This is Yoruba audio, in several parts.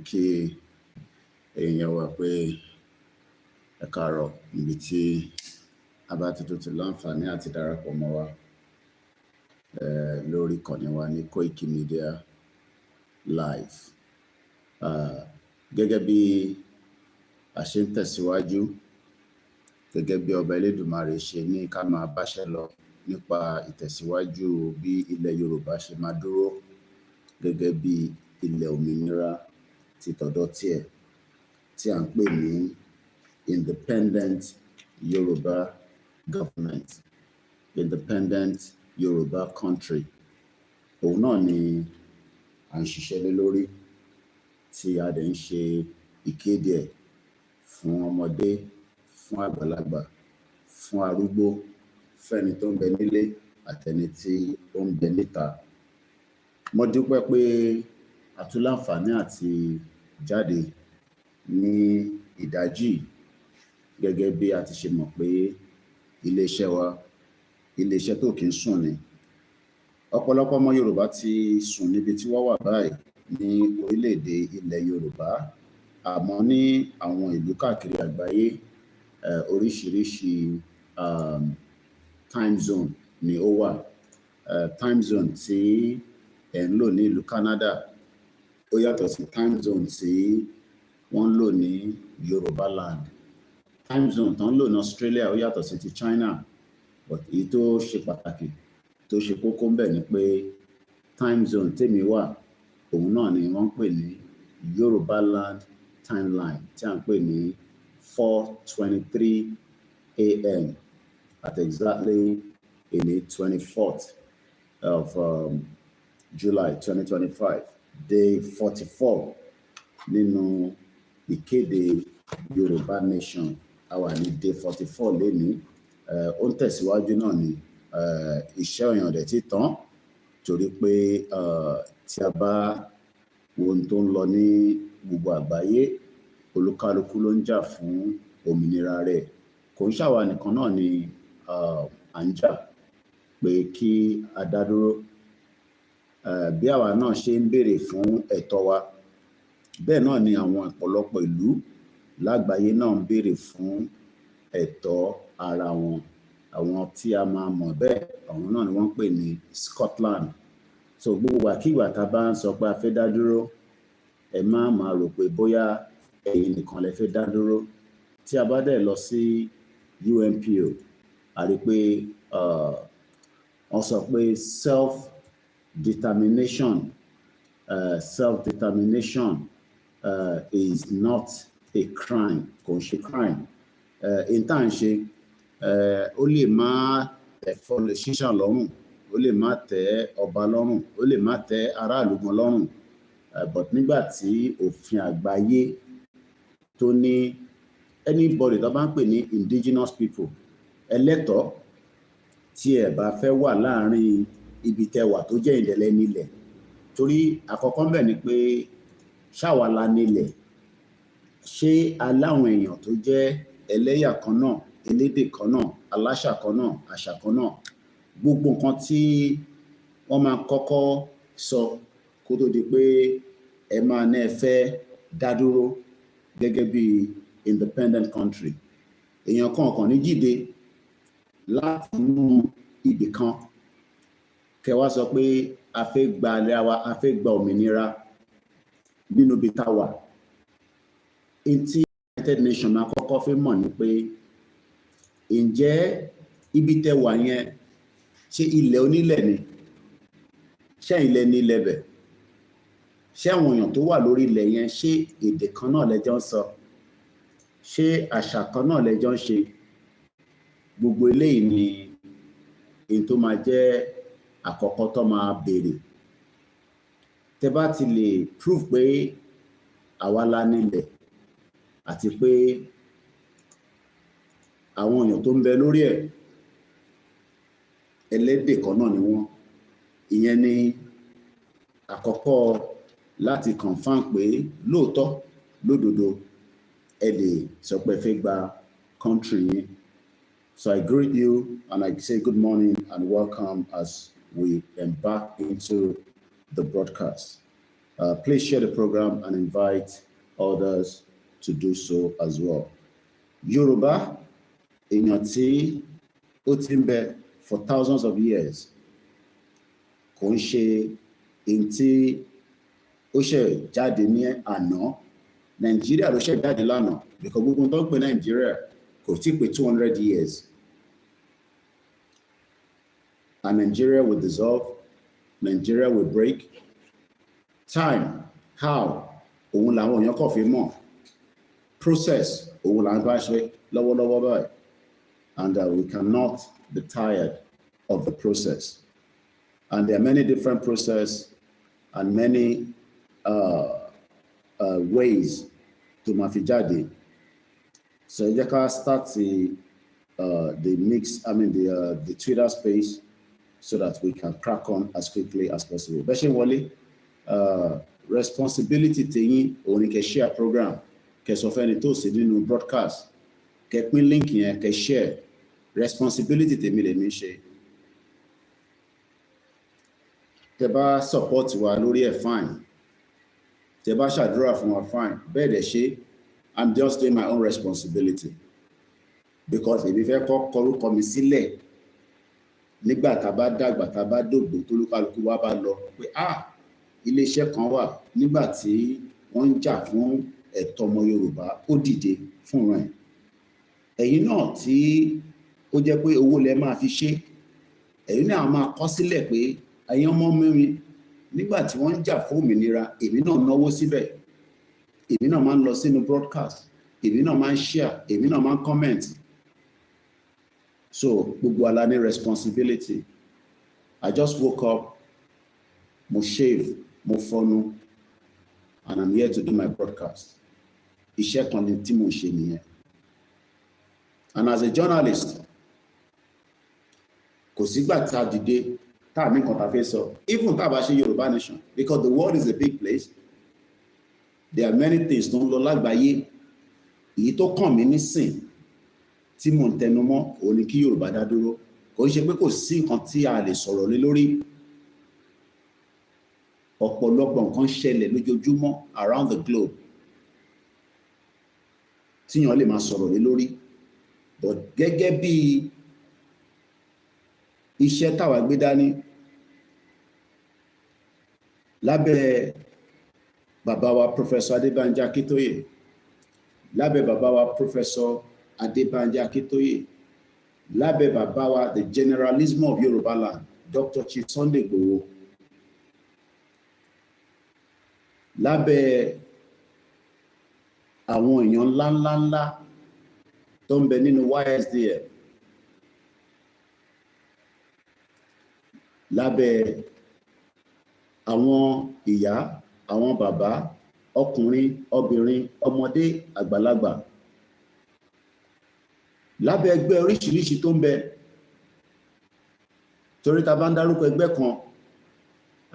kí èèyàn wà pé ẹ káàárọ̀ níbi tí a bá ti láǹfààní àti darapọ̀ mọ́ wa lórí ìkànnì wa ní Koikimedia live. Gẹ́gẹ́ bí a ṣe ń tẹ̀síwájú, gẹ́gẹ́ bí ọba Elédùmarè ṣe ní ká máa báṣẹ́ lọ nípa ìtẹ̀síwájú bí ilẹ̀ Yorùbá ṣe máa dúró gẹ́gẹ́ bí ilẹ̀ òmìnira ti tọ̀dọ̀ tiẹ̀ tí à ń pè ní independent Yorùbá government, independent Yorùbá country. Òun náà ni à ń ṣiṣẹ́ lé lórí tí a dẹ̀ ń ṣe ìkéde ẹ̀ fún ọmọdé, fún àgbàlagbà, fún arúgbó, fẹ́ni tó ń bẹ nílé àtẹni tí ó ń bẹ níta. Mo dúpẹ́ pé a tún láǹfààní àti jáde ní ìdájí gẹ́gẹ́ bí a ti ṣe mọ̀ pé iléeṣẹ́ wa, iléeṣẹ́ tó kì í sùn ni. Ọ̀pọ̀lọpọ̀ ọmọ Yorùbá ti sùn níbi tí wọ́n wà báyìí ní orílẹ̀-èdè ilẹ̀ Yorùbá, àmọ́ ní àwọn ìlú káàkiri àgbáyé oríṣiríṣi time zone ni ó wà. Time zone tí ẹ̀ ń lò ní ìlú Canada ó yàtọ̀ sí time zone tí wọ́n ń lò ní Yorùbá land. Time zone tó ń lò ní Australia ó yàtọ̀ sí ti China, but èyí tó ṣe pàtàkì tó ṣe kókó ń bẹ ni pé time zone tèmi wà òun náà ni wọ́n ń pè ní Yorùbá land timeline tí à ń pè ní 4:23 a.m. at exactly in the 24th of July 2025, day 44 nínú ìkéde Yorùbá nation. A wà ní day 44 lénìí. Ó ń tẹ̀síwájú náà ni iṣẹ́ òyàn dẹ̀ ti tán, torí pé tí a bá wo ohun tó ń lọ ní gbogbo àgbáyé, olúkálukú ló ń jà fún òmìnira rẹ̀. Kò ń ṣàwa nìkan náà ni à ń jà pé kí a dá dúró. Bí àwa náà ṣe ń béèrè fún ẹ̀tọ́ wa, bẹ́ẹ̀ náà ni àwọn ọ̀pọ̀lọpọ̀ ìlú lágbàáyé náà ń béèrè fún ẹ̀tọ́ ara wọn. Àwọn tí a máa mọ̀ bẹ́ẹ̀, àwọn náà ni wọ́n ń pè ní Scotland. So gbogbo àkígbà tá a bá ń sọ pé a fẹ́ dá dúró, ẹ má máa rò pé bóyá ẹ̀yin nìkan lẹ fẹ́ dá dúró. Tí a bá dẹ̀ lọ sí UNPO, a rí pé wọ́n sọ pé self-determination is not a crime. Kò ń ṣe crime. In tá à ń ṣe, ó lè má ẹ̀fọ́ lè ṣíṣàn lọ́rùn, ó lè má tẹ́ ọba lọ́rùn, ó lè má tẹ́ aráàlú gan lọ́rùn. But nígbà tí òfin àgbáyé tó ní anybody tó bá ń pè ní indigenous people, ẹlẹ́tọ̀ọ́ tí ẹ bá fẹ́ wà láàrin ibi tẹwà tó jẹ́ ìdẹ̀lẹ́ nílẹ̀. Torí àkọ́kọ́ bẹ̀ ni pé ṣáwa la nílẹ̀, ṣé aláwọn èèyàn tó jẹ́ ẹlẹ́yà kan náà, elédè kan náà, aláṣà kan náà, àṣà kan náà. Gbogbo nǹkan tí wọ́n máa kọ́kọ́ sọ kó tó di pé ẹ máa ní ẹ fẹ́ dá dúró gẹ́gẹ́ bí independent country. Èèyàn kọ̀ọ̀kan ní jíde láti mú ibì kan kẹ wá sọ pé a fẹ́ gba ilẹ̀ wa, a fẹ́ gba òmìnira nínú ibi tá wà. Tí United Nations máa kọ́kọ́ fẹ́ mọ̀ ni pé ǹjẹ́ ibi tẹ́ wà yẹn ṣé ilẹ̀ onílẹ̀ ni? Ṣé ilẹ̀ ní ilẹ̀ bẹ̀? Ṣé àwọn èèyàn tó wà lórí ilẹ̀ yẹn ṣé èdè kan náà lẹ́jọ́ ń sọ? Ṣé àṣà kan náà lẹ́jọ́ ń ṣe? Gbogbo eléyìí ni èyí tó máa jẹ́ àkọ́kọ́ tó máa béèrè. Tẹ́ bá ti lè prove pé àwa la nílẹ̀ àti pé àwọn èèyàn tó ń bẹ lórí ẹ̀ ẹlẹ́dẹ̀ kan náà ni wọ́n. Ìyẹn ni àkọ́kọ́ láti confirm pé lóòótọ́ lódodo ẹ lè sọ pé ẹ fẹ́ gba country yín. So I greet you and I say good morning and welcome as we embark into the broadcast. Please share the program and invite others to do so as well. Yoruba, èèyàn tí ó ti ń bẹ for thousands of years, kò ń ṣe èyí tí ó ṣe jáde ní àná. Nigeria ló ṣe jáde lánàá, because gbogbo tó ń pè Nigeria kò tí pé 200 years. And Nigeria will dissolve, Nigeria will break. Time, how, òun làwọn èèyàn kò fi mọ̀. Process, òun là ń bá ṣe lọ́wọ́lọ́wọ́ báyìí. And we cannot be tired of the process. And there are many different processes and many ways to máa fi jáde. So you can start the mix, the Twitter space, so that we can crack on as quickly as possible. Bẹ́ṣẹ̀ wọlé, responsibility tẹ̀yìn òun ni kẹ́ share program, kẹ́ sọ fẹ́ni tó sì nínú broadcast, kẹ́ pín link yẹn, kẹ́ share. Responsibility tèmi lèmi ṣe. Tẹ́ bá support wa lórí ẹ̀ fine. Tẹ́ bá ṣàdúrà fún wa fine. Bẹ́ẹ̀ dẹ̀ ṣe, I'm just doing my own responsibility. Because èmi fẹ́ kọ́ kọrúkọ mi sílẹ̀ nígbà tá bá dàgbà, tá bá dògbò, tó lúkálùkù wa bá lọ pé iléeṣẹ́ kan wà nígbà tí wọ́n ń jà fún ẹ̀tọ́ ọmọ Yorùbá, ó dìde fún wọn. Ẹ̀yin náà tí ó jẹ́ pé owó lẹ máa fi ṣe, ẹ̀yin náà máa kọ sílẹ̀ pé ẹ̀yin ọmọ mẹ́rin nígbà tí wọ́n ń jà fún òmìnira, èmi náà náwó síbẹ̀, èmi náà máa ń lọ sínú broadcast, èmi náà máa ń share, èmi náà máa ń comment. So gbogbo ala ní responsibility. I just woke up, mo shave, mo fọnu, and I'm here to do my broadcast. Iṣẹ́ kan ni tí mo ṣe nìyẹn. And as a journalist, kò sígbà tá a dìde tá a ní nǹkan tá a fẹ́ sọ, even tá a bá ṣe Yorùbá Nation, because the world is a big place. There are many things tó ń lọ lágbàáyé. Èyí tó kàn mí nísìn tí mò ń tẹnu mọ́ òun ni kí Yorùbá dá dúró. Kò ń ṣe pé kò sí nǹkan tí a lè sọ̀rọ̀ lé lórí. Ọ̀pọ̀lọpọ̀ nǹkan ṣẹlẹ̀ lójoojúmọ́ around the globe tíyàn lè máa sọ̀rọ̀ lé lórí. But gẹ́gẹ́ bí iṣẹ́ táwa gbé dání lábẹ́ bàbá wa Professor Adébánjí Akíntóyè, lábẹ́ bàbá wa Professor Adébánjí Akíntóyè, lábẹ́ bàbá wa the generalism of Yoruba land, Dr. Chief Sunday Igboho, lábẹ́ àwọn èèyàn ńláńláńlá tó ń bẹ nínú YSDM, lábẹ́ àwọn ìyá, àwọn bàbá, ọkùnrin, obìnrin, ọmọdé, àgbàlagbà, lábẹ́ ẹgbẹ́ oríṣiríṣi tó ń bẹ. Torí tá bá ń dárúkọ ẹgbẹ́ kan,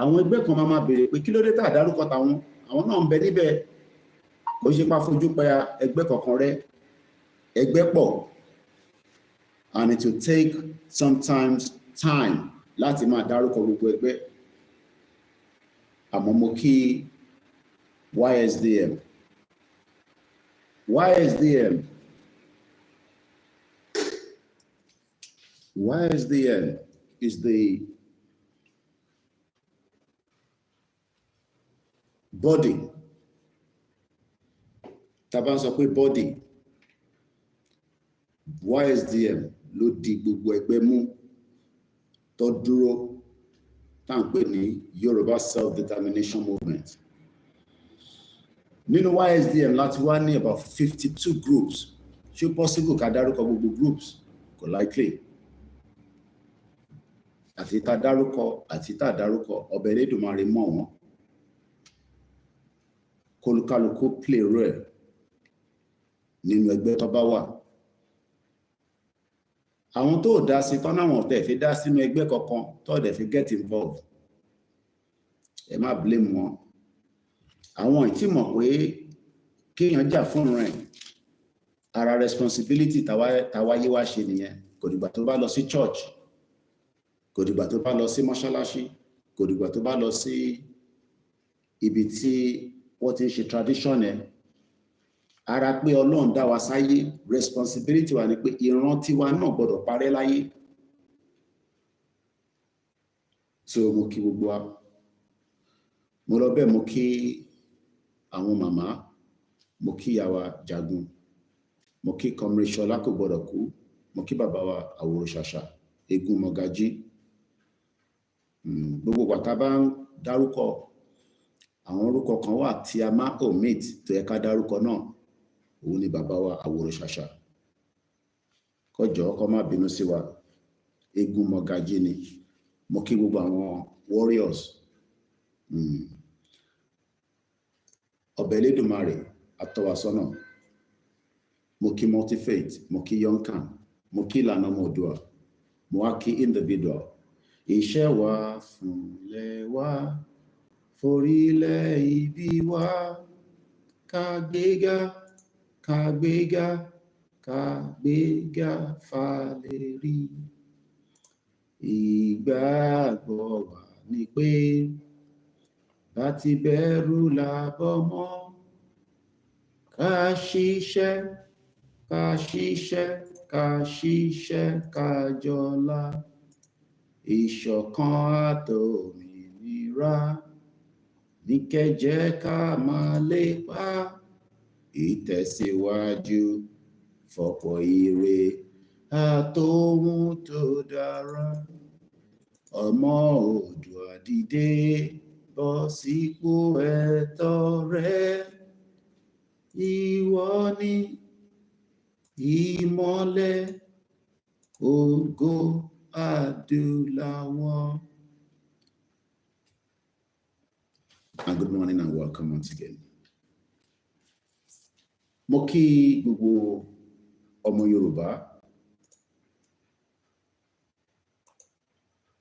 àwọn ẹgbẹ́ kan máa béèrè pé kí ló dé tá dárúkọ tàwọn, àwọn náà ń bẹ níbẹ̀. Kò ṣe pa fojú pa ẹgbẹ́ kankan rẹ́, ẹgbẹ́ pọ̀, and it will take sometimes time láti máa dárúkọ gbogbo ẹgbẹ́. Àmọ́ mo kí YSDM. YSDM is the body. Tá bá ń sọ pé body, YSDM ló di gbogbo ẹgbẹ́ mú tó dúró, tá ń pè ní Yoruba Self-Determination Movement. Nínú YSDM láti wá ní about 52 groups. Ṣé possible ká dárúkọ gbogbo groups? Kò likely. Àti tá dárúkọ àti tá dárúkọ, ọba Elédùmarè mọ̀ wọ́n. Kólúkálùkù play role nínú ẹgbẹ́ tó bá wà. Àwọn tó dá sí tán náà wọ́n tẹ̀ fi dá sínú ẹgbẹ́ kankan tó dẹ̀ fi get involved. Ẹ má blame wọn. Àwọn tí mọ̀ pé kéèyàn jà fún rẹ̀, ara responsibility tàwáyé wá ṣe nìyẹn. Kò dìgbà tó bá lọ sí church, kò dìgbà tó bá lọ sí mọ́ṣáláṣí, kò dìgbà tó bá lọ sí ibi tí wọ́n ti ń ṣe tradition ẹ̀. Ara pé Ọlọ́run dá wa sáyé, responsibility wa ni pé ìran tiwa náà gbọ́dọ̀ parẹ́ láyé. So mo kí gbogbo wa. Mo lọ bẹ́ẹ̀ mo kí àwọn màmá, mo kí ìyá wa Jagun, mo kí Comrade Ṣọlá kò gbọ́dọ̀ kú, mo kí bàbá wa Àwòrò Ṣàṣà, Egun Mọ̀gájí. Gbogbo wa tá bá ń dárúkọ àwọn orúkọ kan wà tí a máa omit tó yẹ ká dárúkọ náà, òun ni bàbá wa Àwòrò Ṣàṣà. Kọjọ kó má bínú sí wa, Egun Mọ̀gájí ni. Mo kí gbogbo àwọn warriors. Ọbẹ̀ Elédùmarè atọ́wasọ́nà. Mo kí multi-faith, mo kí Yonkan, mo kí ìlànà ọmọ Oòduà, mo wá kí individual. Iṣẹ́ wa fúnlẹ̀ wa, forílẹ̀ ibi wa, ká gbéga, ká gbéga, ká gbéga fàlérí. Ìgbàgbọ́ wa ni pé bá ti bẹ̀rù làbọ̀ mọ́, ká ṣiṣẹ́, ká ṣiṣẹ́, ká ṣiṣẹ́, ká jọlá. Ìṣọ̀kan àtòmìnira ní kẹ́jẹ́ ká máa lépa. Ìtẹ̀síwájú fọ̀pọ̀ ire àtòhun tó dára. Ọmọ Oòduà dìde, bọ́ sípò ẹ̀tọ́ rẹ. Ìwọ ni ìmọ́lẹ̀ ògo adúláwọ̀. And good morning and welcome once again. Mo kí gbogbo ọmọ Yorùbá.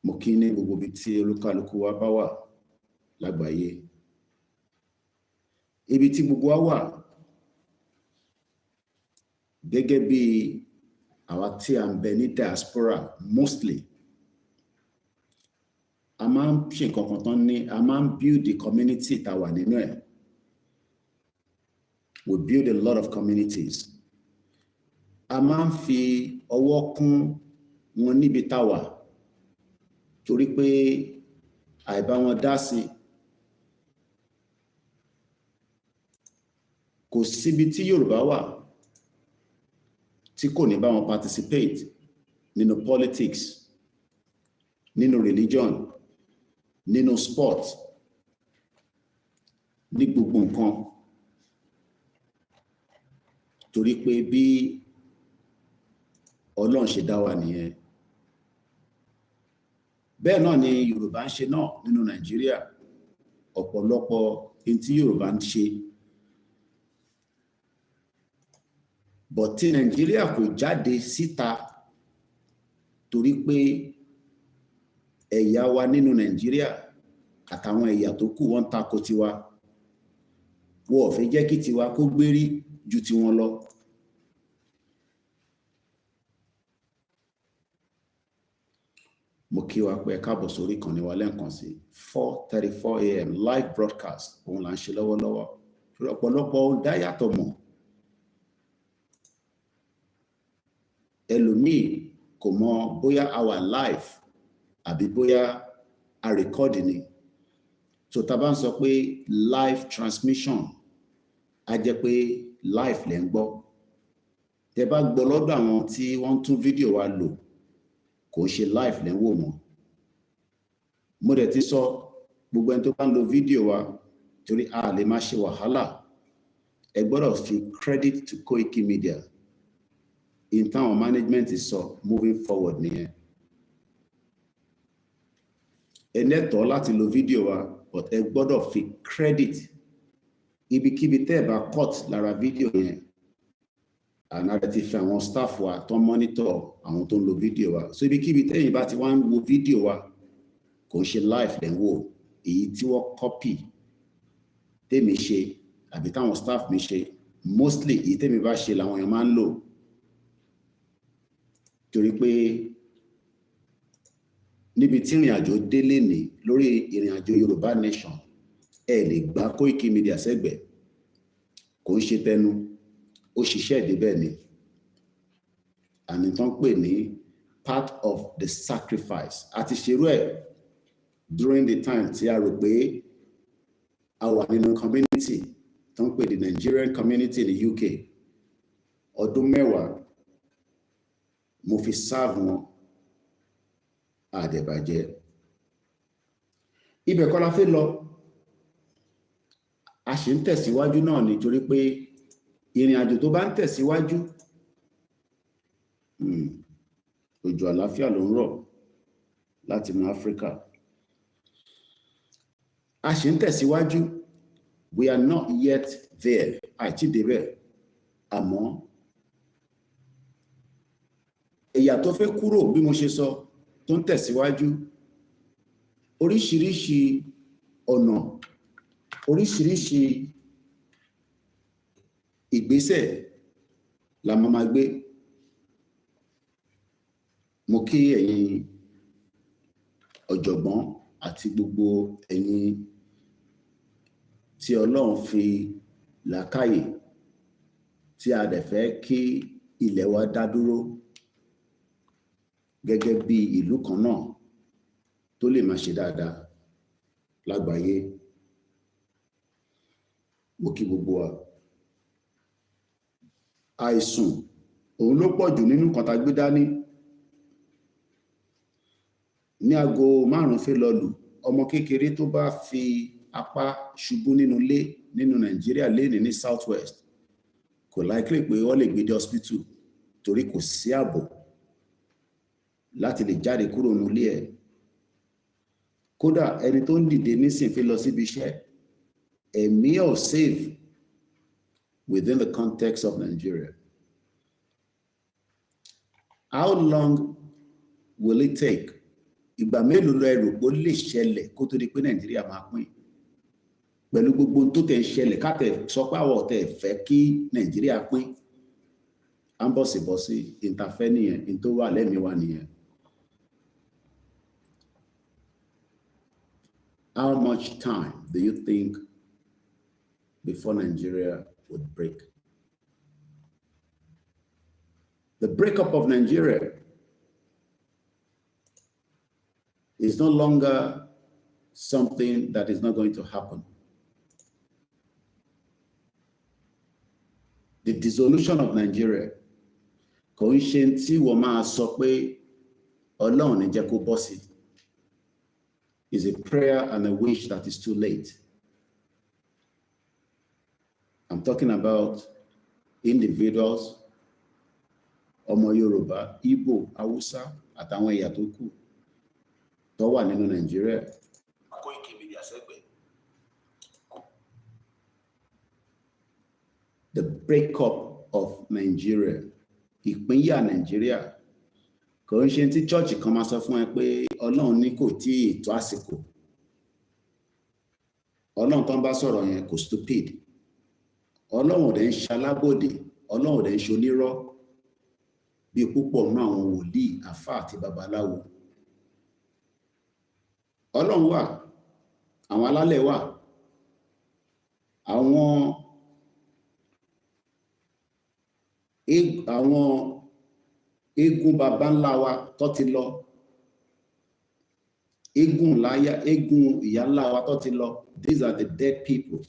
Mo kí ní gbogbo ibi tí olúkálùkù wa bá wà lágbàáyé. Ibi tí gbogbo wa wà gẹ́gẹ́ bí àwa tí a ń bẹ ní diaspora mostly, a máa ń ṣe nǹkan kan tán ní, a máa ń build the community tá wà nínú ẹ̀. We build a lot of communities. A máa ń fi ọwọ́ kún wọn níbi tá wà torí pé àìbá wọn dá sí. Kò síbi tí Yorùbá wà tí kò ní bá wọn participate nínú politics, nínú religion, nínú sport, ní gbogbo nǹkan. Torí pé bí Ọlọ́run ṣe dá wa nìyẹn. Bẹ́ẹ̀ náà ni Yorùbá ń ṣe náà nínú Nàìjíríà. Ọ̀pọ̀lọpọ̀ ohun tí Yorùbá ń ṣe. But tí Nàìjíríà kò jáde síta torí pé ẹ̀yà wa nínú Nàìjíríà àtàwọn ẹ̀yà tó kù wọ́n tako tiwa. Wọ́n ò fẹ́ jẹ́ kí tiwa kó gbérí ju tiwọn lọ. Mo kí wa pé káàbọ̀ sórí ìkànnì wa lẹ́ẹ̀kan sí 4:34 AM live broadcast òun là ń ṣe lọ́wọ́lọ́wọ́. Ọ̀pọ̀lọpọ̀ ó dá yàtọ̀ mọ̀. Ẹlòmíì kò mọ̀ bóyá our live àbí bóyá a record ni. So tá bá ń sọ pé live transmission, a jẹ́ pé live lẹ́ ń gbọ́. Tẹ́ bá gbọ́ lọ́dọ̀ àwọn tí wọ́n tún fídíò wa lò, kò ṣe live lẹ́ ń wò mọ́. Mo dẹ̀ ti sọ gbogbo ẹni tó bá ń lo fídíò wa torí a lè máa ṣe wàhálà. Ẹ gbọ́dọ̀ fi credit to Koikimedia. In táwọn management sọ moving forward nìyẹn. Ẹ lẹ́tọ̀ọ́ láti lo fídíò wa, but ẹ gbọ́dọ̀ fi credit ibikíbi tẹ́ ẹ bá cut lára fídíò yẹn. Àná ti fi àwọn staff wa tó monitor àwọn tó ń lo fídíò wa. So ibikíbi tẹ́yìn bá ti wá ń wo fídíò wa, kò ṣe live lẹ́ ń wò. Èyí tí wọ́n copy tèmi ṣe àbí táwọn staff mi ṣe, mostly èyí tèmi bá ṣe làwọn èèyàn máa ń lò. Torí pé níbi tí ìrìn àjò délé ní lórí ìrìn àjò Yorùbá nation, ẹ lè gbá Koikimedia sẹ́gbẹ̀ẹ́, kò ń ṣe tẹnu, ó ṣiṣẹ́ ìdíbẹ̀ ni. Àní tán pè ní part of the sacrifice. Àti ṣerú ẹ̀ during the time tí a rò pé a wà nínú community tán pè the Nigerian community in the UK. Ọdún 10 mo fi serve wọn àdẹ̀bàjẹ́. Ibẹ̀ kọ́ la fẹ́ lọ. A ṣì ń tẹ̀síwájú náà nítorí pé ìrìn àjò tó bá ń tẹ̀síwájú, òjò àlàáfíà ló ń rọ̀ láti inú Áfíríkà. A ṣì ń tẹ̀síwájú. We are not yet there. Àìtí débẹ̀. Àmọ́ ẹ̀yà tó fẹ́ kúrò bí mo ṣe sọ tó ń tẹ̀síwájú, oríṣiríṣi ọ̀nà, oríṣiríṣi ìgbésẹ̀ la máa gbé. Mo kí ẹ̀yin ọ̀jọ̀gbọ́n àti gbogbo ẹ̀yin tí Ọlọ́run fi làákàyè tí a dẹ̀ fẹ́ kí ilẹ̀ wa dá dúró gẹ́gẹ́ bí ìlú kan náà tó lè máa ṣe dáadáa lágbàáyé. Mo kí gbogbo wa. Àìsùn òun ló pọ̀ jù nínú kan tá gbé dání. Ní aago 5 fẹ́ lọ lù, ọmọ kékeré tó bá fi apá ṣubú nínú ilé nínú Nàìjíríà lénìí ní South West kò likely pé wọ́n lè gbé dé hospital torí kò sí ààbò láti lè jáde kúrò nínú ilé ẹ̀. Kódà ẹni tó ń dìde nísìn fẹ́ lọ síbi iṣẹ́, ẹ̀mí ò safe within the context of Nigeria. How long will it take? Ìgbà mélòó lọ ẹrù pé ó lè ṣẹlẹ̀ kó tó di pé Nàìjíríà máa pín? Pẹ̀lú gbogbo tó tẹ̀ ń ṣẹlẹ̀ káàtẹ̀ sọ pé àwọn ọ̀tẹ̀ fẹ́ kí Nàìjíríà pín. À ń bọ̀sibọ̀sí ìtafẹ́ nìyẹn, in tó wà lẹ́mìí wa nìyẹn. How much time do you think before Nigeria would break? The breakup of Nigeria is no longer something that is not going to happen. The dissolution of Nigeria, kò ń ṣe tí wọ́n máa sọ pé Ọlọ́run ní jẹ́ kó bọ́ sí, is a prayer and a wish that is too late. I'm talking about individuals, ọmọ Yorùbá, Igbo, Hausa, àtàwọn ẹ̀yà tó kù tó wà nínú Nigeria. Koikimedia sẹ́gbẹ̀ẹ́. The breakup of Nigeria, ìpínyà Nigeria, kò ń ṣe tí church kan máa sọ fún ẹ pé Ọlọ́run ní kò tí ì tó àsìkò. Ọlọ́run tó ń bá sọ̀rọ̀ yẹn kò stupid. Ọlọ́run ò dẹ̀ ń ṣalábòdè, Ọlọ́run ò dẹ̀ ń ṣonírọ́ bí púpọ̀ nínú àwọn wòlíì, àfáà àti babaláwo. Ọlọ́run wà, àwọn alálẹ̀ wà, àwọn eégún baba ńlá wa tó ti lọ, eégún ìyá ńlá wa tó ti lọ. These are the dead people.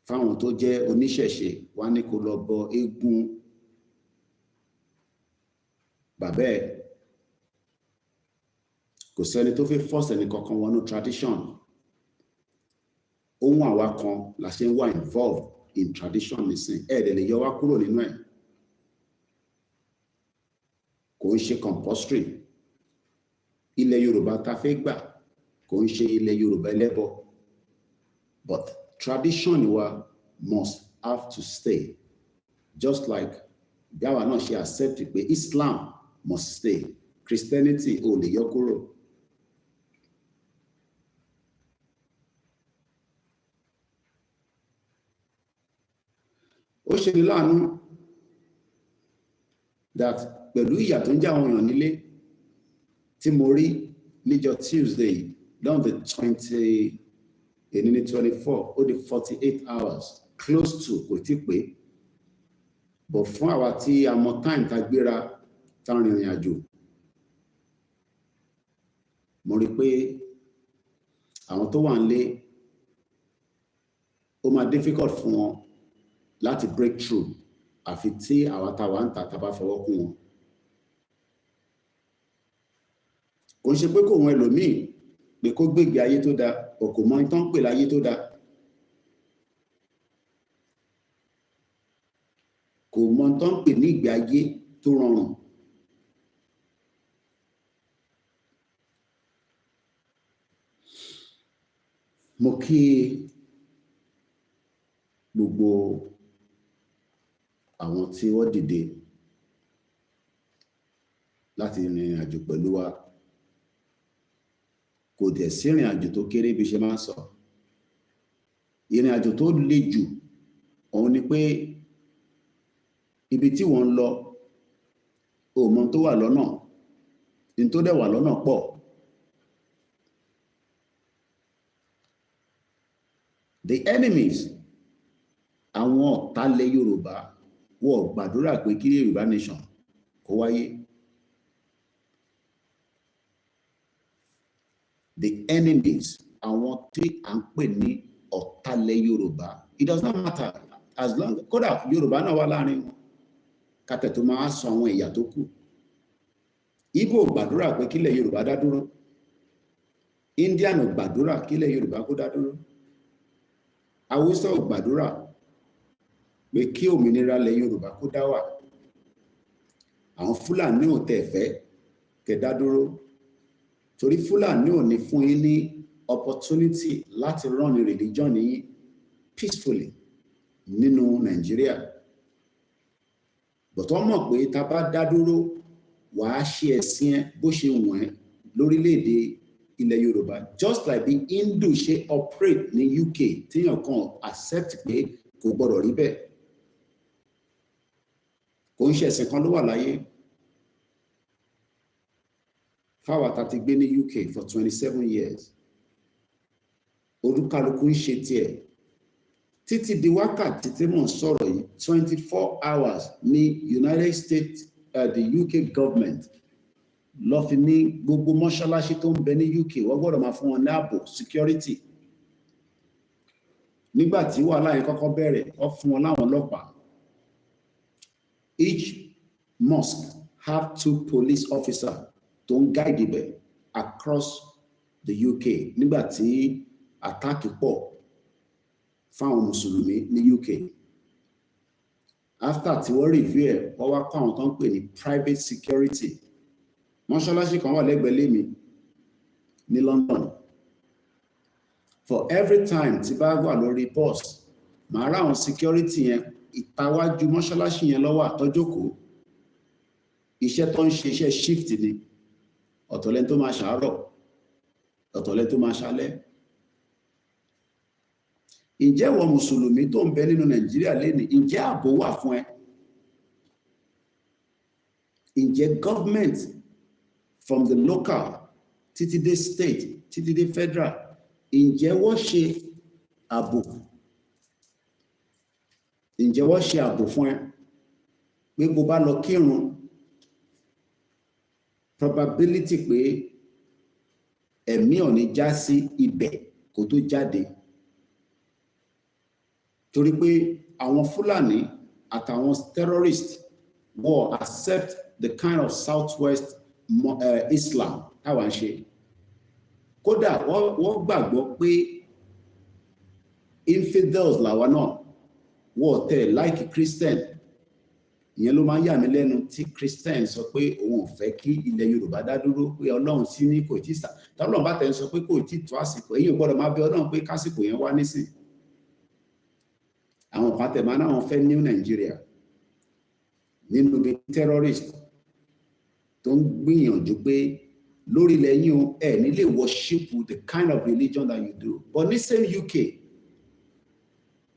Fáwọn tó jẹ́ oníṣẹ̀ṣe wá ní kó lọ bọ eégún bàbá ẹ̀. Kò sẹ́ni tó fẹ́ force ẹni kankan wọnú tradition. Ohun àwa kan la ṣe ń wà involved in tradition nísìn. Ẹ̀ẹ́dẹ̀ lè yọ wá kúrò nínú ẹ̀. Kò ń ṣe compulsory. Ilẹ̀ Yorùbá ta fẹ́ gbà kò ń ṣe ilẹ̀ Yorùbá ẹlẹ́bọ. But tradition wa must have to stay. Just like bí àwa náà ṣe accept pé Islam must stay. Christianity ò lè yọ kúrò. Ó ṣe ní láàánú that pẹ̀lú ìyà tó ń jẹ àwọn èèyàn nílé tí mo rí níjọ́ Tuesday down the 20 in the 24 or the 48 hours close to kò tí pé but fún àwa tí a mọ time tá gbéra tá rìnrìn àjò mo rí pé àwọn tó wà nílé ó máa difficult fún wọn láti break through àfi tí àwa tá wà ń ta tá bá fọwọ́ kún wọn kò ń ṣe pé kò wọn ẹlòmíì pé kó gbégbé ayé tó dáa kò mọ ìtàn pè láyé tó dáa kò mọ ìtàn pè ní ìgbé ayé tó rọrùn mo kí gbogbo àwọn tí wọ́n dìde láti rìnrìn àjò pẹ̀lú wa kò dẹ̀ sí ìrìn àjò tó kéré bí ṣe máa ń sọ ìrìn àjò tó le jù òun ni pé ibi tí wọ́n ń lọ ò mọ tó wà lọ́nà ní tó dẹ̀ wà lọ́nà pọ̀ the enemies àwọn ọ̀tálẹ̀ Yorùbá wọ́n gbàdúrà pé kí Yorùbá nation kó wáyé. The enemies àwọn tí à ń pè ní ọ̀tálẹ̀ Yorùbá it does not matter as long kódà Yorùbá náà wà láàrin wọn kàtẹ́ tó máa sọ àwọn ẹ̀yà tó kù Ìgbò gbàdúrà pé kílẹ̀ Yorùbá dá dúró Indian gbàdúrà kílẹ̀ Yorùbá kó dá dúró Haúsá gbàdúrà pé kí òmìnira lẹ̀ Yorùbá kó dá wà àwọn Fúlàní ò tẹ̀ fẹ́ kẹ́ dá dúró torí Fúlàní ò ní fún yín ní opportunity láti run religion yín peacefully nínú Nàìjíríà but wọ́n mọ̀ pé tá bá dá dúró wàá ṣe ẹ̀sìn ẹ bó ṣe wọ̀n ẹ́ lórílẹ̀‐èdè ilẹ̀ Yorùbá just like the Hindu ṣe operate ní UK tíyàn kan accept pé kò gbọdọ̀ rí bẹ́ẹ̀ kò ń ṣe ẹ̀sìn kan ló wà láyé fáwa tá ti gbé ní UK for 27 years olúkálùkù ń ṣe tiẹ̀ títí di wákàtí tí mò ń sọ̀rọ̀ yìí 24 hours ní United States the UK government lọ fi ní gbogbo mọ́ṣáláṣí tó ń bẹ ní UK wọ́n gbọ́dọ̀ máa fún wọn ní ààbò security nígbà tí wàhálà yẹn kọ́kọ́ bẹ̀rẹ̀ wọ́n fún wọn láwọn ọlọ́pàá each mosque have 2 police officers tó ń guide ibẹ̀ across the UK nígbà tí attack pọ̀ fáwọn mùsùlùmí ní UK after tí wọ́n review ẹ̀ wọ́n wá kọ́ àwọn tó ń pè ní private security mọ́ṣáláṣí kan wà lẹ́gbẹ̀ẹ́ lé mi ní London for every time tí bá wà lórí bus màá rá àwọn security yẹn ìtawájú mọ́ṣáláṣí yẹn lọ́wọ́ àtọ́jókòó iṣẹ́ tó ń ṣe iṣẹ́ shift ni ọ̀tọ̀lẹ́ tó máa ṣàárọ̀ ọ̀tọ̀lẹ́ tó máa ṣálẹ́ ǹjẹ́ wọ mùsùlùmí tó ń bẹ nínú Nàìjíríà lénìí ǹjẹ́ ààbò wà fún ẹ ǹjẹ́ government from the local títí dé state títí dé federal ǹjẹ́ wọ́n ṣe ààbò ǹjẹ́ wọ́n ṣe ààbò fún ẹ pé bó bá lọ kírun probability pé ẹ̀mí ò ní já sí ibẹ̀ kó tó jáde torí pé àwọn Fúlàní àtàwọn terrorists wọ́n accept the kind of southwest Islam táwa ń ṣe kódà wọ́n gbàgbọ́ pé infidels làwa náà wọ́n tẹ̀ like Christian ìyẹn ló máa ń yà mí lẹ́nu tí Christian sọ pé òun ò fẹ́ kí ilẹ̀ Yorùbá dá dúró pé Ọlọ́run sí ní kò tí tọ́lọ́run bá tẹ̀ ń sọ pé kò tí tó àsìkò èyí ò gbọ́dọ̀ máa bẹ Ọlọ́run pé kásìkò yẹn wá nísìn àwọn kan tẹ̀ máa náwọn fẹ́ new Nigeria nínú bí terrorist tó ń gbìyànjú pé lórílẹ̀ yín o ẹ̀ nílé worship the kind of religion that you do but ní same UK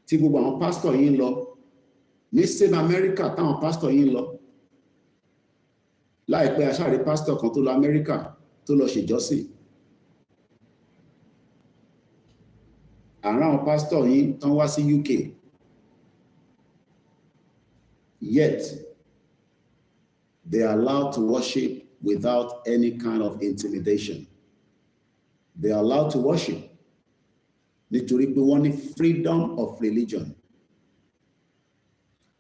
tí gbogbo àwọn pastor yín lọ ní same America táwọn pastor yín lọ láìpẹ́ aṣáàrí pastor kan tó lọ America tó lọ ṣèjọ́sìn Àrán pastor yín tán wá sí UK. Yet, they are allowed to worship without any kind of intimidation. They are allowed to worship. Nítorí pé wọ́n ní freedom of religion.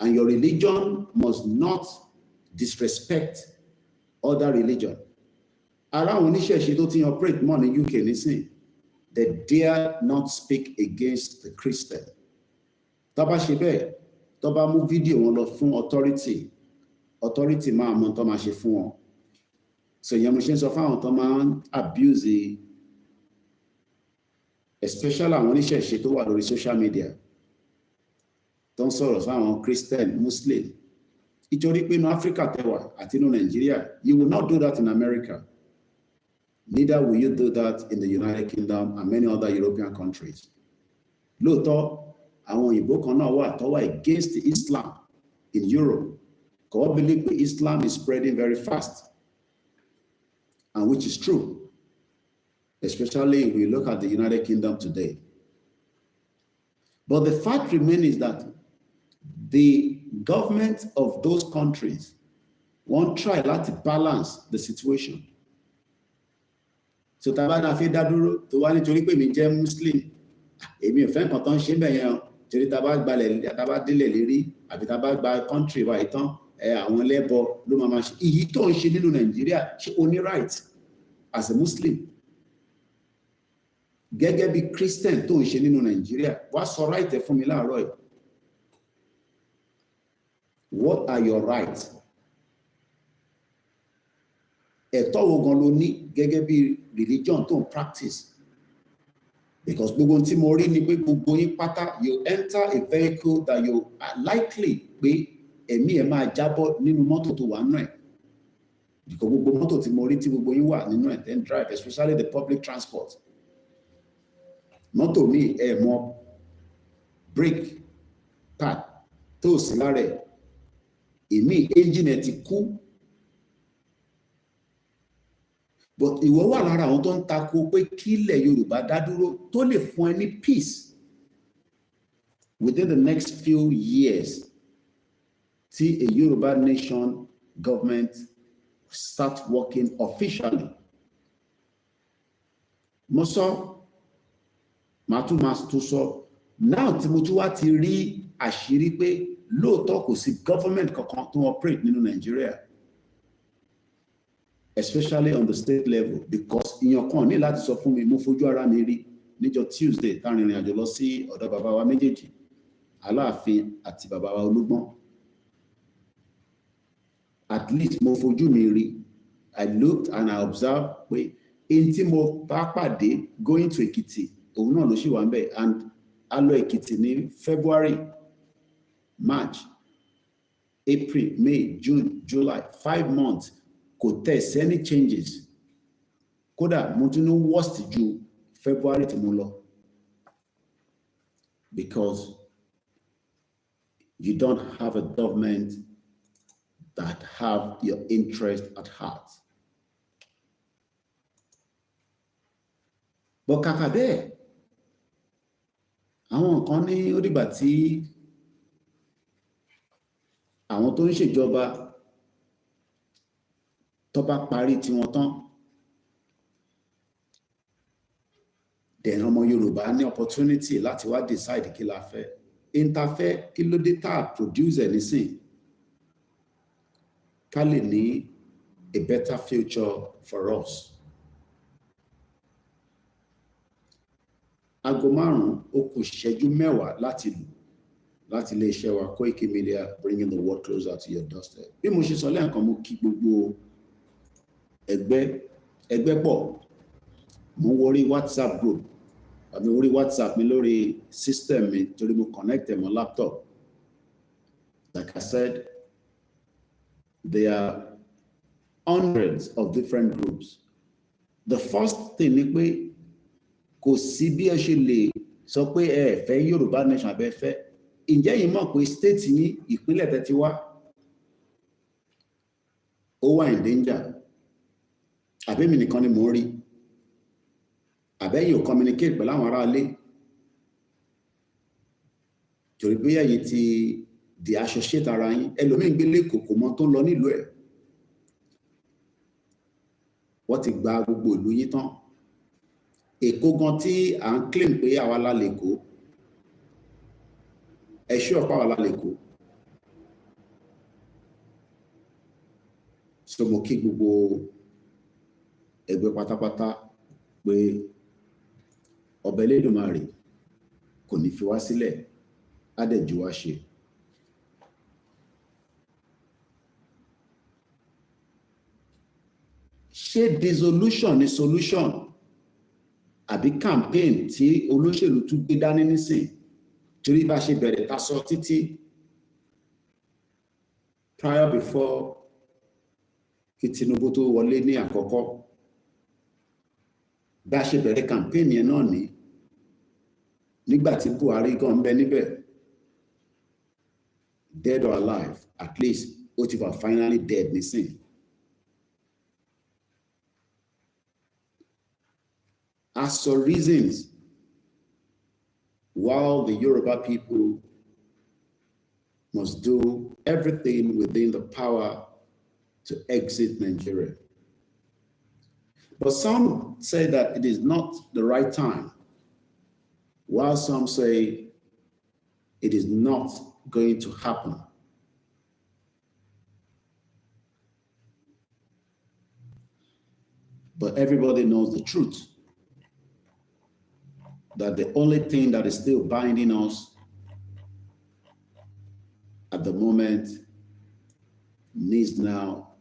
And your religion must not disrespect other religion. Ara àwọn oníṣẹ̀ṣe tó ti operate mọ́ ní UK nísìn, they dare not speak against the Christian. Tó bá ṣe bẹ́ẹ̀, tó bá mú fídíò wọn lọ fún authority máa mọ tó máa ṣe fún wọn. So ìyẹn mo ṣe ń sọ fáwọn tó máa ń abuse, especially àwọn oníṣẹ̀ṣe tó wà lórí social media, tó ń sọ̀rọ̀ fáwọn Christian, Muslim. Nítorí pé inú Africa tẹwà àti inú Nigeria, you will not do that in America. Neither will you do that in the United Kingdom and many other European countries. Lóòótọ́, àwọn òyìnbó kan náà wà tó wà against Islam in Europe. God believe that Islam is spreading very fast, and which is true, especially if we look at the United Kingdom today. But the fact remains is that the government of those countries won't try to balance the situation. So tabana fi dádúró tó wá nítorí pé mi jẹ́ Muslim, èmi ò fẹ́ nǹkan tó ń ṣe bẹ́ẹ̀ yẹn, torí tá bá délẹ̀ lérí àbí tá bá gba country wa ìtàn àwọn ẹlẹ́bọ ló máa ṣe. Èyí tó ń ṣe nínú Nàìjíríà ṣé o ní right as a Muslim? Gẹ́gẹ́ bí Christian tó ń ṣe nínú Nàìjíríà, wá sọ right ẹ fún mi láàárọ̀ yìí. What are your rights? Ẹ̀tọ́ wo gan ló ní gẹ́gẹ́ bí religion tó ń practice? Because gbogbo tí mo rí ni pé gbogbo yín pátá, you enter a vehicle that you are likely pé ẹ̀mí ẹ̀ máa jábọ́ nínú mọ́tò tó wà nínú ẹ̀. Because gbogbo mọ́tò tí mo rí tí gbogbo yín wà nínú ẹ̀ then drive, especially the public transport. Mọ́tò mi ẹ̀ mọ brake pad tó sì lára ẹ̀. Èmi engine ẹ̀ ti kú. But ìwọ wà lára àwọn tó ń tako pé kí ilẹ̀ Yorùbá dá dúró tó lè fún ẹ ní peace within the next few years till a Yoruba nation government start working officially. Mo sọ, màá tún sọ, now tí mo tún wá ti rí àṣírí pé lóòótọ́ kò sí government kankan tó operate nínú Nigeria, especially on the state level, because ìyàn kan ní láti sọ fún mi, mo fojú ara mi rí níjọ́ Tuesday tá rìnrìn àjò lọ sí ọ̀dọ̀ bàbá wa méjèèjì, Aláàfin àti bàbá wa Olúgbọ́n. At least mo fojú mi rí. I looked and I observed pé in tí mo bá pàdé going to Èkìtì, òun náà ló ṣì wà ń bẹ̀, and a lọ Èkìtì ní February, March, April, May, June, July, 5 months. Kò test any changes. Kódà mo tún ní worst ju February tí mo lọ. Because you don't have a government that have your interest at heart. But kàkà bẹ́ẹ̀, àwọn kan ní ó dìgbà tí àwọn tó ń ṣèjọba tó bá parí tí wọ́n tán, then ọmọ Yorùbá ní opportunity láti wá decide kí la fẹ́. Interfere kí ló dé tá producer nísìn ká lè ní a better future for us. Aago 5 ó kù ìṣẹ́jú 10 láti ilé iṣẹ́ wa Koikimedia, bringing the world closer to your doorstep. Bí mo ṣe sọ lẹ́ẹ̀kan, mo kí gbogbo ẹgbẹ́ pọ̀. Mo wọrí WhatsApp group, àmì orí WhatsApp mi lórí system mi torí mo connect ẹ̀ mọ́ laptop. Like I said, there are hundreds of different groups. The first thing ni pé kò sí bí ẹ ṣe lè sọ pé ẹ fẹ́ Yorùbá nation abẹ́ fẹ́. Ǹjẹ́ yìí mọ̀ pé state ní ìpínlẹ̀ tẹ́ ti wá ó wà in danger? Àbẹ́mi nìkan ni mo rí? Àbẹ́yìn ò communicate pẹ̀lú àwọn ará ilé? torí bóyá yìí ti di associate ara yín ẹlòmíì gbé lẹ́kọ̀ọ́ kò mọ tó ń lọ nílùú ẹ̀ wọ́n ti gba gbogbo ìlú yín tán Èkó gan tí à ń claim pé àwa la lẹ́kọ̀ọ́ ẹ̀ṣọ́ ọ̀pá àwa la lẹ́kọ̀ọ́ so mo kí gbogbo ẹgbẹ́ pátápátá pé ọba Elédùmarè kò ní fi wá sílẹ̀ á dẹ̀ jù wá ṣe. Ṣé dissolution ni solution àbí campaign tí olóṣèlú tún gbé dání nísìn torí bá ṣe bẹ̀rẹ̀ ká sọ títí prior before kí Tinubu tó wọlé ní àkọ́kọ́ bá ṣe bẹ̀rẹ̀ campaign yẹn náà ní nígbà tí Buhari gan ń bẹ níbẹ̀ dead or alive at least ó ti wà finally dead nísìn. As for reasons while the Yoruba people must do everything within the power to exit Nigeria. But some say that it is not the right time, while some say it is not going to happen. But everybody knows the truth, that the only thing that is still binding us at the moment needs now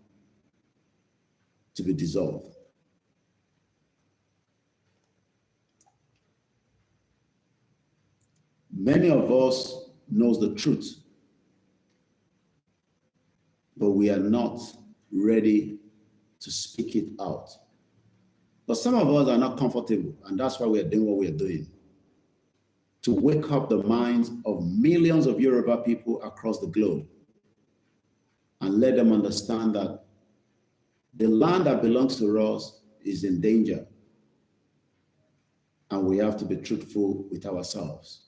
to be dissolved. Many of us knows the truth, but we are not ready to speak it out. But some of us are not comfortable, and that's why we are doing what we are doing, to wake up the minds of millions of Yoruba people across the globe and let them understand that the land that belongs to us is in danger, and we have to be truthful with ourselves.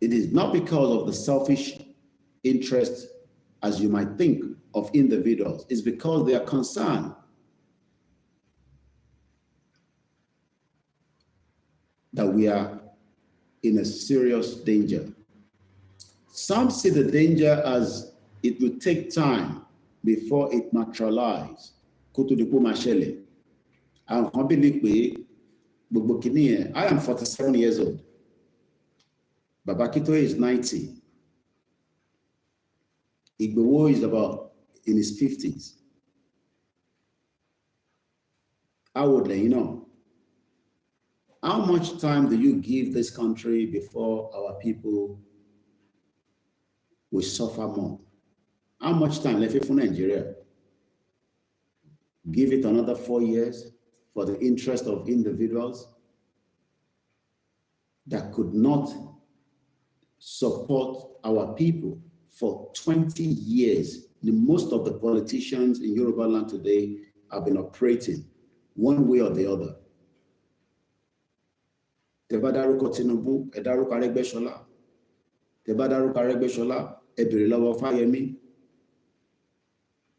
It is not because of the selfish interest, as you might think, of individuals. It's because they are concerned that we are in a serious danger. Some see the danger as it will take time before it materializes. I am 47 years old. Babakito is 90. Igbowo is about in his 50s. How would they know? How much time do you give this country before our people will suffer more? How much time left for Nigeria? Give it another 4 years for the interest of individuals that could not support our people for 20 years. Most of the politicians in Yoruba land today have been operating one way or the other. Tebadaruko Tinubu, Edaruko Aregbesola. Tebadaruko Aregbesola, Ebirilawa Fayemi.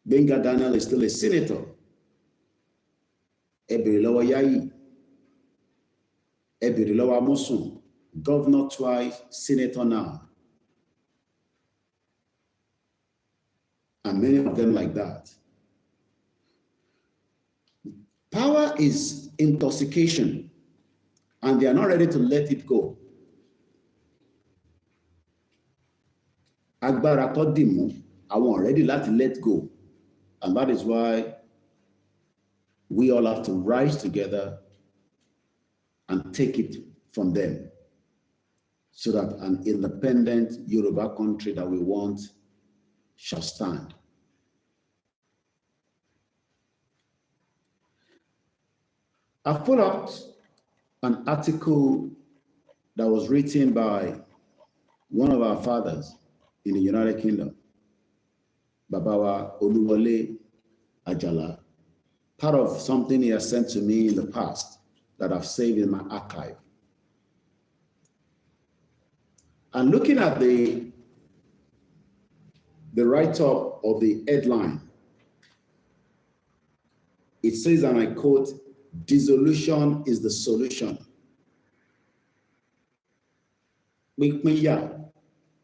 Benga Daniel is still a senator. Ebirilawa Yayi. Ebirilawa Musu, governor twice, senator now. And many of them like that. Power is intoxication, and they are not ready to let it go. Agbára tó dìmú, àwọn ready to let go. And that is why we all have to rise together and take it from them, so that an independent Yoruba country that we want shall stand. I've put out an article that was written by one of our fathers in the United Kingdom, Babawa Oluwole Ajala, part of something he has sent to me in the past that I've saved in my archive. And looking at the write-up of the headline, it says, and I quote, "Dissolution is the solution." Pípínyà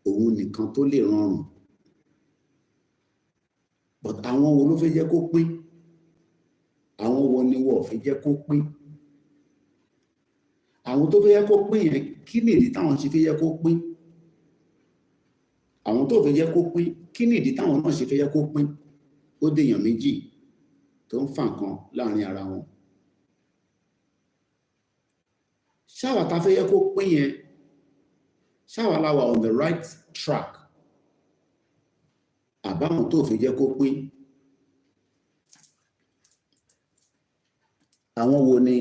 òun nìkan tó lè rọrùn. But àwọn wo ló fẹ́ jẹ́ kó pín? Àwọn wo ni wọ́n fẹ́ jẹ́ kó pín? Àwọn tó fẹ́ jẹ́ kó pín yẹn, kí ni ìdí táwọn ṣe fẹ́ jẹ́ kó pín? Àwọn tó fẹ́ jẹ́ kó pín, kí ni ìdí táwọn náà ṣe fẹ́ jẹ́ kó pín? Ó dèèyàn méjì tó ń fà nǹkan láàrin ara wọn. Ṣáwa ta fẹ́ jẹ́ kó pín yẹn, ṣáwa la wà on the right track? Àbáwọn tó fẹ́ jẹ́ kó pín? Àwọn wo ni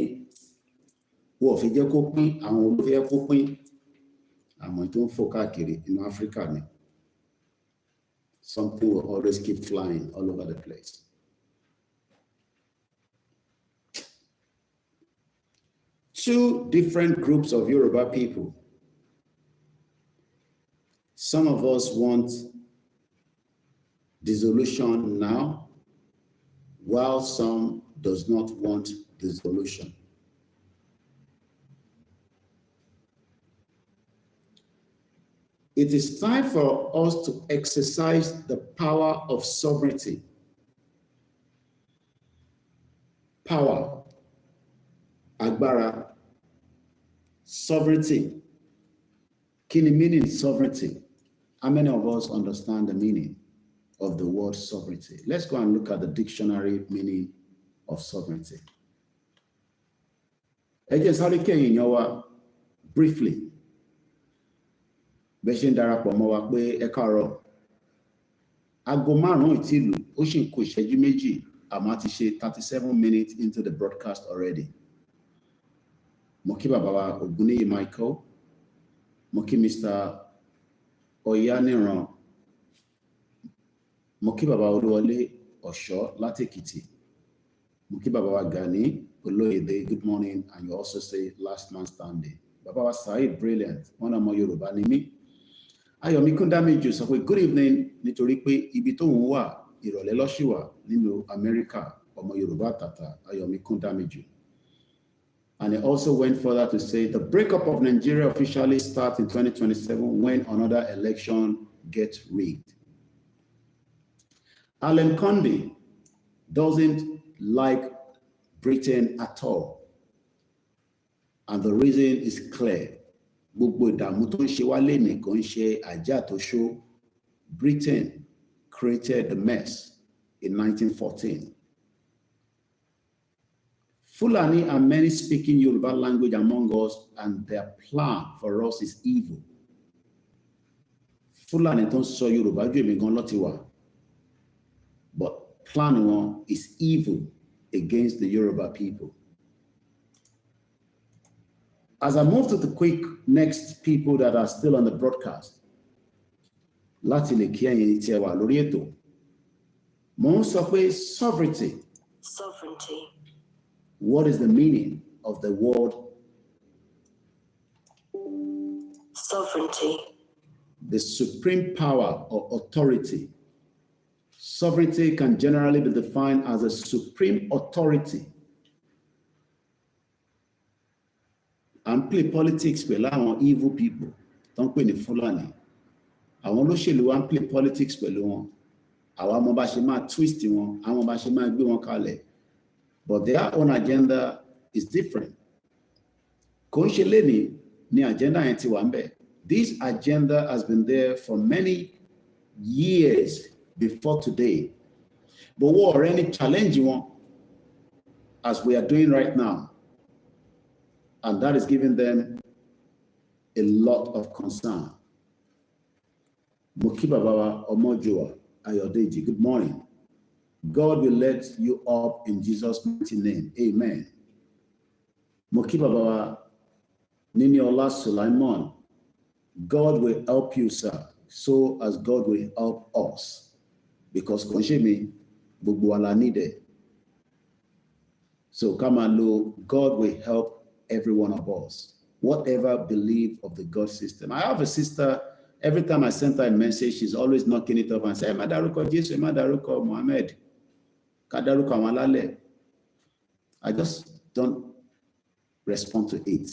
wọ́n fẹ́ jẹ́ kó pín? Àwọn wo ló fẹ́ jẹ́ kó pín? Àwọn tó ń fò káàkiri inú Áfíríkà ni. Something will always keep flying all over the place. Two different groups of Yoruba people. Some of us want dissolution now, while some does not want dissolution. It is time for us to exercise the power of sovereignty. Power, agbára, sovereignty. Kí ni meaning sovereignty? How many of us understand the meaning of the word sovereignty? Let's go and look at the dictionary meaning of sovereignty. Ẹ jẹ́ sáré kẹ́yìn yẹn wá briefly. Bẹ́ẹ̀ ṣe ń darapọ̀ mọ́ wa pé ẹ káàárọ̀. Aago 5 tí lù, ó sì ń kù ìṣẹ́jú méjì, àmọ́ ti ṣe 37 minutes into the broadcast already. Mo kí bàbá wa Ògúnníyì Michael, mo kí Mr. Oyaniran, mo kí bàbá Olúwọlé Ọ̀ṣọ́ láti Èkìtì, mo kí bàbá wa Gani Olóyèdè, good morning, and you also say last man standing. Bàbá wa Saheed, brilliant, wọ́n náà mọ Yorùbá ni mí. Ayọ̀mí Kúndáméjì sọ pé good evening, nítorí pé ibi tó ń wà ìrọ̀lẹ́ lọ́ṣì wà nínú Amẹ́ríkà, ọmọ Yorùbá tàtà. Ayọ̀mí Kúndáméjì. And he also went further to say the breakup of Nigeria officially starts in 2027 when another election gets rigged. Alan Conde doesn't like Britain at all. And the reason is clear. Gbogbo ìdààmú tó ń ṣe wá lénìí kò ń ṣe àjà tó ṣó. Britain created the mess in 1914. Fulani and many speaking Yoruba language among us, and their plan for us is evil. Fulani tó ń sọ Yorùbá ju èmi gan ló ti wà. But plan one is evil against the Yoruba people. As I move to the quick next people that are still on the broadcast, láti lè kí ẹ̀yin tí ẹ wà lórí ètò, mo ń sọ pé sovereignty. Sovereignty. What is the meaning of the word sovereignty? The supreme power or authority. Sovereignty can generally be defined as a supreme authority. And play politics pẹ̀lú àwọn evil people tó ń pè ní Fulani. Àwọn olóṣèlú wa ń play politics pẹ̀lú wọn. Àwọn ọmọ bá ṣe máa twist wọn, àwọn bá ṣe máa gbé wọn kalẹ̀. But their own agenda is different. Kò ń ṣe lénìí ni agenda yẹn ti wà ń bẹ̀. This agenda has been there for many years before today. But wọ́n ọ̀rẹ́ ní challenge wọn as we are doing right now. And that is giving them a lot of concern. Moki Babawa Omojoa Ayodeji, good morning. God will let you up in Jesus' mighty name. Amen. Moki Babawa Niniola Sulaiman, God will help you, sir, so as God will help us. Because Konshemi, Bugwala needed. So come and know, God will help every one of us. whatever belief of the God system. I have a sister, every time I send her a message, she's always knocking it up and saying, Madaruko Jesus, Madaruko Muhammad, Kadaruko Amalale. I just don't respond to it.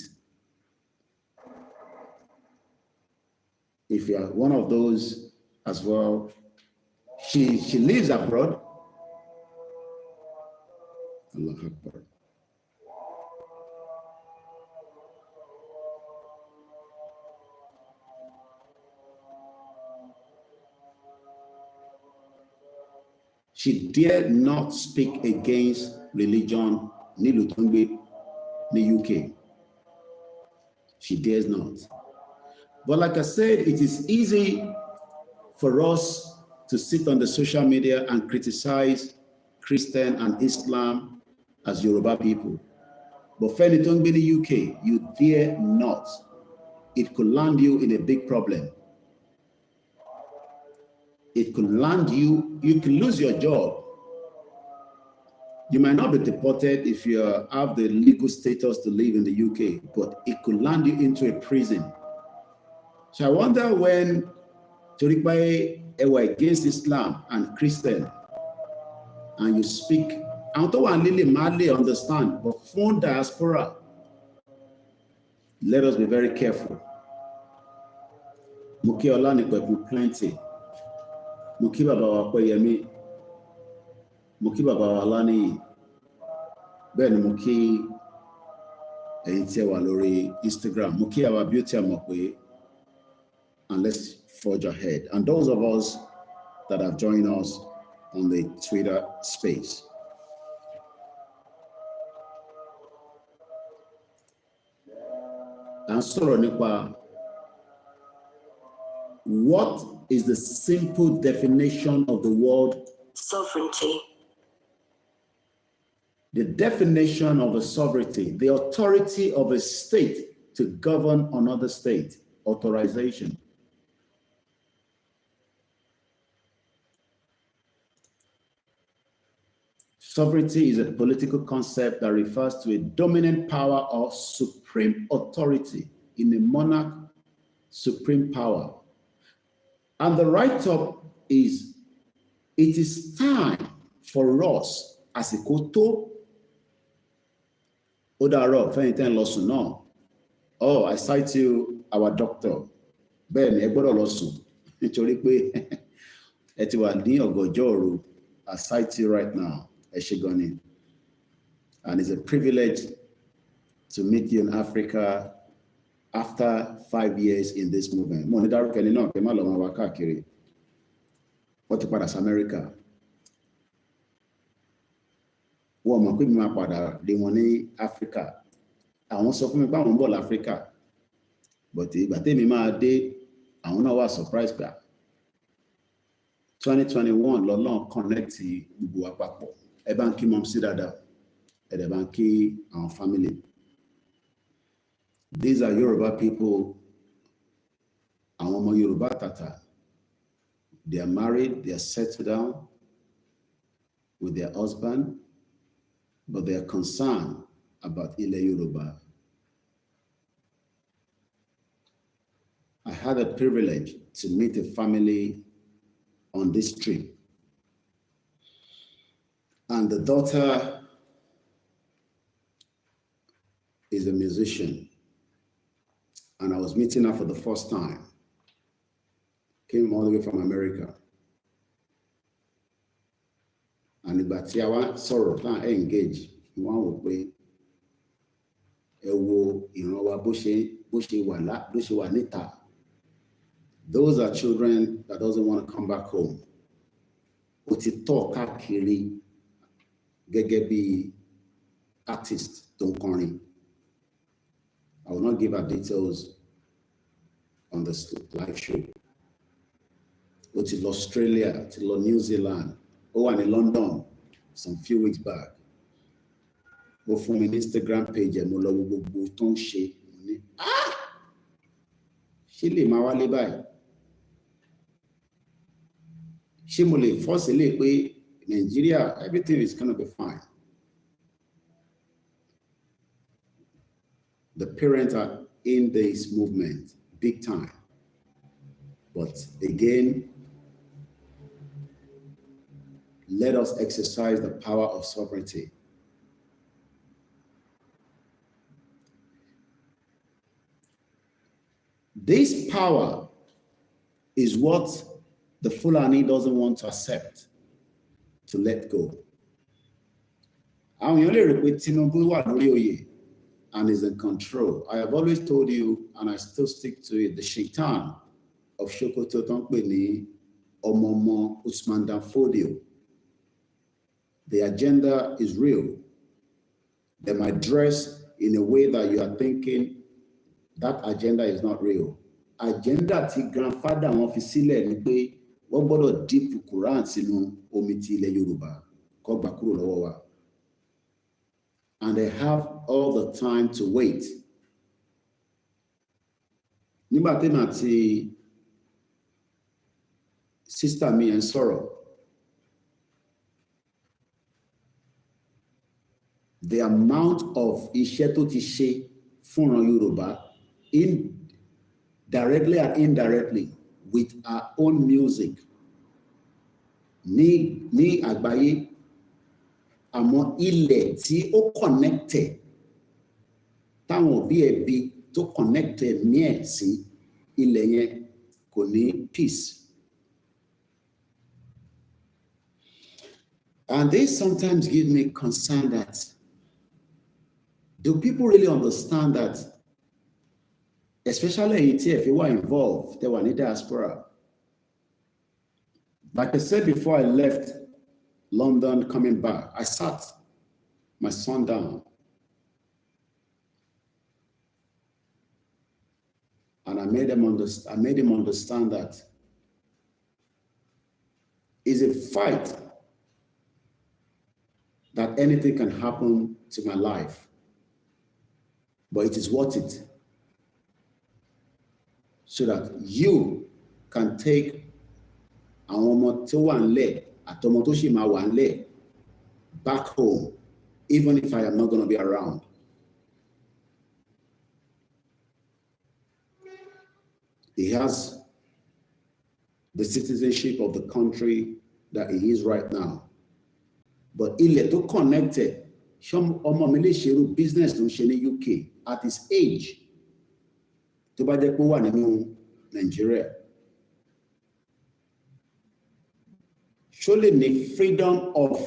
If you are one of those as well, she lives abroad. Allah Akbar. She dare not speak against religion in the UK. She dares not. But like I said, it is easy for us to sit on the social media and criticize Christian and Islam as Yoruba people. But Feni Tongbe in the UK, you dare not. It could land you in a big problem. It could land you, you can lose your job. You might not be deported if you have the legal status to live in the UK, but it could land you into a prison. So I wonder when Torikbaye were against Islam and Christian, and you speak, I don't want to really understand, but from diaspora, let us be very careful. Muki Olanipeku plenty. Muki Baba wa Koyemi. Muki Baba wa Alani. Ben Muki Eite wa lórí Instagram. Muki our beauty amokwe. And let's forge ahead. And those of us that have joined us on the Twitter space. And sọ̀rọ̀ nípa what is the simple definition of the word sovereignty? The definition of a sovereignty, the authority of a state to govern another state, authorization. Sovereignty is a political concept that refers to a dominant power or supreme authority in a monarch, supreme power. And the write-up is, it is time for us as a koto. Oh, I cite you, our doctor. Ben, I cite you right now. Eshigoni. And it's a privilege to meet you in Africa after 5 years in this movement. What about America? Africa. I want to come about Africa. But I was surprised by 2021, Lolon connect to Ebanki Momsi Dada, Ebanki our family. These are Yoruba people, Yoruba Tata. They are married, they are settled down with their husband, but they are concerned about Ile Yoruba. I had a privilege to meet a family on this trip. And the daughter is a musician. And I was meeting her for the first time. Came all the way from America. And the Batiawa sorrow can't engage. One would play those are children that doesn't want to come back home. Gegebi artist don't call. I will not give her details on this live show. Go to Australia, to New Zealand, and in London some few weeks back. Go from an Instagram page and Shile mawale bai. Shimole force Nigeria, everything is gonna be fine. The parents are in this movement big time. But again, let us exercise the power of sovereignty. This power is what the Fulani doesn't want to accept, to let go. And is in control. I have always told you, and I still stick to it, the shaitan of Sokoto Tonkpeni Omomo Usman Danfodio. The agenda is real. They might dress in a way that you are thinking that agenda is not real. Agenda ti grandfather wọn fi sílẹ̀ ni pé wọ́n gbọ́dọ̀ dip Quran sínú omi ti ilẹ̀ Yorùbá kó gbà kúrò lọ́wọ́ wa. And they have all the time to wait. Nígbà tí màá ti sister mi ń sọ̀rọ̀, the amount of iṣẹ́ tó ti ṣe fúnran Yorùbá, directly and indirectly, with our own music, ní àgbáyé, àmọ́ ilẹ̀ tí ó connected, táwọn òbí ẹbí tó connected ní ẹ̀ sí ilẹ̀ yẹn kò ní peace. And this sometimes gives me concern that, do people really understand that, especially if you were involved, they were in diaspora? Like I said before I left London coming back, I sat my son down and I made him understand that it's a fight that anything can happen to my life, but it is worth it, so that you can take àwọn ọmọ tó wà nílẹ̀ àtọmọ tó ṣì máa wà nílẹ̀ back home, even if I am not going to be around. He has the citizenship of the country that he is right now. But ilẹ̀ tó connected, ọmọ mi lè ṣerú business tó ń ṣe ní UK at his age, tó bá jẹ́ pé ó wà nínú Nigeria. Surely the freedom of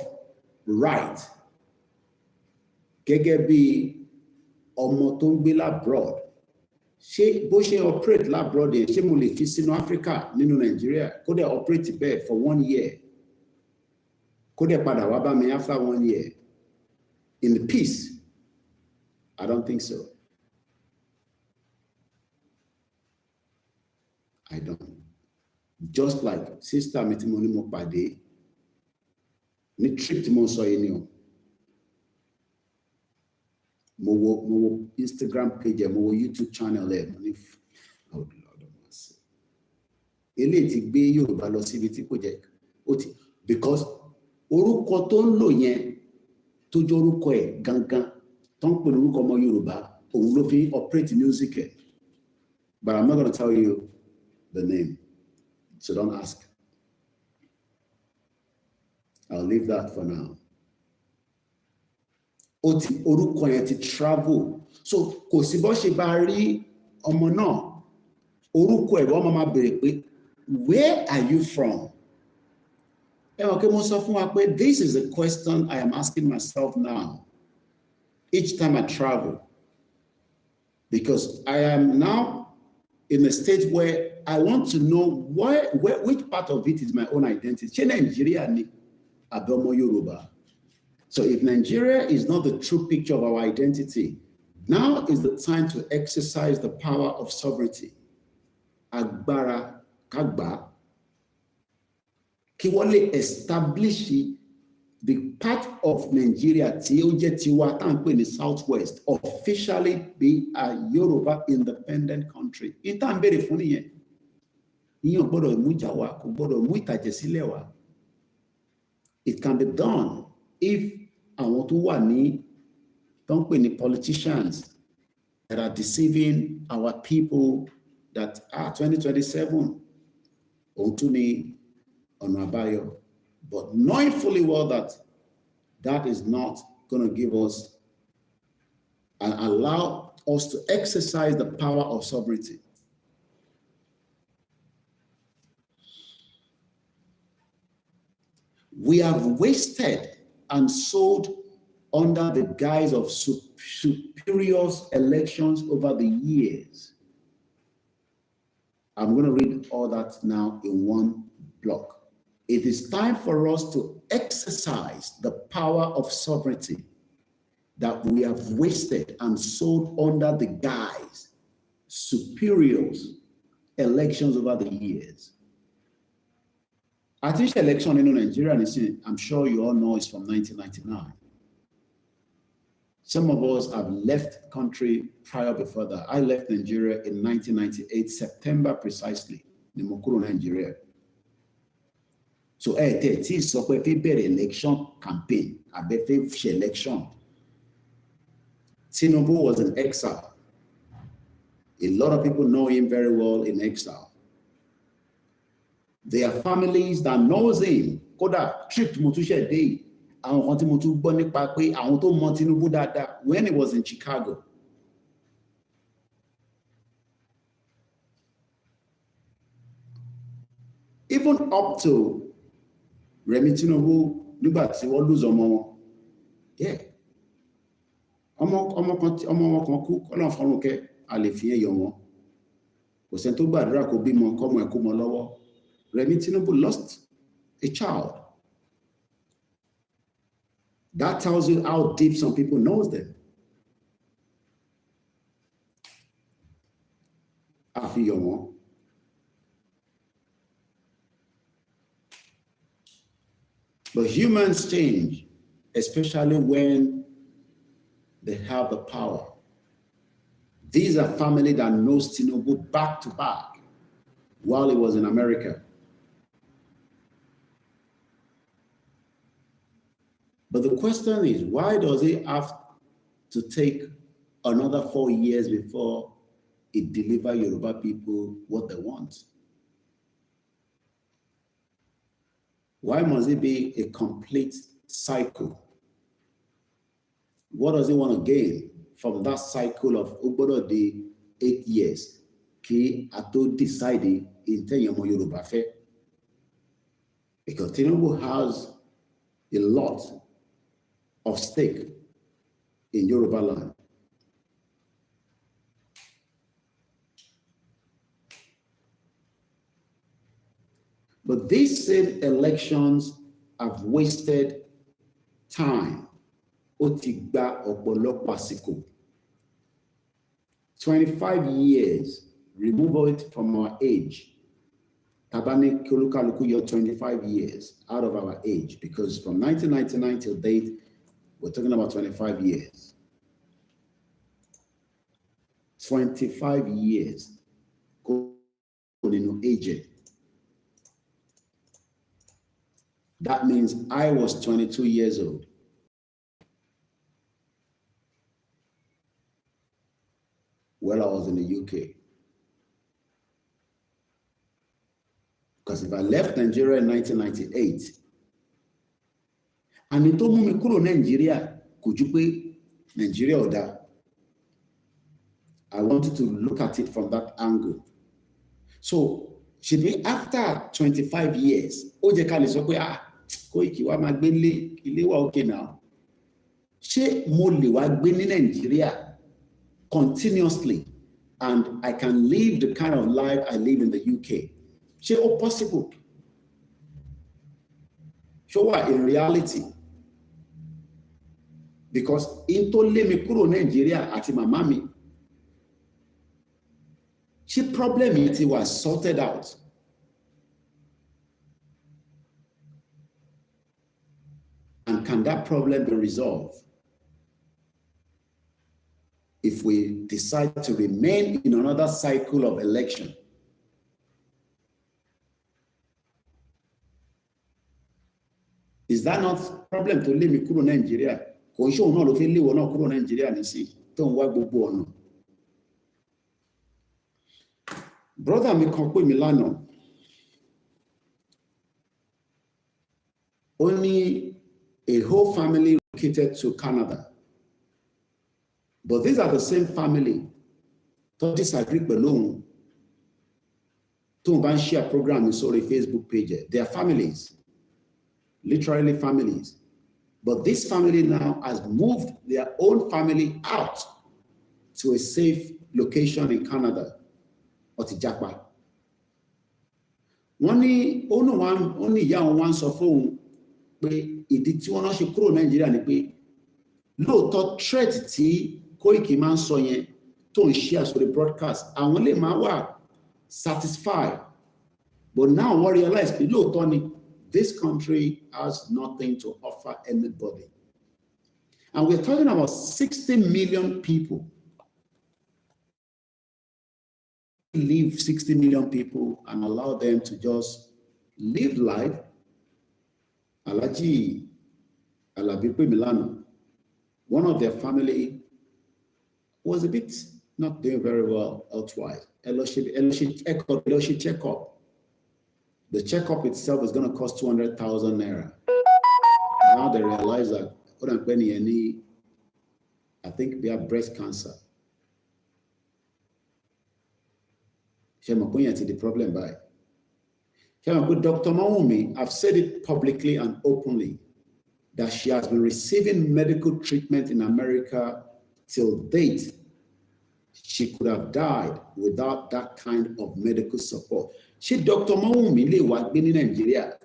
right, gẹ́gẹ́ bí ọmọ tó ń gbé labroad, ṣé bó ṣe operate labroad yẹn, ṣé mo lè fi sínú Africa nínú Nigeria kó dẹ̀ operate bẹ́ẹ̀ for 1 year, kó dẹ̀ padà wá bá mi after 1 year in the peace? I don't think so. I don't. Just like sister mi tí mo ní mo pàdé ní trip tí mo sọ yìí ni o, mo wo Instagram page ẹ, mo wo YouTube channel ẹ, mo ní oh Lord of mercy, eléyìí ti gbé Yorùbá lọ síbi tí kò jẹ́ ó ti, because orúkọ tó ń lò yẹn tó jẹ́ orúkọ ẹ̀ gangan tó ń pè ní orúkọ ọmọ Yorùbá, òun ló fi operate music ẹ̀, but I'm not going to tell you the name. So don't ask. I'll leave that for now. Orúkọ yẹn ti travel. So kò sí bó ṣe bá rí ọmọ náà, orúkọ ẹ̀ wọ́n máa béèrè pé, where are you from? Okay, mo sọ fún wa pé this is a question I am asking myself now each time I travel, because I am now in a state where I want to know which part of it is my own identity. Ṣé Nigeria ni àbí ọmọ Yorùbá? So if Nigeria is not the true picture of our identity, now is the time to exercise the power of sovereignty. Agbára kágbá, kí wọ́n lè establish the part of Nigeria tí ó jẹ́ tiwa tá à ń pè ní Southwest officially be a Yoruba independent country. Ìta ń béèrè fún nìyẹn. Ìyẹn ò gbọ́dọ̀ mú ìjà wá, kò gbọ́dọ̀ mú ìtàjẹ̀ sílẹ̀ wá. It can be done if àwọn tó wà ní tó ń pè ní politicians that are deceiving our people that 2027 Ontuni Onabayo, but knowing fully well that that is not going to give us and allow us to exercise the power of sovereignty. We have wasted and sold under the guise of superiors elections over the years. I'm going to read all that now in one block. It is time for us to exercise the power of sovereignty that we have wasted and sold under the guise superiors elections over the years. I think the election in Nigeria, I'm sure you all know, is from 1999. Some of us have left country prior before that. I left Nigeria in 1998, September precisely, in Mokuro, Nigeria. So, it is so election campaign, a election. Tinubu was in exile. A lot of people know him very well in exile. There are families that knows him. Koda trip to Motushe Day. When he was in Chicago. Even up to Remi Tinubu, nígbà tí wọ́n lose ọmọ wọn. Yeah. Ọmọ kan kú, Ọlọ́run fọ́run kẹ́, a lè fi ẹyọ wọn. Kò sẹ́ni tó gbàdúrà kó bímọ kọ́mọ ẹ̀ kó mọ lọ́wọ́. Remi Tinubu lost a child. That tells you how deep some people knows them. Àfihàn. But humans change, especially when they have the power. These are family that knows Tinubu back to back while he was in America. But the question is, why does he have to take another 4 years before it delivers Yoruba people what they want? Why must it be a complete cycle? What does he want to gain from that cycle of Ubodo the 8 years? Ki ato decide in Tenyamo Yoruba fe. Because Tinubu has a lot of stake in Yoruba land. But these same elections have wasted time. Otigba opolopọ àsìkò. 25 years, remove it from our age. Tabani Kulukaluku, you're 25 years out of our age, because from 1999 till date, we're talking about 25 years. 25 years. Age. That means I was 22 years old. Well, I was in the UK. Because if I left Nigeria in 1998, and it told me kúrò Nigeria, could you pay Nigeria or that? I wanted to look at it from that angle. So, should be after 25 years, Ojeka is okay, Koiki wa ma gbe ilé wa okay now. Ṣé mo lè wá gbé ní Nigeria continuously, and I can live the kind of life I live in the UK? Ṣé ó possible? Ṣó wà in reality? Because in tó lé mi kúrò Nigeria àti màmá mi, ṣé problem yìí ti wà sorted out? And can that problem be resolved if we decide to remain in another cycle of election? Is that not problem to leave me kúrò Nigeria? Kò ń ṣe òun náà ló fi léwọ náà kúrò Nigeria nísìn tó ń wá gbogbo ọ̀nà Brother mi kan pè mí lánàá. Only a whole family relocated to Canada. But these are the same family tó disagree pẹ̀lú òun tó bá ń share program sórí Facebook page. They are families, literally families. But this family now has moved their own family out to a safe location in Canada. Otijapa. Wọ́n ní ìyá wọn wá ń sọ fóun pé ìdí tí wọ́n náà ṣe kúrò Nàìjíríà ni pé lóòótọ́ threat tí Koiki máa ń sọ yẹn tó ń share sórí broadcast àwọn lè máa wà satisfied, but now wọ́n realize pé lóòótọ́ ni this country has nothing to offer anybody. And we're talking about 60 million people. Leave 60 million people and allow them to just live life. Alaji Alabipe Milano, one of their family was a bit not doing very well elsewise. Check-up. The checkup itself is going to cost 200,000 naira. Now they realize that I think they have breast cancer. The problem by Dr. Maumi, I've said it publicly and openly that she has been receiving medical treatment in America till date. She could have died without that kind of medical support. She Dr. Maumi le wa gbe ní Nigeria.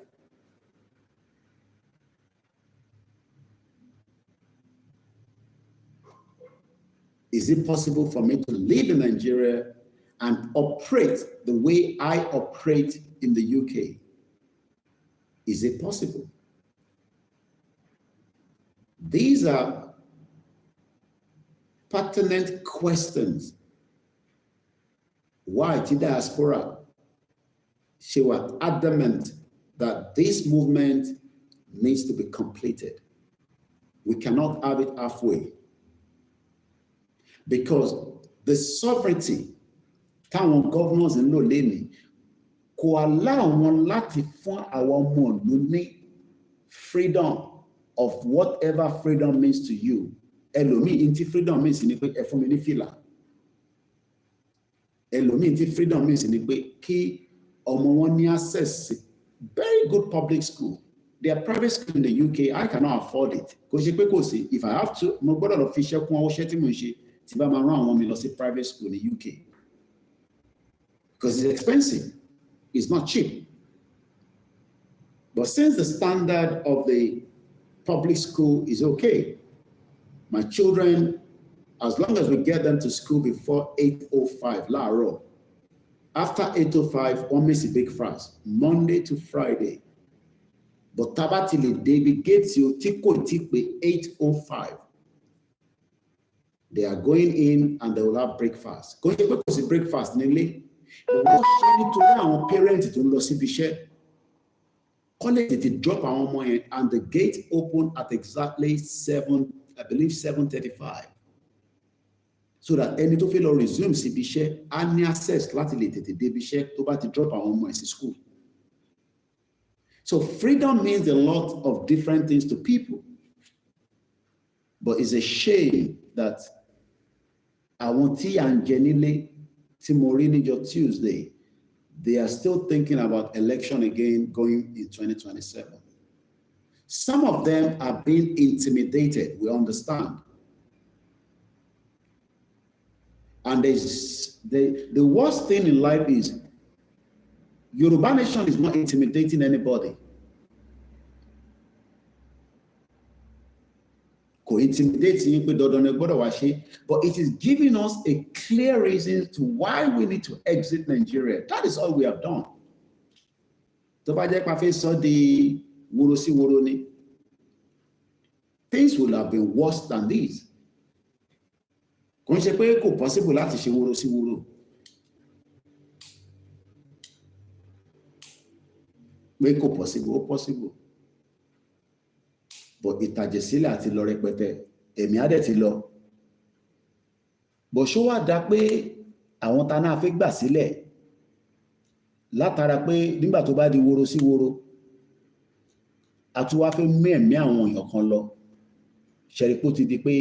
Is it possible for me to live in Nigeria and operate the way I operate in the UK? Is it possible? These are pertinent questions. Why the diaspora? She was adamant that this movement needs to be completed. We cannot have it halfway. Because the sovereignty táwọn governors ń lò lénìí kò allow wọn láti fún àwọn ọmọ ìlú ní freedom of whatever freedom means to you. Ẹlòmíì tí freedom means ni pé ẹ fún mi ní fìlà. Ẹlòmíì tí freedom means ni pé kí ọmọ wọn ní access to very good public school. There are private schools in the UK. I cannot afford it. Kò ṣe pé kò sí. If I have to, mo gbọ́dọ̀ lọ fi iṣẹ́ kún owó iṣẹ́ tí mo ń ṣe tí bá máa rán àwọn mi lọ sí private school in the UK. Because it's expensive. It's not cheap. But since the standard of the public school is okay, my children, as long as we get them to school before 8:05, láàárọ̀, after 8:05, one makes a big fast, Monday to Friday. But tabatili David gets you tiko tikpe 8:05. They are going in and they will have breakfast. Going to breakfast, namely. Wọ́n ṣe nítorí àwọn parents tó ń lọ síbi iṣẹ́. College ti drop àwọn ọmọ yẹn and the gate open at exactly 7:35. So that ẹni tó fẹ́ lọ resume síbi iṣẹ́ á ní access láti lè tètè débi iṣẹ́ tó bá ti drop àwọn ọmọ ẹ̀ sí school. So freedom means a lot of different things to people. But it's a shame that àwọn tí à ń jẹ nílé Tuesday, they are still thinking about election again going in 2027. Some of them are being intimidated, we understand. And the worst thing in life is Yoruba Nation is not intimidating anybody. But it is giving us a clear reason to why we need to exit Nigeria. That is all we have done. Things would have been worse than this. Possible. But ìtàjẹ̀sílẹ̀ àti lọ rẹpẹtẹ èmi á dẹ̀ ti lọ. Bó ṣó wá dá pé àwọn tá náà fẹ́ gbà sílẹ̀ látara pé nígbà tó bá di woro sí woro àtúwá fẹ́ mẹ́ẹ̀mí àwọn èèyàn kan lọ ṣẹ̀rípò ti di pé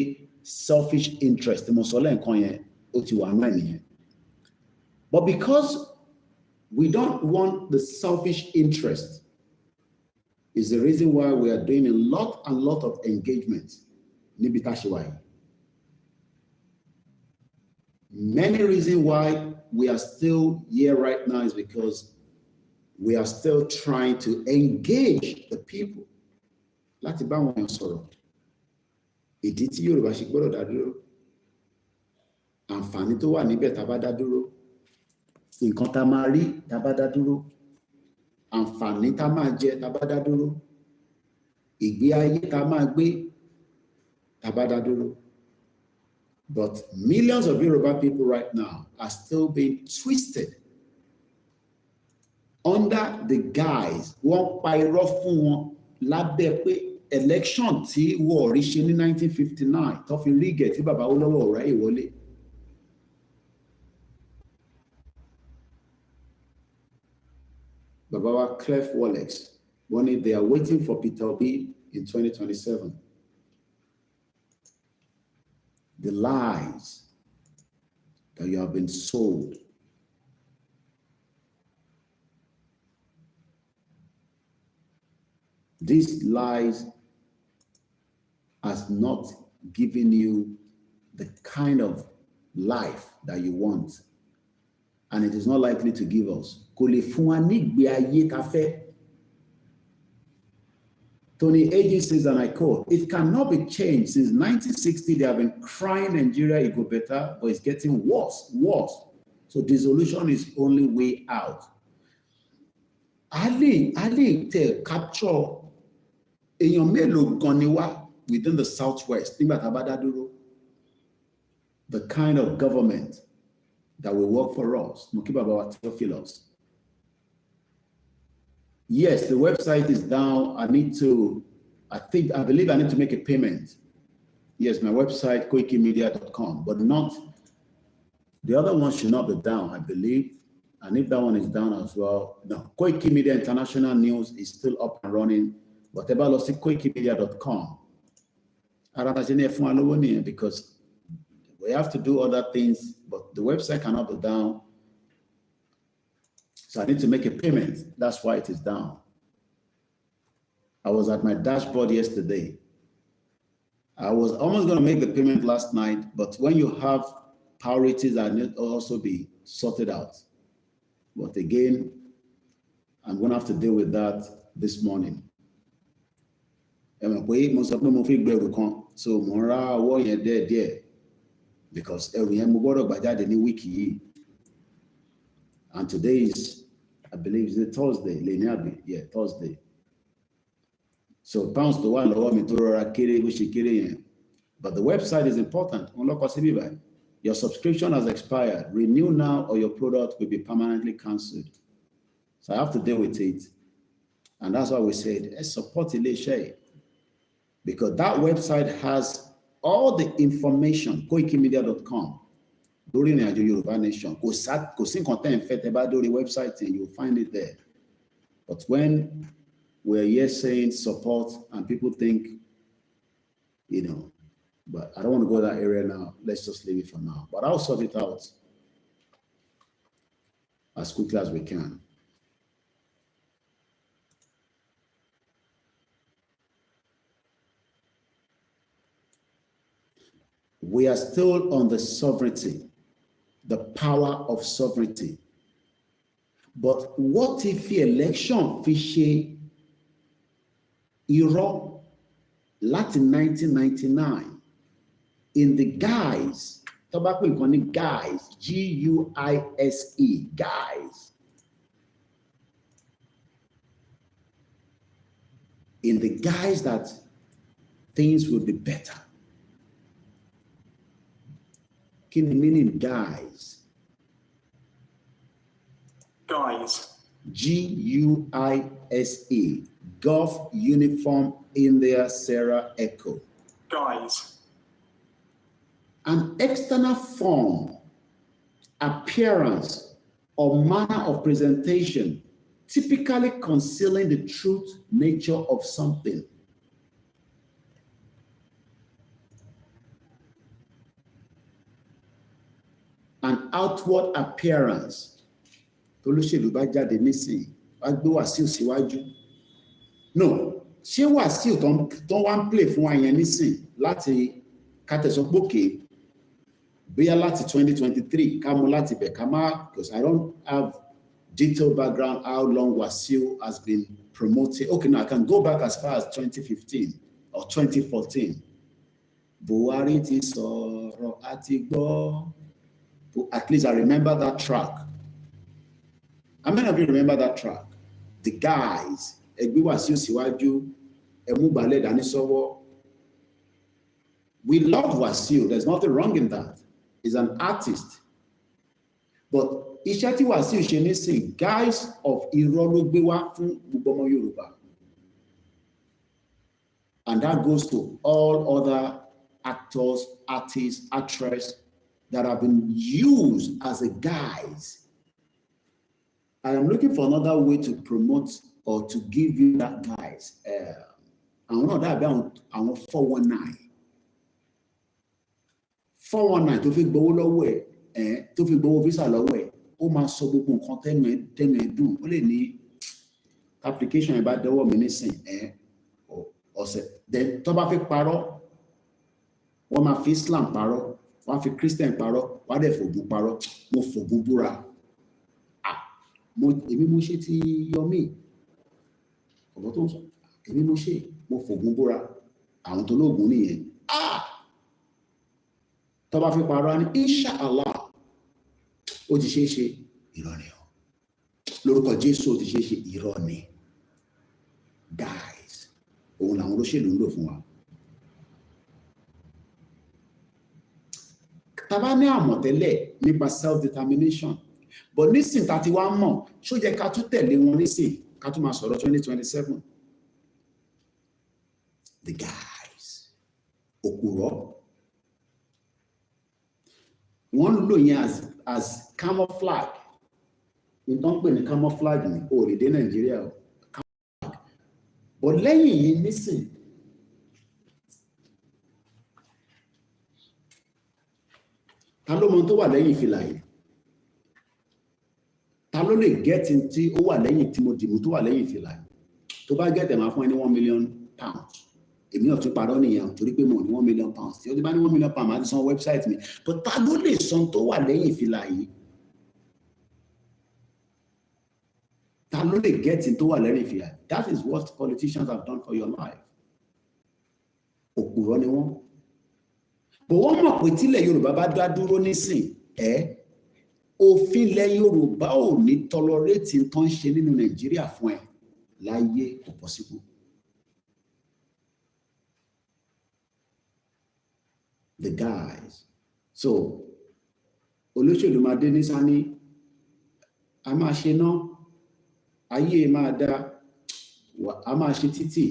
selfish interest mo sọ lẹ́ẹ̀kan yẹn ó ti wà náà nìyẹn. But because we don't want the selfish interest is the reason why we are doing a lot of engagement níbi tá a ṣe wà yìí. Many reasons why we are still here right now is because we are still trying to engage the people. Láti bá wọn sọ̀rọ̀. Ìdí tí Yorùbá ṣe gbọ́dọ̀ dá dúró. Àǹfààní tó wà níbẹ̀ tá a bá dá dúró. Nǹkan tá a máa rí tá a bá dá dúró. Àǹfààní tá a máa jẹ tá a bá dá dúró. Ìgbé ayé tá a máa gbé tá a bá dá dúró. But millions of Yoruba people right now are still being twisted under the guise wọ́n pa irọ́ fún wọn lábẹ́ pé election tí wọ́n rí ṣe ní 1959 tó fi rí gẹ̀ tí bàbá Awólọ́wọ̀ ọ̀rá ìwọlé. Bàbá wa Clef Wolex wọ́n ní they are waiting for Peter Obi in 2027. The lies that you have been sold. These lies has not given you the kind of life that you want, and it is not likely to give us. Kò lè fún wa ní ìgbé ayé tá fẹ́. Tony Agee says, and I quote, "It cannot be changed. Since 1960, they have been crying Nigeria, it go better, but it's getting worse. So dissolution is only way out." Ali te capture èèyàn mélòó gan ni wá within the Southwest, nígbà tá a bá dá dúró. The kind of government that will work for us. Mo kí bàbá wa Theophilus. Yes, the website is down. I believe I need to make a payment. Yes, my website, Koikimedia.com, but not, the other one should not be down, I believe. And if that one is down as well, no, Koikimedia International News is still up and running. Whatever, let's see, Koikimedia.com. Because we have to do other things, but the website cannot be down. So I need to make a payment. That's why it is down. I was at my dashboard yesterday. I was almost going to make the payment last night, but when you have priorities that need to also be sorted out. But again, I'm going to have to deal with that this morning. So because and today is, I believe, is it Thursday? Yeah, Thursday. So pounds to one, but the website is important. Your subscription has expired. Renew now or your product will be permanently cancelled. So I have to deal with it. And that's why we said, let's support Ileshe. Because that website has all the information, koikimedia.com. During the Yoruba Nation, content about the website, and you'll find it there. But when we're here saying support and people think, but I don't want to go that area now. Let's just leave it for now. But I'll sort it out as quickly as we can. We are still on the sovereignty, the power of sovereignty. But what if the election fiche Iraq Latin 1999 in the guise, tobacco guise, G-U-I-S-E, guise, in the guise that things will be better. Can the meaning guise? Guys. G-U-I-S-E. Golf Uniform India Sarah Echo. Guys. An external form, appearance, or manner of presentation, typically concealing the truth nature of something. An outward appearance. Tolóṣèlú bá jáde nísìnyí, wá gbé Wàsíù síwájú. No, ṣé Wàsíù tó wá ń play fún wa yẹn nísìnyí láti kátẹ̀sọ́gbòkè bóyá láti 2023 ká mú láti bẹ̀ ká má, because I don't have detailed background how long Wàsíù has been promoting. Okay, now I can go back as far as 2015 or 2014. Buhari ti sọ̀rọ̀ àti gbọ́. At least I remember that track. How many of you remember that track? The guys, ẹgbẹ́ Wàsíù síwájú, ẹmú balẹ̀ dání sọ́wọ́. We love Wàsíù. There's nothing wrong in that. He's an artist. But iṣẹ́ tí Wàsíù ṣe nísìn, guys of irọ́ ló gbé wá fún gbogbo ọmọ Yorùbá. And that goes to all other actors, artists, actresses that have been used as a guise. I am looking for another way to promote or to give you that guise. Àwọn náà dàbí àwọn 419. 419 tó fi gbowó lọ́wọ́ ẹ̀, tó fi gbowó visa lọ́wọ́ ẹ̀, ó máa sọ gbogbo nǹkan tẹ́nu ẹ̀ dùn. Ó lè ní application ẹ̀ bá dọ́wọ́ mi nísìn ọ̀sẹ̀. Then tó bá fi parọ́, wọ́n máa fi Islam parọ́, wọ́n á fi Christian parọ́, wọ́n á dẹ̀ fògùn parọ́. Mo fògùn búra. Èmi mo ṣe ti Yọmí. Ọ̀pọ̀ tó ń sọ, èmi mo ṣe, mo fògùn búra. Àwọn tó lóògùn nìyẹn. Tó bá fi parọ́ ní Inshallah, ó ti ṣeé ṣe, irọ́ ni o. Lórúkọ Jésù ó ti ṣeé ṣe, irọ́ ni. Guys, òun làwọn olóṣèlú ń lò fún wa. Tàbá ní àmọ̀tẹ́lẹ̀ nípa self-determination, but nísìn tá ti wá mọ̀, ṣó jẹ́ ká tún tẹ̀lé wọn nísìn, ká tún máa sọ̀rọ̀ 2027. The guys, òkúrọ̀, wọ́n lò yẹn as camouflage. Ìtàn pè ní camouflage ní orílẹ̀-èdè Nàìjíríà. But lẹ́yìn yìí nísìn, ta ló mọ̀ tó wà lẹ́yìn fìlà yìí? Ta ló lè gẹ́tì tí ó wà lẹ́yìn tí mo dìbò tó wà lẹ́yìn fìlà yìí? Tó bá gẹ́tì máa fún ẹ ní £1 million. Èmi náà tún parọ́ nìyẹn torí pé mo ní £1 million. Tí ó ti bá ní £1 million, máa ti san website mi. But ta ló lè san tó wà lẹ́yìn fìlà yìí? Ta ló lè gẹ́tì tó wà lẹ́yìn fìlà yìí? That is what politicians have done for your life. Òpùrọ́ ni wọ́n. But wọ́n mọ̀ pé tílẹ̀ Yorùbá bá dá dúró nísìn, òfin ilẹ̀ Yorùbá ò ní tolerate tó ń ṣe nínú Nàìjíríà fún ẹ láyé, kò possible. The guys. So, olóṣèlú máa dé ní sání, a máa ṣe ná, ayé máa dá, a máa ṣe títì,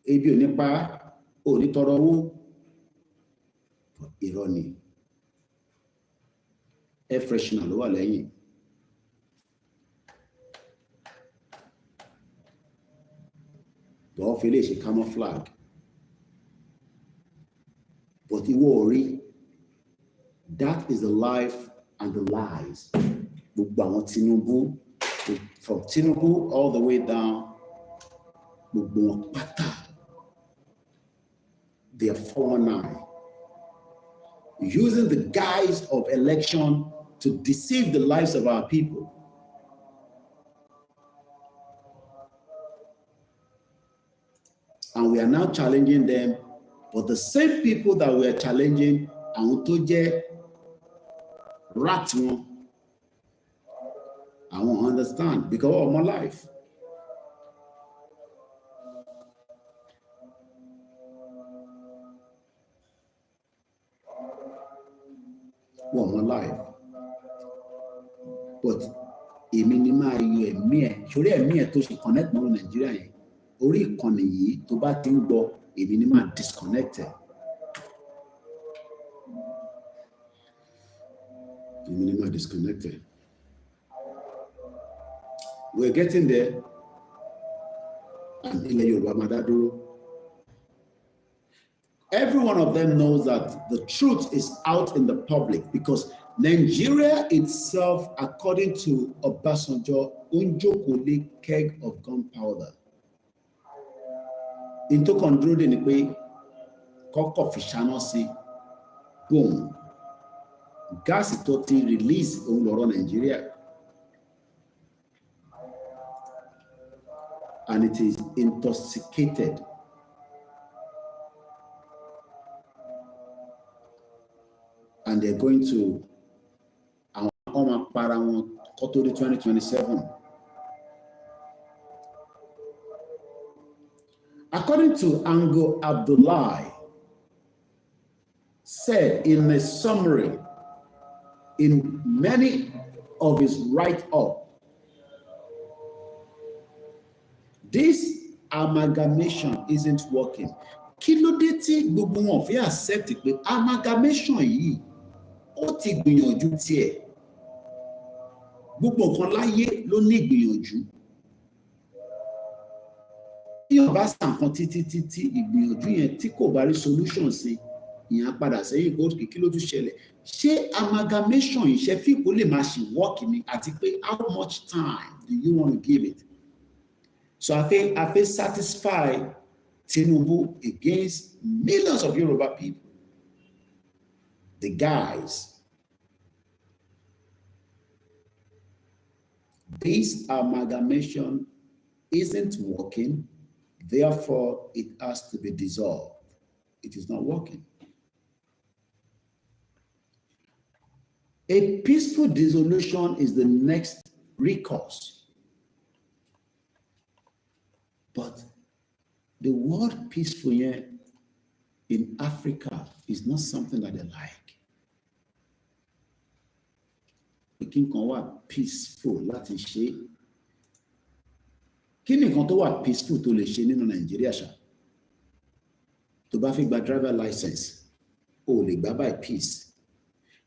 ebi ò ní pa, ò ní tọrọ owó. Irọ́ ni. Air freshener ló wà lẹ́yìn. Bọ́ọ̀ fi lè ṣe camouflage. But ìwọ ò rí. That is the life and the lies. Gbogbo àwọn Tinubu, from Tinubu all the way down, gbogbo wọn pátá. They are 419. Using the guise of election to deceive the lives of our people. And we are now challenging them, but the same people that we are challenging, àwọn tó jẹ́ rat wọn, I won't understand because of my life. Well, my life. But èmi ni máa yọ ẹ̀mí ẹ̀, sórí ẹ̀mí ẹ̀ tó ṣe connect mọ́ Nàìjíríà yẹn, orí ìkànnì yìí tó bá ti ń gbọ́, èmi ni máa disconnect ẹ̀. Èmi ni máa disconnect ẹ̀. We're getting there. And every one of them knows that the truth is out in the public because Nigeria itself, according to Obasanjo, unjokole keg of gunpowder. Into control in the way, koko fishanasi, boom. Gas is totally released on Nigeria. And it is intoxicated. And they're going to 2027. According to Ango Abdullahi, said in a summary in many of his write-up, this amalgamation isn't working. Kí ló dé tí gbogbo wọn fi accept pé amalgamation yìí ó ti gbìyànjú tiẹ̀. Gbogbo nǹkan láyé ló ní ìgbìyànjú. Bí ó bá ṣe nǹkan títí ìgbìyànjú yẹn tí kò bá rí solution sí, ìyẹn á padà sẹ́yìn kó kí ló tún ṣẹlẹ̀. Ṣé amalgamation yìí ṣe fi kó lè máa ṣe work ni àti pé how much time do you want to give it? So I feel satisfied Tinubu against millions of Yoruba people. The guys, this amalgamation isn't working, therefore it has to be dissolved. It is not working. A peaceful dissolution is the next recourse. But the word peaceful here in Africa is not something that they like. We can call it peaceful láti ṣe. Kí ni nǹkan tó wà peaceful tó lè ṣe nínú Nàìjíríà ṣá? Tó bá fi gba driver license, o lè gbà by peace.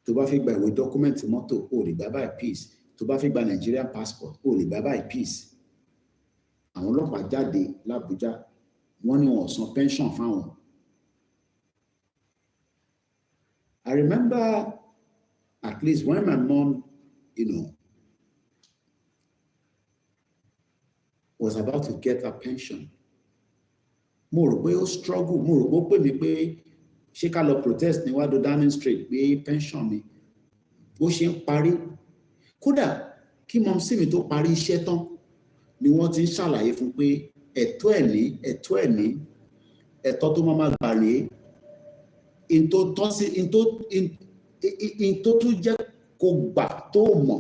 Tó bá fi gba ìwé document mọ́tò, o lè gbà by peace. Tó bá fi gba Nigerian passport, o lè gbà by peace. Àwọn ọlọ́pàá jáde l'Abuja, wọ́n ní wọ́n san pension fáwọn. I remember at least when my mom, was about to get her pension. Mo rò pé ó struggle, mo rò pé ó pè mí pé ṣé ká lọ protest níwájú Downing Street pé pension mi bó ṣe ń parí. Kódà kí mom sí mi tó parí iṣẹ́ tán ni wọ́n ti ń ṣàlàyé fún pé ẹ̀tọ́ tó máa gbà rèé. In tó tún jẹ́ kó gbà tó mọ̀,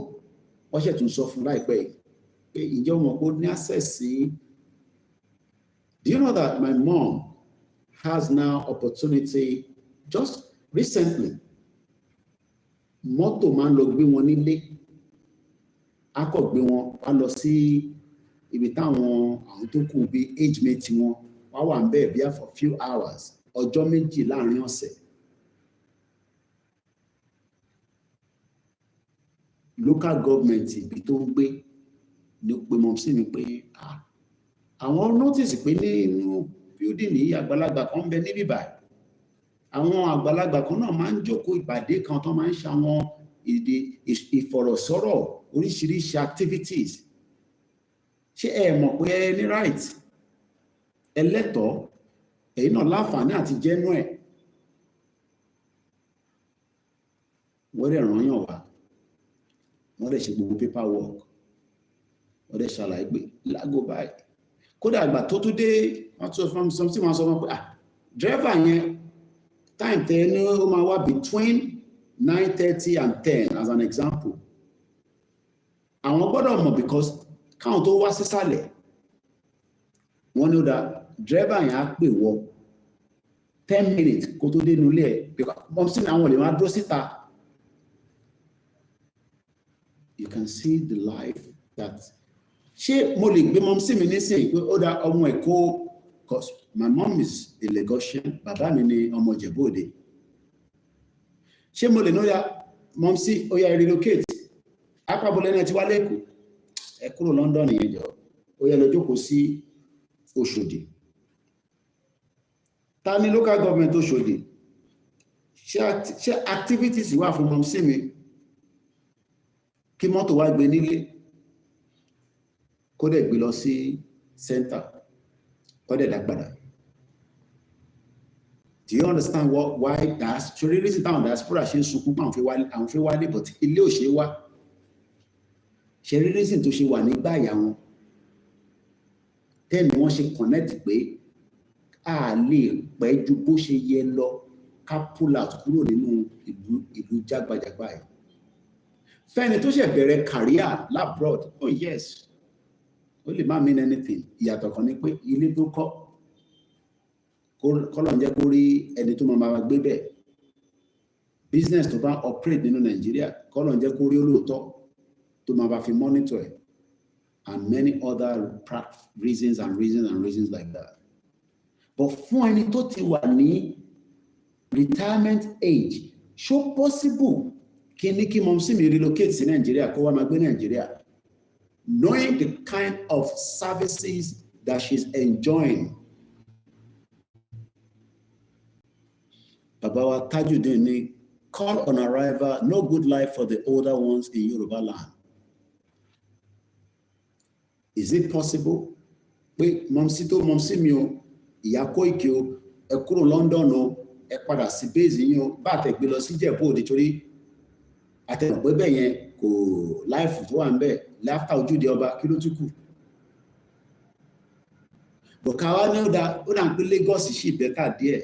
wọ́n ṣẹ̀ tún sọ fún láìpẹ́ yìí pé ìjọ mọ̀ kó ní access sí. Do you know that my mom has now opportunity just recently? Mọ́tò máa ń lọ gbé wọn nílé, á kọ̀ gbé wọn wá lọ sí ibi táwọn àwọn tó kù bí age mate wọn wá wà ń bẹ́ẹ̀ bí for few hours, ọjọ́ méjì láàrin ọ̀sẹ̀. Local government ibi tó ń gbé ní pé mọ̀ sí mi pé àwọn notice pé nínú building ní àgbàlagbà kan bẹ níbí báyìí. Àwọn àgbàlagbà kan náà máa ń jókòó ìpàdé kan tó máa ń ṣe àwọn ìfọ̀rọ̀sọ̀rọ̀ oríṣiríṣi activities. Ṣé ẹ mọ̀ pé ẹ ní right ẹlẹ́tọ̀ọ́ èyí náà láǹfààní àti jẹ́nu ẹ̀? Wọ́n dẹ̀ ràn yàn wá, wọ́n dẹ̀ ṣe gbogbo paperwork, wọ́n dẹ̀ ṣàlàyé pé lágò báyìí. Kódà àgbà tó tún dé wọ́n tún fún something wọ́n sọ fún pé driver yẹn time tẹ́ ní ó máa wá between 9:30 and 10 as an example. Àwọn gbọ́dọ̀ mọ̀ because káwọn tó wá sísàlẹ̀ wọ́n ní ó dá driver yẹn á pè wọ 10 minutes kó tó dé nílé ẹ̀ because wọ́n sì ní àwọn lè máa dúró síta. You can see the life that ṣé mo lè gbé mom sí mi nísìnyí pé ó dá ọmọ Èkó, because my mom is a Lagosian, bàbá mi ni ọmọ Ìjẹ̀bú Òde. Ṣé mo lè ní ó yá mom sí ó yá relocate apábọ̀lẹ́ náà ti wá lẹ́kọ̀ọ́ ẹ kúrò London yẹn jọ ó yẹ lọ jókòó sí Òṣòdì. Ta ni local government Òṣòdì? Ṣé activities wà fún mọ́ sí mi kí mọ́tò wá gbé nílé kó dẹ̀ gbé lọ sí center kó dẹ̀ dá padà? Do you understand why that's the reason táwọn diaspora ṣe ń sunkún pé àwọn fẹ́ wálé but ilé ò ṣe wá? Ṣe rí reason tó ṣe wà nígbà ìyá wọn tẹ́ni wọ́n ṣe connect pé a lè pẹ́ ju bó ṣe yẹ lọ ká pull out kúrò nínú ìlú jágbajàgba yìí. Fẹ́ni tó ṣe bẹ̀rẹ̀ career labroad, oh yes, ó lè má mean anything. Ìyàtọ̀ kan ní pé ilé tó kọ́ kọ́lọ̀ ń jẹ́ kó rí ẹni tó máa gbé bẹ̀. Business tó bá operate nínú Nàìjíríà kọ́lọ̀ ń jẹ́ kó rí olóòótọ́ tó máa bá fi monitor ẹ̀, and many other reasons like that. But fún ẹni tó ti wà ní retirement age, ṣó possible kí ní kí mọ̀mísí mi relocate sí Nàìjíríà kó wá máa gbé Nàìjíríà, knowing the kind of services that she's enjoying? Bàbá wa Tajudeen ní call on arrival, no good life for the older ones in Yoruba land. Is it possible pé mọ̀mísí mi o, ìyá Koiki o, ẹ kúrò London o, ẹ padà sí base yín o, bá àtẹ̀gbé lọ sí Ìjẹ̀bú Òde torí àtẹ̀mọ̀ pé bẹ́ẹ̀ yẹn kò láìfù tó wà ń bẹ̀ láfta ojúde ọba kí ló tún kù. Bọ̀ká wá ní ó dà ń pé Lagos ṣì bẹ́tà díẹ̀.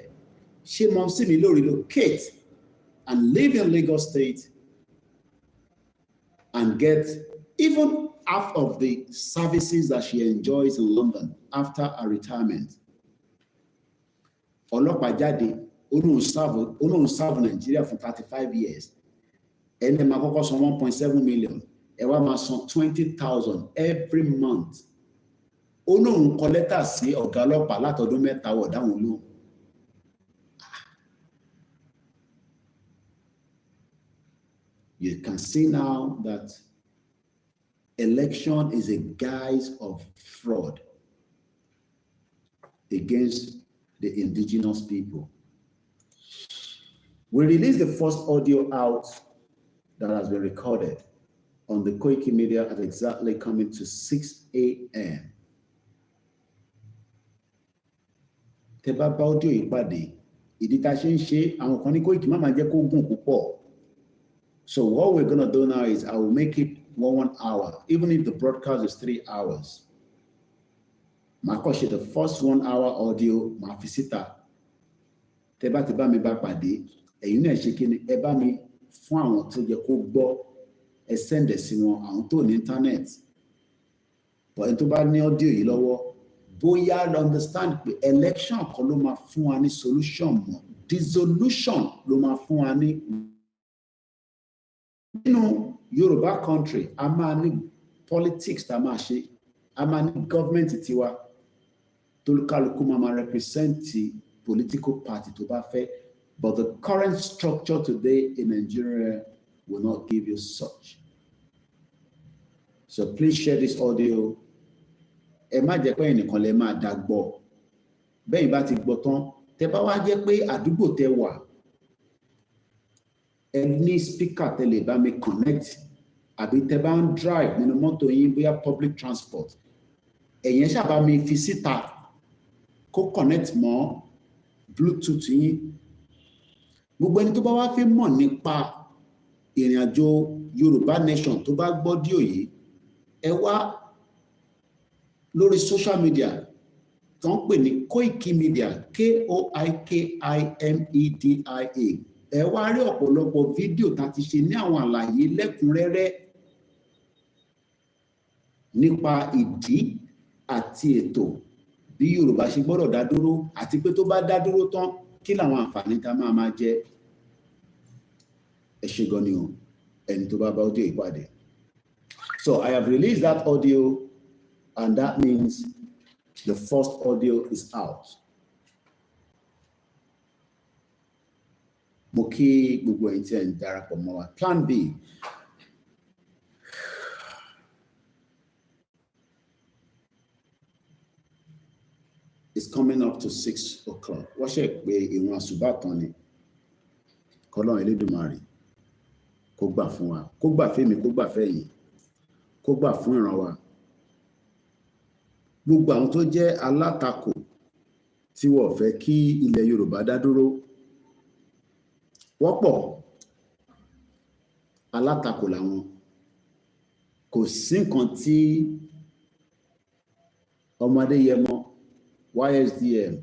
Ṣé mọ̀mísí mi ló relocate and live in Lagos State and get even half of the services that she enjoys in London after her retirement? Ọlọ́pàá jáde, ó lóun serve Nigeria for 35 years. Ẹni máa kọ́kọ́ san 1.7 million, ẹ wá máa san 20,000 every month. Ó lóun kọ lẹ́tà sí ọ̀gá ọlọ́pàá látọdún mẹ́ta wọ̀ dáhùn lóhùn. You can see now that election is a guise of fraud against the indigenous people. We released the first audio out that has been recorded on the Koikimedia at exactly coming to 6 a.m. Tẹ́ bá bá audio ìpàdé, ìdí tá ṣe ń ṣe àwọn kan ní Koiki má máa jẹ́ kó gùn púpọ̀. So what we're going to do now is I will make it 1 hour, even if the broadcast is 3 hours. Màá kọ́ ṣe the first 1 hour audio, màá fi síta. Tẹ́ bá ti bá mi bá pàdé, ẹ̀yin náà ṣe kí ni, ẹ bá mi fún àwọn tó yẹ kó gbọ́, ẹ send ẹ̀ sí wọn, àwọn tó ní internet. But ẹni tó bá ní audio yìí lọ́wọ́, bóyá understand pé election kan ló máa fún wa ní solution mọ́, dissolution ló máa fún wa ní. Nínú Yorùbá country, a máa ní politics tá a máa ṣe, a máa ní government tiwa tó kálukú máa represent political party tó bá fẹ́. But the current structure today in Nigeria will not give you such. So please share this audio. Ẹ má jẹ́ pé ẹnìkan lè máa dá gbọ́. Bẹ́ẹ̀ bá ti gbọ́ tán, tẹ́ bá wá jẹ́ pé àdúgbò tẹ́ wà, ẹ ní speaker tẹ́ lè bá mi connect, àbí tẹ́ bá ń drive nínú mọ́tò yín bóyá public transport, ẹ̀yin ṣáà mi fi síta kó connect mọ́ Bluetooth yín. Gbogbo ẹni tó bá wá fẹ́ mọ̀ nípa ìrìn àjò Yorùbá nation tó bá gbọ́ díò yìí, ẹ wá lórí social media tó ń pè ní Koikimedia, Koikimedia. Ẹ wá rí ọ̀pọ̀lọpọ̀ fídíò tá ti ṣe ní àwọn àlàyé lẹ́kùnrẹ́rẹ́ nípa ìdí àti ètò bí Yorùbá ṣe gbọ́dọ̀ dá dúró, àti pé tó bá dá dúró tán kí làwọn àǹfààní tá máa jẹ. Ẹ ṣé gan ni o, ẹni tó bá bá audio ìpàdé. So I have released that audio, and that means the first audio is out. Mo kí gbogbo ẹ̀yin tí ẹ ń darapọ̀ mọ́ wa. Plan B. It's coming up to 6 o'clock. Wọ́n ṣe pé ìwọ̀n àṣùbà tán ni. Kọ́lọ́run Elédùmarè kó gbà fún wa. Kó gbà fẹ́mi, kó gbà fẹ́yìn. Kó gbà fún ìran wa. Gbogbo àwọn tó jẹ́ alátakò tí wọ́n fẹ́ kí ilẹ̀ Yorùbá dá dúró. Wọ́n pọ̀. Alátakò làwọn. Kò sí nǹkan tí ọmọ Adéyẹmọ YSDM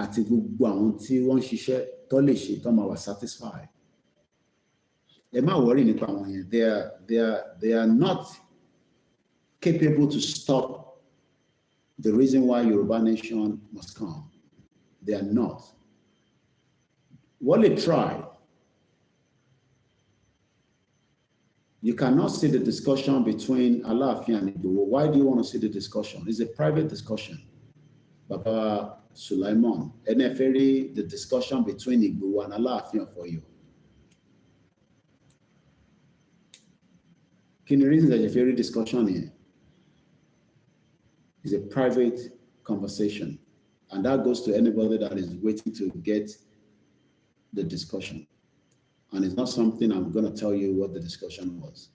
àti gbogbo àwọn tí wọ́n ń ṣiṣẹ́ tó lè ṣe tó máa wà satisfied. Ẹ má worry nípa àwọn yẹn. They are not capable to stop the reason why Yoruba nation must come. They are not. What they try. You cannot see the discussion between Aláàfin and Igboho. Why do you want to see the discussion? It's a private discussion. Baba Sulaiman, NFRE, the discussion between Igboho and Aláàfin for you. Can you reason that a discussion here? It's a private conversation. And that goes to anybody that is waiting to get the discussion. And it's not something I'm going to tell you what the discussion was.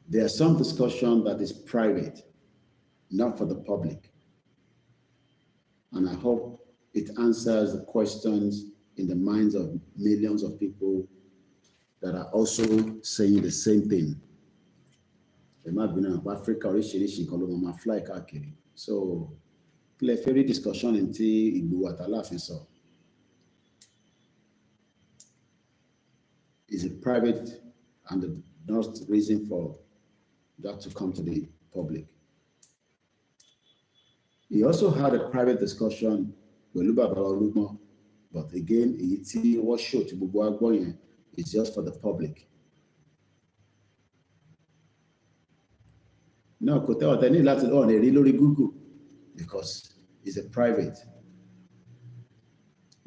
There's some discussion that is private, not for the public. And I hope it answers the questions in the minds of millions of people that are also saying the same thing. There might be no Africa or fly kakiri. So, let's very discussion into Igboho Aláàfin sọ. Is a private and not reason for that to come to the public. He also had a private discussion with Baba Olumo, but again, it was shown to Bubu it's just for the public. No, kò tell any Latin on a real Google because it's a private.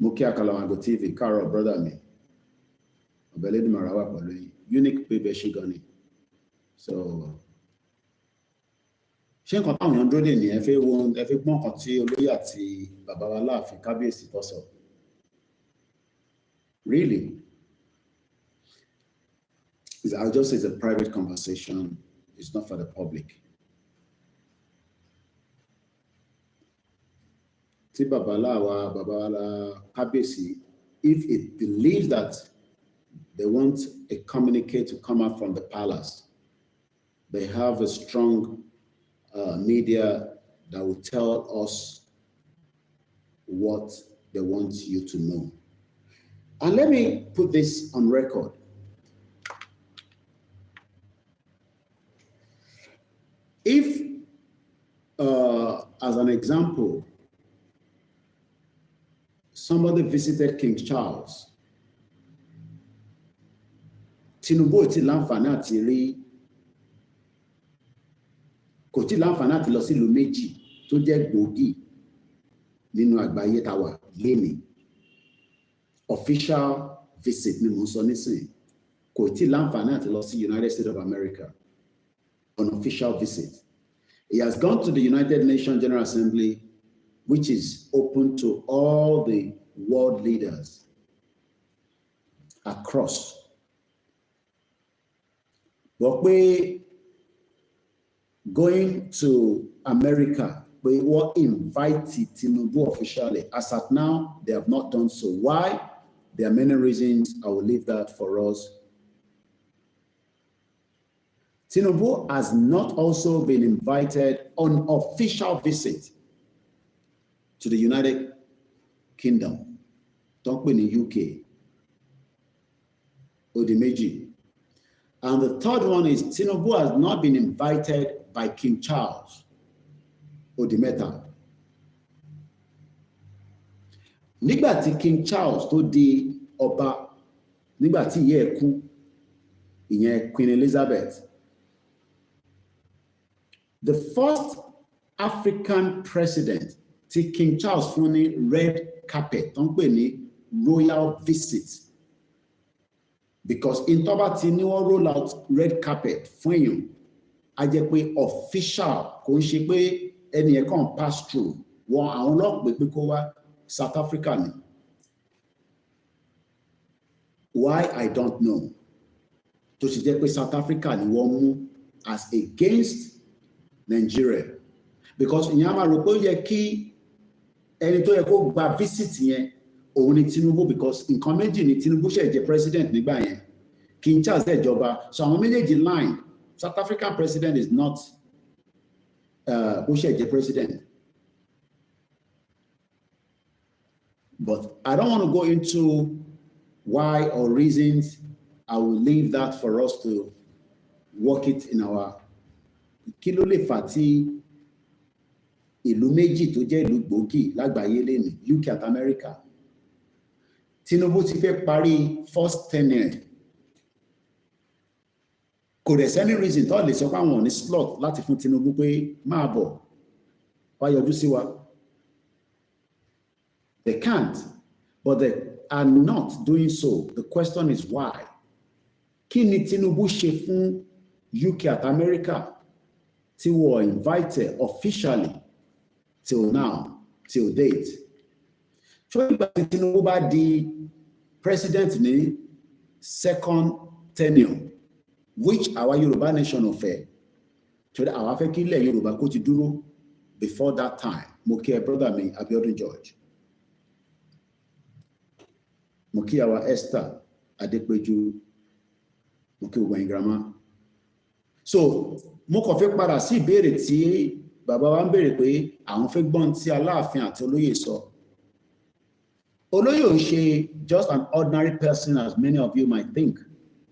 Mukia Kalawango TV, Carol, brother me. Unique paper shigani. So ṣé nǹkan táwọn èèyàn dúró dè ní ẹ fẹ́ gbọ́n kan tí olóyè àti bàbá wa láàfin kábíyèsí tó sọ. Really? I'll just say it's a private conversation. It's not for the public. Tí bàbá wa kábíyèsí, if it believes that they want a communique to come out from the palace, they have a strong media that will tell us what they want you to know. And let me put this on record. If, as an example, somebody visited King Charles, Tinubu ti láǹfààní àti rí kò tí láǹfààní àti lọ sí ìlú méjì tó jẹ́ gbòógì nínú àgbáyé tá wà lénìí. Official visit ni mo sọ nísìn. Kò tí láǹfààní àti lọ sí United States of America. An official visit. He has gone to the United Nations General Assembly, which is open to all the world leaders across. But we going to America, we were invited Tinubu officially. As at now, they have not done so. Why? There are many reasons. I will leave that for us. Tinubu has not also been invited on official visit to the United Kingdom. Don't be in the UK. Odimeji. And the third one is Tinubu has not been invited by King Charles. Odimeta. Nígbà tí King Charles tó di ọba, nígbà tí ìyá ẹ̀ kú, ìyẹn Queen Elizabeth. The first African president tí King Charles fún ní red carpet, tó ń pè ní royal visit. Because in Toba ti ní wọ́n roll out red carpet fún èèyàn, a jẹ́ pé official kò ń ṣe pé ẹni ẹ̀ kàn pass through wọn àwọn ọlọ́pàá pé kó wá South Africa ni. Why I don't know. Tó ṣe jẹ́ pé South Africa ni wọ́n mú as against Nigeria, because ìyẹn á máa rò pé ó yẹ kí ẹni tó yẹ kó gba visit yẹn òun ni Tinubu, because nǹkan méjì ni Tinubu ṣe jẹ́ president nígbà yẹn, King Charles dẹ̀ jọba, so àwọn méjèèjì line. South African president is not bó ṣe jẹ́ president. But I don't want to go into why or reasons. I will leave that for us to work it in our kí ló lè fà tí ìlú méjì tó jẹ́ ìlú gbòógì lágbàáyé lẹ́nu UK àti America. Tinubu ti fẹ́ parí first tenure. Kò dẹ̀ sẹ́ni reason tó lè sọ pé àwọn ò ní slot láti fún Tinubu pé máa bọ̀ wá yọjú sí wa. They can't, but they are not doing so. The question is why? Kí ni Tinubu ṣe fún UK àti America tí wọ́n invited officially till now, till date? Ṣé ìgbà tí Tinubu bá di president ní second tenure, which our Yoruba nation ò fẹ́, ṣé àwa fẹ́ kí ilẹ̀ Yorùbá kó ti dúró before that time? Mo kí ẹ brother mi Abiodun George. Mo kí àwa Esther Adepeju. Mo kí gbogbo ẹ̀yin grandma. So mo kàn fẹ́ padà sí ìbéèrè tí bàbá wa ń béèrè pé àwọn fẹ́ gbọ́n tí Aláàfin àti olóyè sọ. Olóyè ò ṣe just an ordinary person as many of you might think.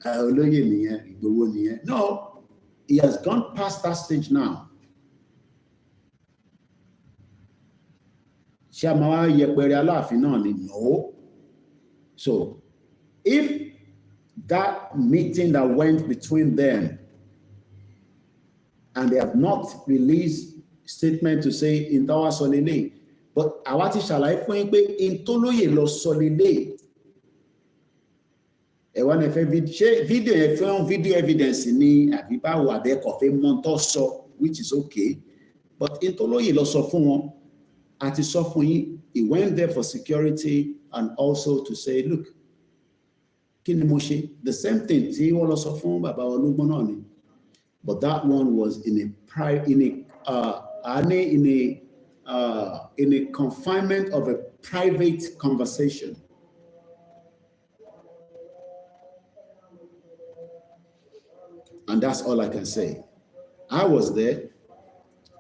Olóyè nìyẹn, Ìgbòho nìyẹn. No, he has gone past that stage now. Ṣé a máa wá yẹpẹrẹ Aláàfin náà ni? No. So if that meeting that went between them and they have not released statement to say in Tawa Solile, but àwa ti ṣàlàyé fún yín pé in tólóyè lọ Solile, ẹ̀wọ́n ẹ fẹ́ ṣe fídíò yẹn fẹ́ video evidence ní àbí báwo àbẹ́kọ̀ fẹ́ mọ́ tó sọ, which is okay, but in tólóyè lọ sọ fún wọn àti sọ fún yín, he went there for security and also to say, look, kí ni mo ṣe? The same thing tí wọ́n lọ sọ fún bàbá Olúgbọ́n náà ni, but that one was in a confinement of a private conversation. And that's all I can say. I was there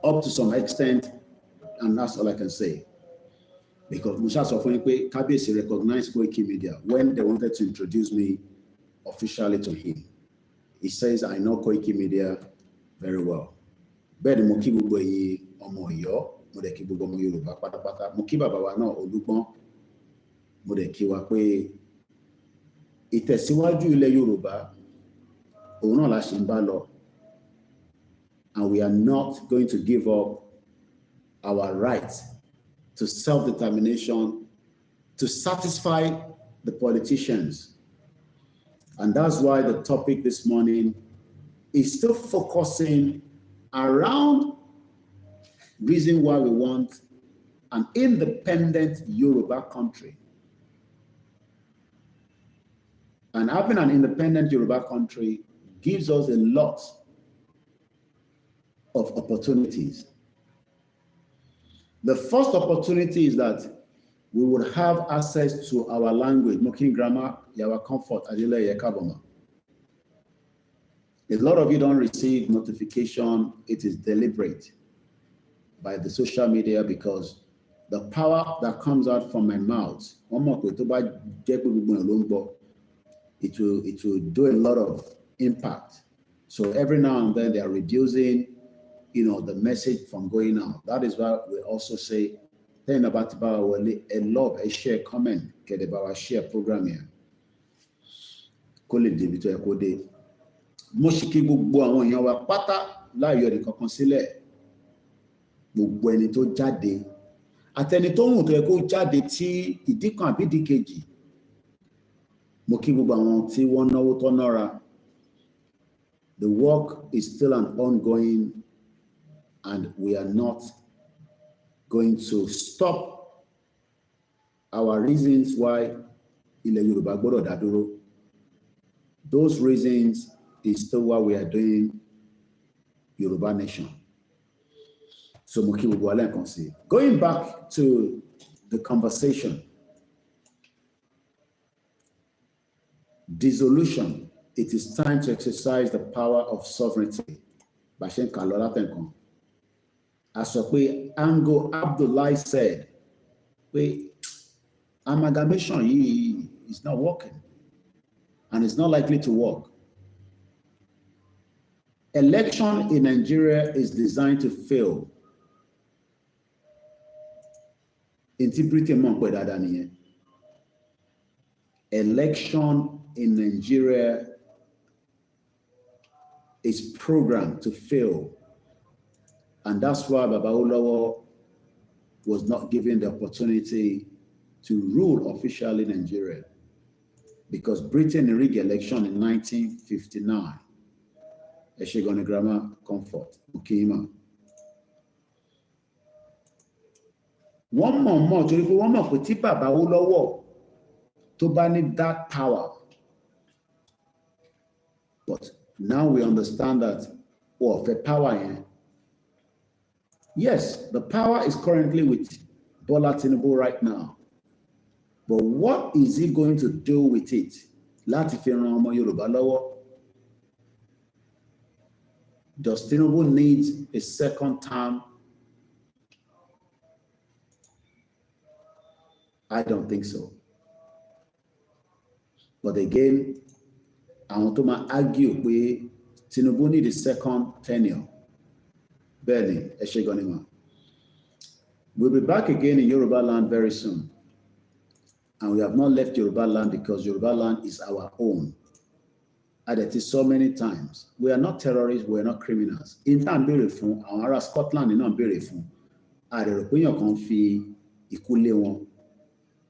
up to some extent, and that's all I can say. Because Musha Sofonipe Kabiyesi recognized Koikimedia when they wanted to introduce me officially to him. He says, I know Koikimedia very well. Bẹ́ẹ̀ ni mo kí gbogbo ẹ̀yin ọmọ Ọ̀yọ́, mo dẹ̀ kí gbogbo ọmọ Yorùbá pátápátá. Mo kí bàbá wa náà Olúgbọ́n, mo dẹ̀ kí wa pé ìtẹ̀síwájú ilẹ̀ Yorùbá òun náà la ṣe ń bá lọ. And we are not going to give up our right to self-determination, to satisfy the politicians. And that's why the topic this morning is still focusing around reason why we want an independent Yoruba country. And having an independent Yoruba country gives us a lot of opportunities. The first opportunity is that we would have access to our language, Mokin grammar, Yawa comfort, Adile Yakaboma. A lot of you don't receive notification. It is deliberate by the social media because the power that comes out from my mouth, it will do a lot of impact. So every now and then they are reducing, the message from going out. That is why we also say, then about a love, a share, comment, get about share program here. Mo ṣì kí gbogbo àwọn èèyàn wa pátá láàyò ẹnì kankan sílẹ̀, gbogbo ẹni tó jáde àtẹni tó hùn tó yẹ kó jáde tí ìdí kan àbí ìdí kejì. Mo kí gbogbo àwọn tí wọ́n náwó tó nára. The work is still an ongoing and we are not going to stop our reasons why ilẹ̀ Yorùbá gbọ́dọ̀ dá dúró. Those reasons is still why we are doing Yoruba Nation. So mo kí gbogbo wa lẹ́ẹ̀kan sí. Going back to the conversation, dissolution, it is time to exercise the power of sovereignty. Bashen Kalola Tenkan. As Ango Abdullahi said, amalgamation is not working and it's not likely to work. Election in Nigeria is designed to fail. Election in Nigeria is programmed to fail. And that's why Baba Olawo was not given the opportunity to rule officially in Nigeria. Because Britain rigged election in 1959. Eshegoni Grammar Comfort, Ukima. One more, to go one more for Tipa Baba Olawo to ban that power. But now we understand that, for power here. Yes, the power is currently with Bola Tinubu right now. But what is he going to do with it? Láti fi ran ọmọ Yorùbá lọ́wọ́. Does Tinubu need a second term? I don't think so. But again, I want to argue pé Tinubu need a second tenure. Barely, Eshegonima. We'll be back again in Yoruba land very soon. And we have not left Yoruba land because Yoruba land is our own. And it is so many times. We are not terrorists, we are not criminals. In time, beautiful, our Scotland is not beautiful.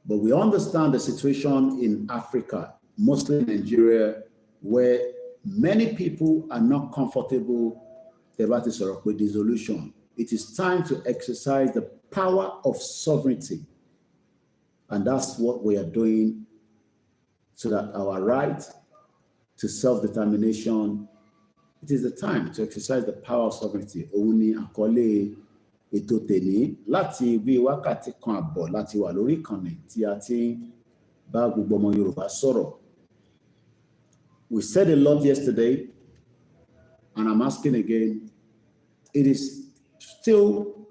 But we understand the situation in Africa, mostly Nigeria, where many people are not comfortable with dissolution. It is time to exercise the power of sovereignty. And that's what we are doing so that our right to self-determination, it is the time to exercise the power of sovereignty. Oni akole ètò tèmi láti bí wákàtí kan àbọ̀ láti wà lórí ìkànnì tí a ti bá gbogbo ọmọ Yorùbá sọ̀rọ̀. We said a lot yesterday, and I'm asking again, it is still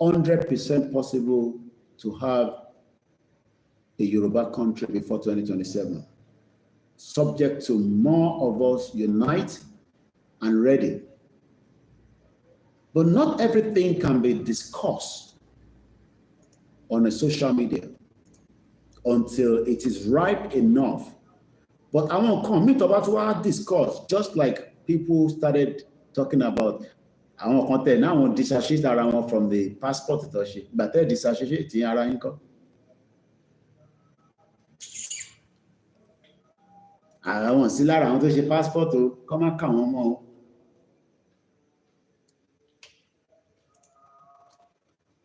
100% possible to have a Yoruba country before 2027, subject to more of us unite and ready. But not everything can be discussed on a social media until it is ripe enough. But I won't come about what discuss, just like people started talking about our content now on disassociate around from the passport, but they disassociate around. I want to see around the passport to come and come on.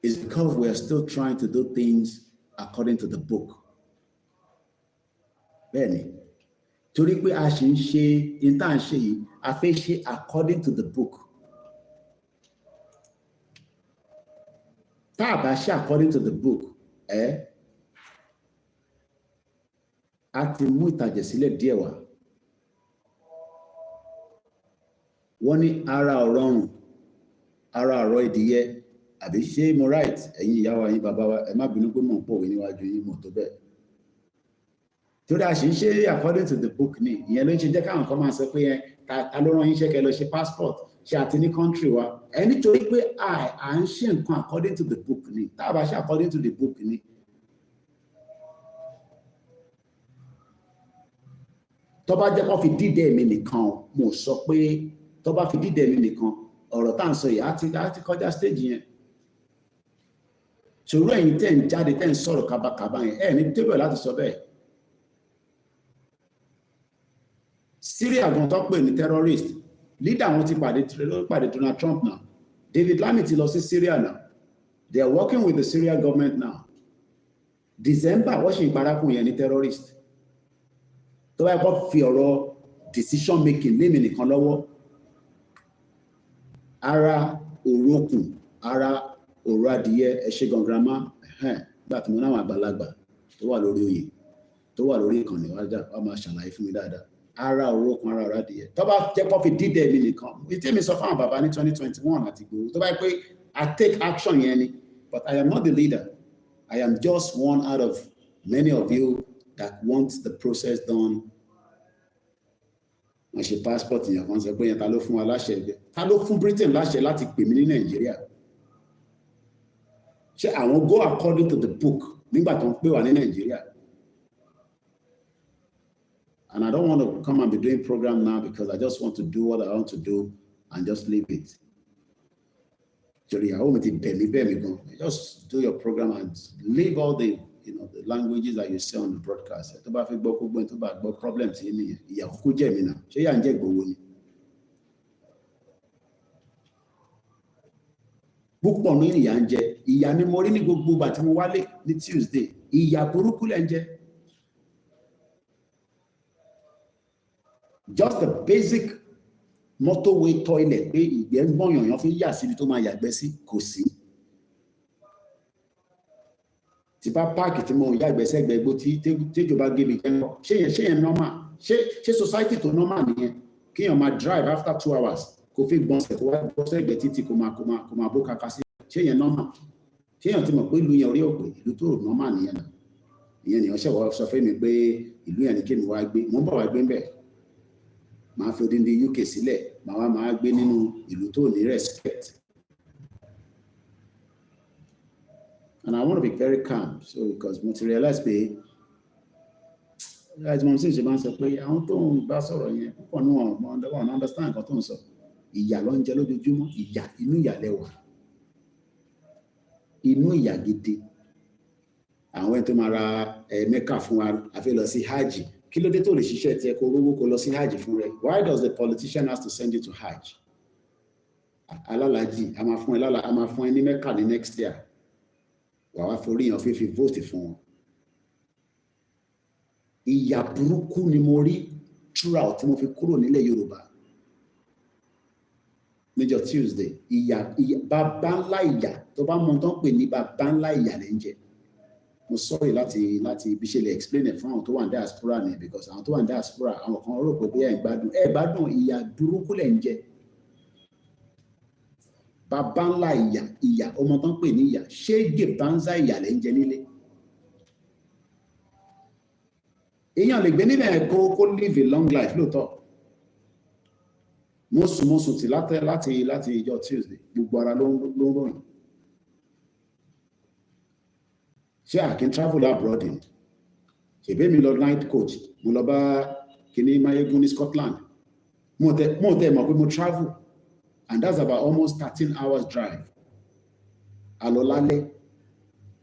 It's because we are still trying to do things according to the book. Benny, torí pé a ṣe ń ṣe intern ṣe yìí, a fẹ́ ṣe according to the book. Tá a bá ṣe according to the book, a ti mú ìtàjẹ̀sílẹ̀ díẹ̀ wá. Wọ́n ní ara ọ̀rọ̀rùn, ara ọ̀rọ̀ ìdíyẹ. Àbí ṣé mo right, ẹ̀yin ìyá wa, ẹ̀yin bàbá wa, ẹ má bínú pé mò ń pòwe níwájú yín mọ̀ tó bẹ́ẹ̀. Torí a ṣe ń ṣe according to the book ni, ìyẹn ló ń ṣe jẹ́ káwọn kan máa sọ pé ta ló rán yín ṣe kẹ́ lọ ṣe passport, ṣe àti ní country wa. Nítorí pé à ń ṣe nǹkan according to the book ni, tá a bá ṣe according to the book ni. Tó bá jẹ́ kó fi dídẹ̀ mi nìkan, mo sọ pé tó bá fi dídẹ̀ mi nìkan, ọ̀rọ̀ tá à ń sọ yìí á ti kọjá stage yẹn. Ṣòro ẹ̀yin tẹ́ ń jáde tẹ́ ń sọ̀rọ̀ kábàkábà yẹn, ní tébẹ̀ láti sọ bẹ́ẹ̀. Syria gan tó pè ní terrorist, leader wọn ti pàdé Donald Trump náà. David Lammy ti lọ sí Syria náà. They are working with the Syrian government now. December, wọ́n ṣe ìparakùn yẹn ní terrorist. Tó bá kọ́ fi ọ̀rọ̀ decision making lémi nìkan lọ́wọ́. Ara òrókùn, ara òrò adìyẹ ẹ̀ṣẹ̀gan grandma, gbà tí mo náwọn àgbàlagbà tó wà lórí oyè, tó wà lórí ìkànnì wá máa ṣàlàyé fún mi dáadáa. Ara òrókùn, ara òrò adìyẹ. Tó bá jẹ́ kó fi dídẹ̀ mi nìkan. Ìtí mi sọ fún àwọn bàbá ní 2021 àti gbòòrò. Tó bá yẹ pé I take action yẹn ni, but I am not the leader. I am just one out of many of you that want the process done. Wọ́n ṣe passport yẹn kan sọ pé yẹn ta ló fún wa láṣẹ ẹgbẹ́. Ta ló fún Britain láṣẹ láti pè mí ní Nàìjíríà? Ṣé àwọn go according to the book nígbà tó ń pè wá ní Nàìjíríà? And I don't want to come and be doing program now because I just want to do what I want to do and just leave it. Just do your program and leave all the the languages that you say on the broadcast. Tó bá fi gbọ́ kó gbọ́ tó bá gbọ́ problem tí nìyẹn. Ìyà kúkú jẹ́ mi náà. Ṣé yà ń jẹ́ gbowó ni? Púpọ̀ ní ìyà ń jẹ. Ìyà ni mo rí ní gbogbo ìgbà tí mo wálé ní Tuesday. Ìyà burúkú lẹ́ ń jẹ. Just the basic motorway toilet pé ìgbẹ́ ń gbọ́n yànyàn fi yà síbi tó máa yàgbẹ́ sí kò sí. Tí bá páàkì tí mo yàgbẹ́ sẹ́gbẹ́ igbó tí tẹ́jọba gé mi jẹ́ńkọ́ ṣé yẹn normal ṣé society tó normal nìyẹn kéèyàn máa drive after 2 hours kó fi gbọ̀nsẹ̀ kó wá bọ́ sẹ́gbẹ́ títí kó máa bó kaka sí ṣé yẹn normal ṣé yẹn ti mọ̀ pé ìlú yẹn orí òpè ìlú tó normal nìyẹn náà ìyẹn nìyẹn ṣẹ̀wọ́ sọ fún mi pé ìlú yẹn ni kí mi wá gbé mo ń bọ̀ wá gbé ń bẹ̀ máa fi odindi UK sílẹ̀ máa gbé nínú ìlú tó ní respect. And I want to be very calm so because mo ti realize pé as mo sì ṣe máa ń sọ pé àwọn tó ń bá sọ̀rọ̀ yẹn púpọ̀ ní wọn understand nǹkan tó ń sọ ìyà ló ń jẹ lójoojúmọ́ ìyà inú ìyà lẹ́wà inú ìyà gidi àwọn tó máa ra Mẹ́kà fún wa àfi lọ sí hajj kí ló dé tó lè ṣiṣẹ́ tí ẹ kó rówó kó lọ sí hajj fún rẹ why does the politician have to send you to hajj alálàájì a máa fún ẹ ní Mẹ́kà ní next year wà wá forí yàn fífi vote fún wọn ìyà burúkú ni mo rí throughout tí mo fi kúrò nílẹ̀ Yorùbá níjọ́ Tuesday ìyà bàbá ńlá ìyà tó bá mọ tó ń pè ní bàbá ńlá ìyà lẹ́ ń jẹ mo sorry láti bí ṣe lè explain it fún àwọn tó wà ní diaspora ni because àwọn tó wà ní diaspora àwọn kan rò pé bóyá ìgbádùn ìyà burúkú lẹ́ ń jẹ bàbá ńlá ìyà ọmọ tó ń pè ní ìyà ṣége banza ìyà lẹ́ ń jẹ nílé èèyàn lè gbé níbẹ̀ kó live a long life lóòótọ́ mo sùn tí láti ìjọ Tuesday gbogbo ara ló ń ròyìn ṣé I can travel abroad in ṣèbí mi lọ night coach mo lọ bá kíní mayegun ní Scotland mo tẹ mọ̀ pé mo travel and that's about almost 13 hours drive alọ́lálẹ́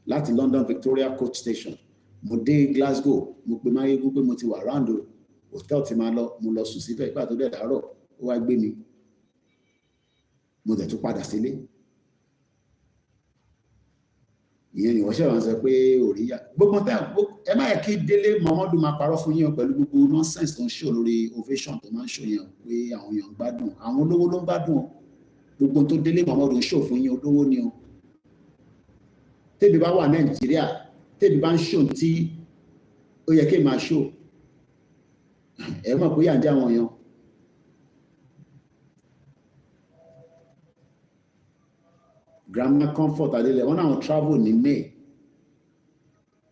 láti London Victoria coach station mo dé Glasgow mo pe mayegun pé mo ti wà round hotel tí máa lọ mo lọ sùn síbẹ̀ ìgbà tó dẹ̀ dàárọ̀ ó wá gbé mi mo dẹ̀ tún padà sílé ìyẹn ni wọ́n ṣe wọ́n sọ pé òríyá gbogbo ẹ má yẹ kí Délé Momodu máa parọ́ fún yín pẹ̀lú gbogbo nonsense tó ń ṣò lórí ovation tó máa ń ṣò yẹn pé àwọn èèyàn gbádùn àwọn olówó ló ń gbádùn gbogbo tó Délé Momodu ń ṣò fún yín olówó ni o tẹ́bi bá wà Nàìjíríà tẹ́bi bá ń ṣò tí ó yẹ kí n máa ṣò ẹ mọ̀ pé yà ń jẹ́ àwọn èèyàn Grandma Comfort Adele, when I travel in May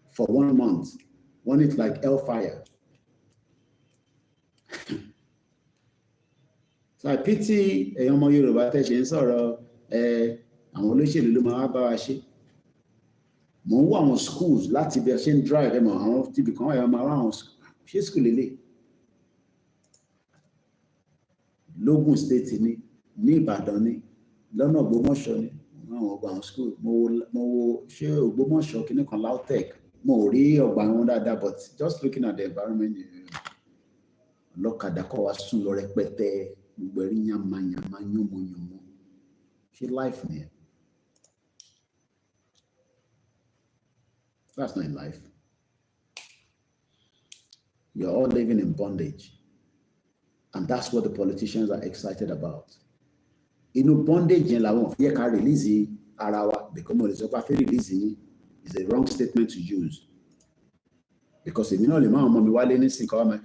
for 1 month, when it's like hellfire. So I pity a young Yoruba tẹ̀sí ń sọ̀rọ̀ àwọn olóṣèlú ló máa bá wa ṣe. Mo ń wá àwọn schools láti bí a ṣe ń drive ẹ̀ mọ̀ àwọn tíbi kan wáyé máa wá àwọn ṣé school lélẹ̀. Lógùn State ní Ìbàdàn ní lọ́nà Ògbómọ̀ṣọ́ ní. Àwọn ọgbà àwọn school mo wo ṣé Ògbómọ̀ṣọ́ kìíní kan LAUTECH mo ò rí ọgbà wọn dáadáa but just looking at the environment lọ́kadà kọ́ wa sùn lọ rẹpẹtẹ gbogbo ẹ̀rí yànmáyànmá yánmọ́yánmọ́ ṣé life ni ẹ̀ That's not life. You're all living in bondage. And that's what the politicians are excited about. Bondage in la fear can release arawa because release is a wrong statement to use. Because if you know the man mommy wale anything cover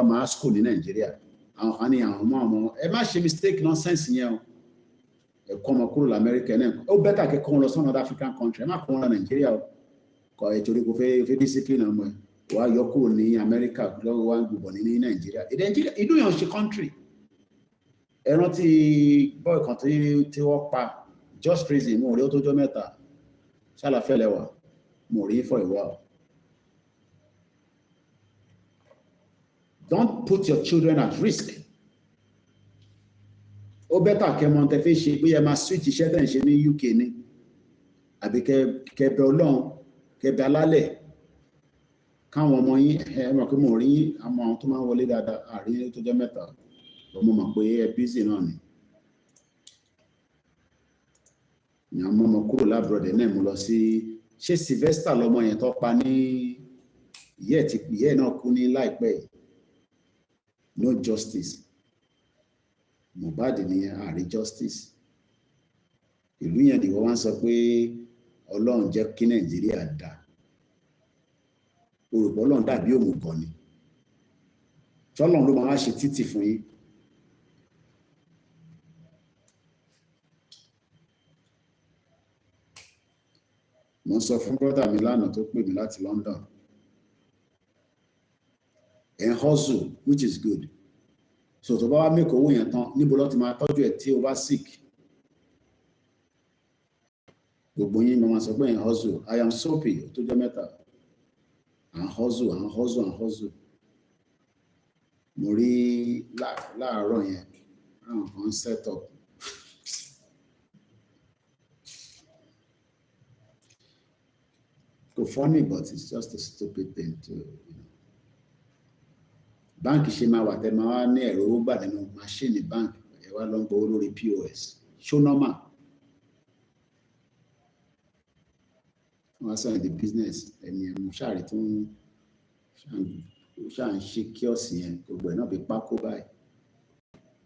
my school in Nigeria. And honey and mama, mistake nonsense here. Come to America and better can come to some other African country. I'm not coming to Nigeria. Because it's discipline while you're cool in America, born in Nigeria. Nigeria, you know your country. Boy continue to walk back. Just crazy, more to do meta. Shall I fell more for a while. Don't put your children at risk. O better ke monte fe se boya ma switch iṣẹ́ tẹ́ ń ṣe ní UK ni. Àbí ke be Ọlọ́run, ke be alálẹ̀. Káwọn ọmọ yín mọ̀ pé mo rí àwọn tó máa ń wọlé dáadáa àrí tó jẹ́ mẹ́ta. Mo mọ̀ pé ẹ busy náà ni. Ni àwọn ọmọ kúrò labroad náà mo lọ sí ṣé Sylvester lọmọ yẹn tó pa ní ìyẹ́ náà kú ní láìpẹ́. No justice. Mohbad ni àrí justice. Ìlú yẹn ni wọ́n sọ pé Ọlọ́run jẹ́ kí Nàìjíríà dá. Orúkọ Ọlọ́run dàbí òmùgọ̀ ni. Ṣọ́lọ́run ló máa ṣe títì fún yín. Mo sọ fún brother mi lánàá tó pè mí láti London. And hustle, which is good. So tó bá wá make owó yẹn tán níbo ló ti máa tọ́jú ẹ̀ tí o bá sick. Gbogbo yín máa sọ pé and hustle. I am soapy tó jẹ́ mẹ́ta. And hustle. Mo rí láàárọ̀ yẹn àwọn kan set up. It's funny, but it's just a stupid thing to, you know. Bank ṣe máa wà tẹ́ máa wá ní ẹ̀rọ owó gbà nínú machine bank ẹ wá lọ ń gbowó lórí POS. Show normal. Wọ́n sọ the business ẹni ẹ̀mú ṣáàrí tó ń ṣe kíọ̀sì yẹn gbogbo ẹ̀ náà bí pákó báyìí.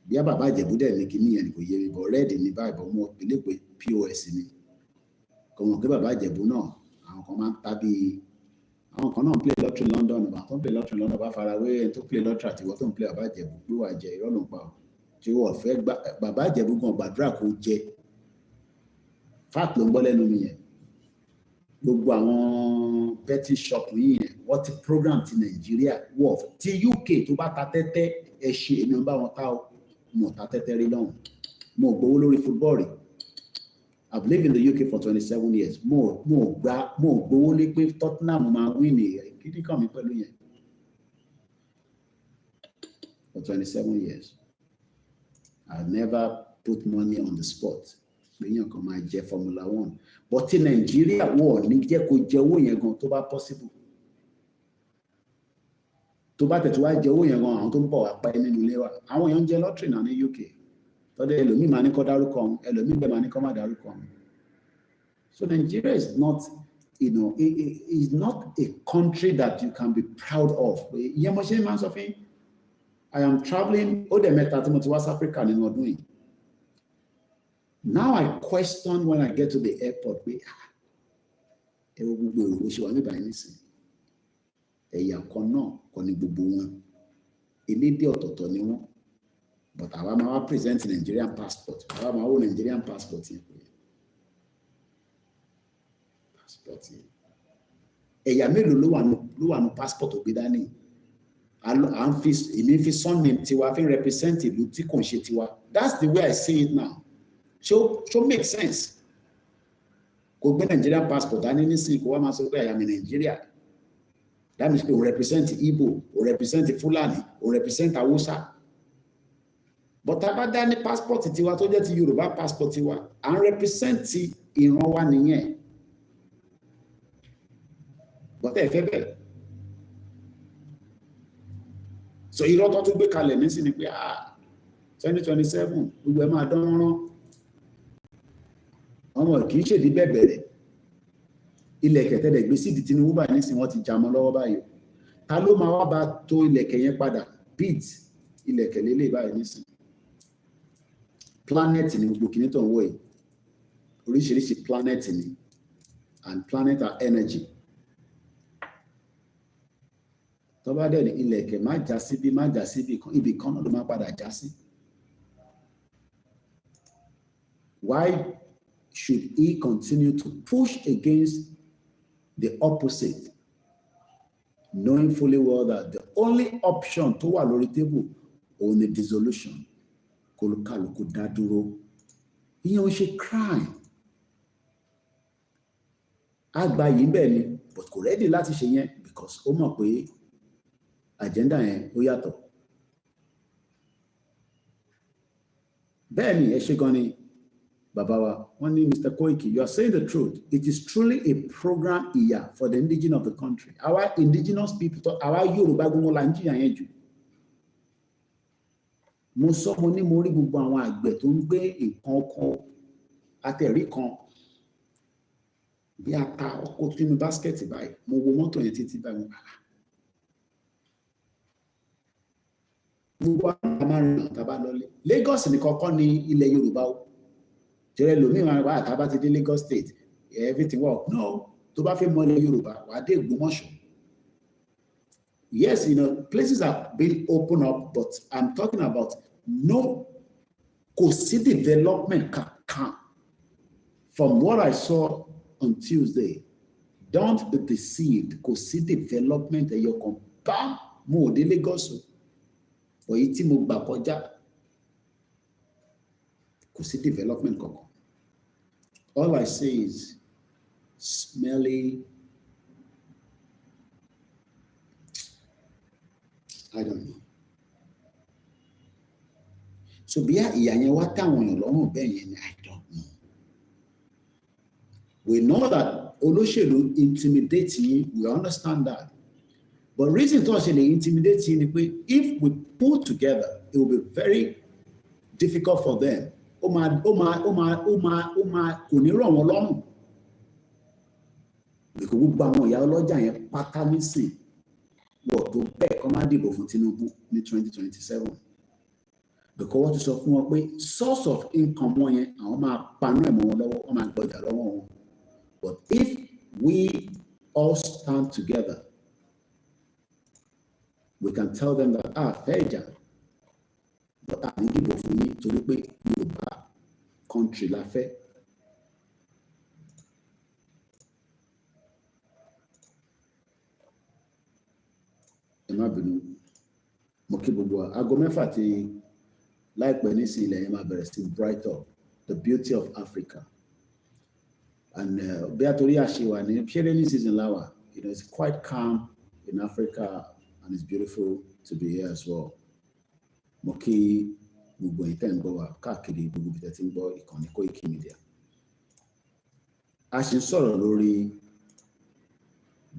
Bí a bàbá Ìjẹ̀bú dẹ̀ ní kíní yẹn kò yẹ mi bọ̀ rẹ́ẹ̀dì ní báyìí bọ̀ mọ́ ìpínlẹ̀ pé POS ni. Kò mọ̀ pé bàbá Ìjẹ̀bú náà àwọn kan máa ń tàbí àwọn kan náà play lottery London bá tó play lottery London bá farawé ẹni tó play lottery àti ìwọ tó ń play bàbá Ìjẹ̀bú pé wà jẹ irọ́ ló ń pa ọ́ tí wọ́n fẹ́ bàbá Ìjẹ̀bú gan gbàdúrà kó jẹ fact ló ń gbọ́ lẹ́nu mi yẹn gbogbo àwọn betting shop yìí yẹn wọ́n ti program ti Nàìjíríà wọ̀ ti UK tó bá ta tẹ́tẹ́ ẹ ṣe èmi ń bá wọn ta ó mo ta tẹ́tẹ́ rí lọ́hùn mo gbowó lórí football rí. I've lived in the UK for 27 years. Mo gbowó lé pé Tottenham máa win kíní kan mi pẹ̀lú yẹn. For 27 years. I've never put money on the spot. Èèyàn kan máa jẹ Formula 1. But in Nigeria, wọ́n ní jẹ́ kó jẹ owó yẹn gan tó bá possible. Tó bá tẹ̀tù wá jẹ owó yẹn gan àwọn tó ń bọ̀ wá pa ẹ́ nínú ilé wa. Àwọn èèyàn ń jẹ lottery náà ní UK. Tọ́dẹ̀ ẹlòmíì máa ní kọ́ dárúkọ ọ̀hún, ẹlòmíì bẹ́ẹ̀ máa ní kọ́ má dárúkọ ọ̀hún. So Nigeria is not, you know, is not a country that you can be proud of. Ìyẹn mo ṣe máa ń sọ fún yín. I am traveling, ó dẹ̀ mẹ́ta tí mo ti wá sí Africa nínú ọdún yìí. Now I question when I get to the airport pé ẹ wo gbogbo èrò bó ṣe wà níbàá yín nísìnyí. Ẹ̀yà kan náà kọ́ ni gbogbo wọn. Elédè ọ̀tọ̀ọ̀tọ̀ ni wọ́n. But àwa máa wá present Nigerian passport. Àwa máa wó Nigerian passport yẹn. Passport yẹn. Ẹ̀yà mélòó ló wà ní passport ògbé dání? Èmi fi surname tiwa fi represent ìlú tí kò ń ṣe tiwa. That's the way I see it now. So make sense. Kò gbé Nigerian passport dání nísìnyí kò wá máa sọ pé I am in Nigeria. That means we represent Igbo, we represent Fulani, we represent Hausa. But abá dá ní passport tiwa tó jẹ́ ti Yorùbá passport tiwa and represent ìran wa nìyẹn. But ẹ fẹ́ bẹ́ẹ̀. So irọ́ tó tún gbé kalẹ̀ ní sí ni pé 2027 gbogbo ẹ máa dán rán. Ọmọ kì í ṣèdí bẹ́ẹ̀ bẹ̀rẹ̀. ilẹ̀kẹ̀ tẹ́lẹ̀ gbé sídi Tinubu báyìí nísìnyí wọ́n ti já mọ́ lọ́wọ́ báyìí ta ló máa wá bá tó ilẹ̀kẹ̀ yẹn padà beat ilẹ̀kẹ̀ lélẹ̀ báyìí nísìnyí planet ni gbogbo kìíní tó ń wọ̀ yìí oríṣiríṣi planet ni and planet are energy tó bá dẹ̀ ní ilẹ̀kẹ̀ má já síbí má já síbí ibì kan náà ló má padà já sí. Why should he continue to push against the opposite, knowing fully well that the only option tó wà lórí table òun ni dissolution kólúkálùkù dá dúró ìyẹn ò ṣe crime àgbà yìí bẹ́ẹ̀ ni but kò ready láti ṣe yẹn because ó mọ̀ pé agenda yẹn ó yàtọ̀ bẹ́ẹ̀ ni ẹ ṣe gan ni bàbá wa wọ́n ní Mr. Koiki, you are saying the truth. It is truly a program here for the indigenous of the country. Our indigenous people, our Yorùbá gbogbo la ń jìyà yẹn jù. Mo sọ mo ní mo rí gbogbo àwọn àgbẹ̀ tó ń gbé nǹkan oko àtẹ̀rí kan bí ata ọkọ̀ tó nínú báskẹ̀tì báyìí mo wo mọ́tò yẹn títí báyìí mo bàbá. Gbogbo àwọn amárin náà tá a bá lọlé. Lagos nìkan kọ́ ni ilẹ̀ Yorùbá o. Jẹ́rẹ́ lómi wọn wá àtàbá ti dé Lagos State everything work no tó bá fẹ́ mọ ilẹ̀ Yorùbá wàá dé Ògbómọ̀ṣọ́. Yes, you know, places are being opened up, but I'm talking about no kò sí development kankan. From what I saw on Tuesday, don't be deceived, kò sí development ẹ̀yọ kan bá mo ò dé Lagos o òyì tí mo gbà kọjá kò sí development kankan. All I say is smelly. I don't know. So bí ìyà yẹn wá táwọn èèyàn lọ́rùn bẹ́ẹ̀ yẹn ni I don't know. We know that olóṣèlú intimidate yín, we understand that. But reason tó ṣe lè intimidate yín ni pé if we pull together, it will be very difficult for them. Ó máa kò ní rọ̀ wọ́n lọ́rùn. Because gbogbo àwọn ìyá ọlọ́jà yẹn pátá nísìn wọ̀ tó bẹ́ẹ̀ kọ́ máa dìbò fún Tinubu ní 2027. Because wọ́n ti sọ fún wọn pé source of income wọn yẹn àwọn máa panú ẹ̀ mọ́ wọn lọ́wọ́ wọ́n máa gbọ́jà lọ́wọ́ wọn. But if we all stand together, we can tell them that fẹ́ ìjà but àní dìbò fún yín torí pé Yorùbá country la fẹ́. Ẹ má bínú mo kí gbogbo aago mẹ́fà tí láìpẹ́ nísìn ilẹ̀ yẹn máa bẹ̀rẹ̀ sí bright up the beauty of Africa and bí a torí àṣewà ní ṣé rainy season láwà you know it's quite calm in Africa and it's beautiful to be here as well. Mo kí gbogbo ìtẹ́ ń gbọ́ wa káàkiri gbogbo ìtẹ́ tí ń gbọ́ ìkànnì Koikimedia. A ṣì ń sọ̀rọ̀ lórí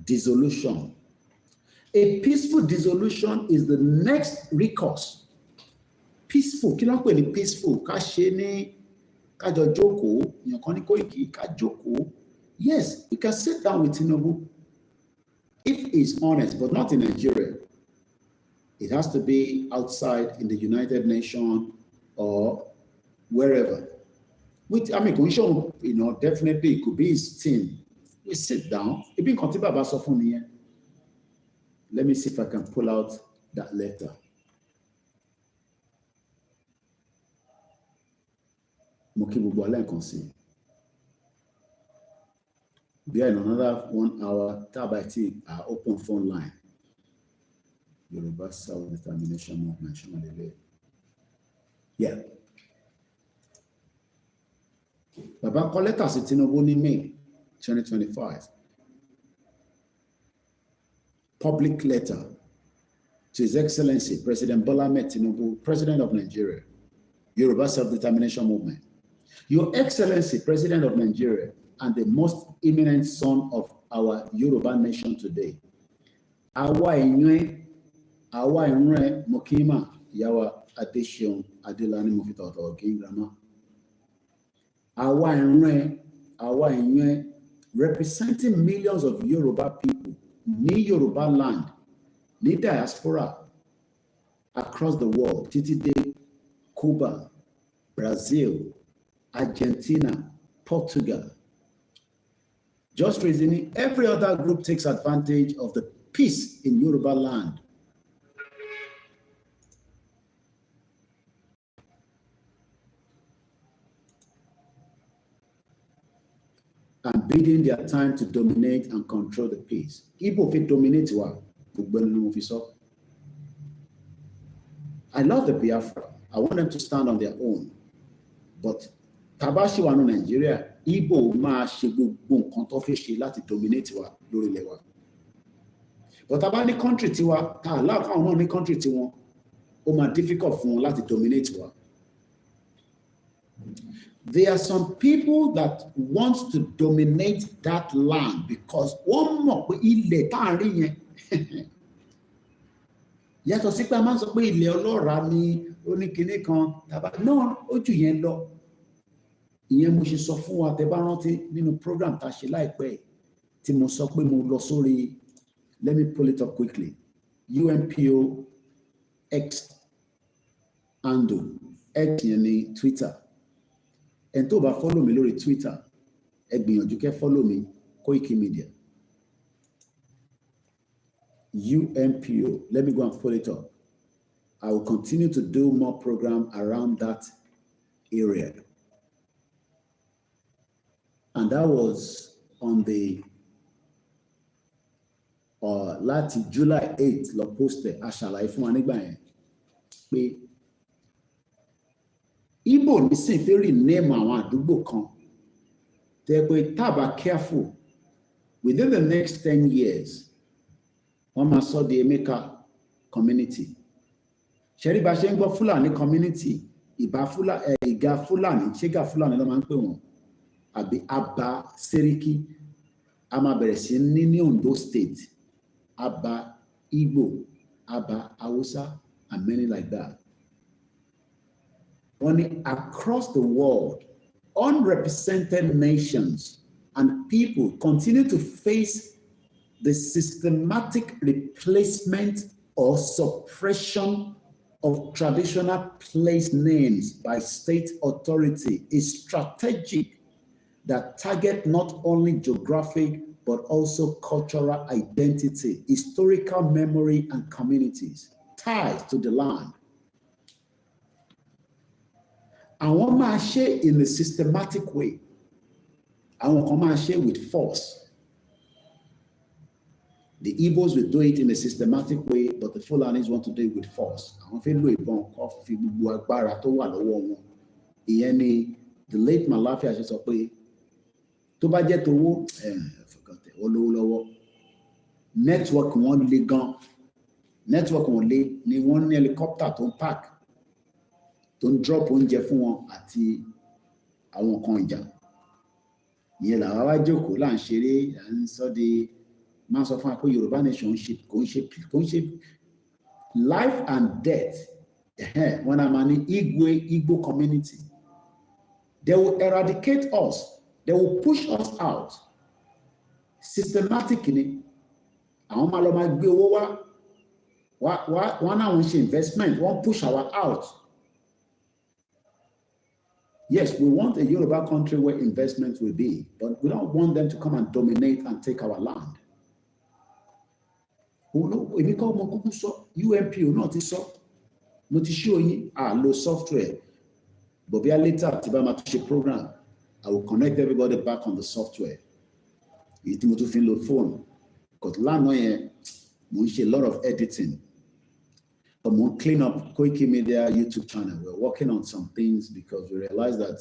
dissolution. A peaceful dissolution is the next recourse. Peaceful, kí ló ń pè ní peaceful? Ká ṣe ní kájọ jókòó, èèyàn kan ní Koiki ká jókòó. Yes, you can sit down with Tinubu if he's honest, but not in Nigeria. It has to be outside in the United Nations or wherever. With, I mean, you know, definitely it could be his team. We sit down. Let me see if I can pull out that letter. Behind another 1 hour, Tabati, our open phone line. Yoruba self-determination movement. Yeah. Baba kọ lẹ́tà sí Tinubu ní May 2025. Public letter to His Excellency President Bola Ahmed Tinubu, President of Nigeria, Yoruba self-determination movement. Your Excellency, President of Nigeria, and the most eminent son of our Yoruba nation today. Àwa ìrún Mokima, Yawa Adeshion Adelani Mofitotogin Grama. Àwa ìrún representing millions of Yoruba people, ní Yoruba land, ní diaspora across the world, títí dé Cuba, Brazil, Argentina, Portugal. Just reasoning, every other group takes advantage of the peace in Yoruba land. And bidding their time to dominate and control the peace. Igbo fit dominate wa, I love the Biafra. I want them to stand on their own. But Tabashi wa no Nigeria, Igbo ma ṣe gbogbo nǹkan tó fẹ́ ṣe láti dominate wa lórí ilẹ̀ wa. But taba ní country tiwa, ta allow káwọn náà ní country tiwọn, ó máa difficult fún wọn láti dominate wa. There are some people that want to dominate that land because one mọ̀ pé ilẹ̀ tá à ń rí yẹn. Yàtọ̀ sí pé a máa ń sọ pé ilẹ̀ ọlọ́ràá ni oníkinní kan tàbá náà ó jù yẹn lọ. Ìyẹn mo ṣe sọ fún wa tẹ́ bá rántí nínú program tá a ṣe láìpẹ́ tí mo sọ pé mo lọ sórí, let me pull it up quickly, UNPO X handle, X yẹn ní Twitter. And tó bá follow me lórí Twitter, ẹ gbìyànjú kẹ́ follow me, Koikimedia. UNPO, let me go and pull it up. I will continue to do more program around that area. And that was on the láti July 8th lọ posted, a ṣàlàyé fún wa nígbà yẹn pé Igbo nísìn fẹ́ rename àwọn àdúgbò kan tẹ́ pé tá careful within the next 10 years wọ́n máa sọ di Emeka community. Ṣẹ́rí bá ṣe ń gbọ́ Fúlàní community, ìgà Fúlàní, ṣégà Fúlàní ló máa ń pè wọ́n, àbí Abba Seriki, a máa bẹ̀rẹ̀ sí ní Ondo State, Abba Igbo, Abba Hausa, and many like that. Only across the world, unrepresented nations and people continue to face the systematic replacement or suppression of traditional place names by state authority, is strategic that target not only geographic but also cultural identity, historical memory, and communities ties to the land. Àwọn máa ṣe in a systematic way. Àwọn kan máa ṣe with force. The Igbos will do it in a systematic way, but the Fulanis want to do it with force. Àwọn fẹ́ lo ìbọn kó fi gbogbo agbára tó wà lọ́wọ́ wọn. Ìyẹn ni the late Malafia ṣe sọ pé tó bá jẹ́ tówó olówó lọ́wọ́. Network wọn le gan. Network wọn le ni wọ́n ní helicopter tó ń park, tó ń drop oúnjẹ fún wọn àti àwọn kan ìjà. Ìyẹn làwa wá jókòó là ń ṣeré, à ń sọ de máa sọ fún wa pé Yorùbá nation kò ń ṣe life and death. When I'm an Igbo community, they will eradicate us. They will push us out systematically. Àwọn máa lọ máa gbé owó wá náà wọ́n ṣe investment, wọ́n push our out. Yes, we want a Yoruba country where investment will be, but we don't want them to come and dominate and take our land. Èmi kọ́ ọmọ kúkú sọ, UNPO náà ti sọ, mo ti ṣí oyin, lo software, but bí a later tí bá máa tún ṣe program, I will connect everybody back on the software. Èyí tí mo tún fi ń lo phone, because lánàá yẹn, mo ń ṣe a lot of editing. But we'll clean up Koikimedia YouTube channel. We're working on some things because we realize that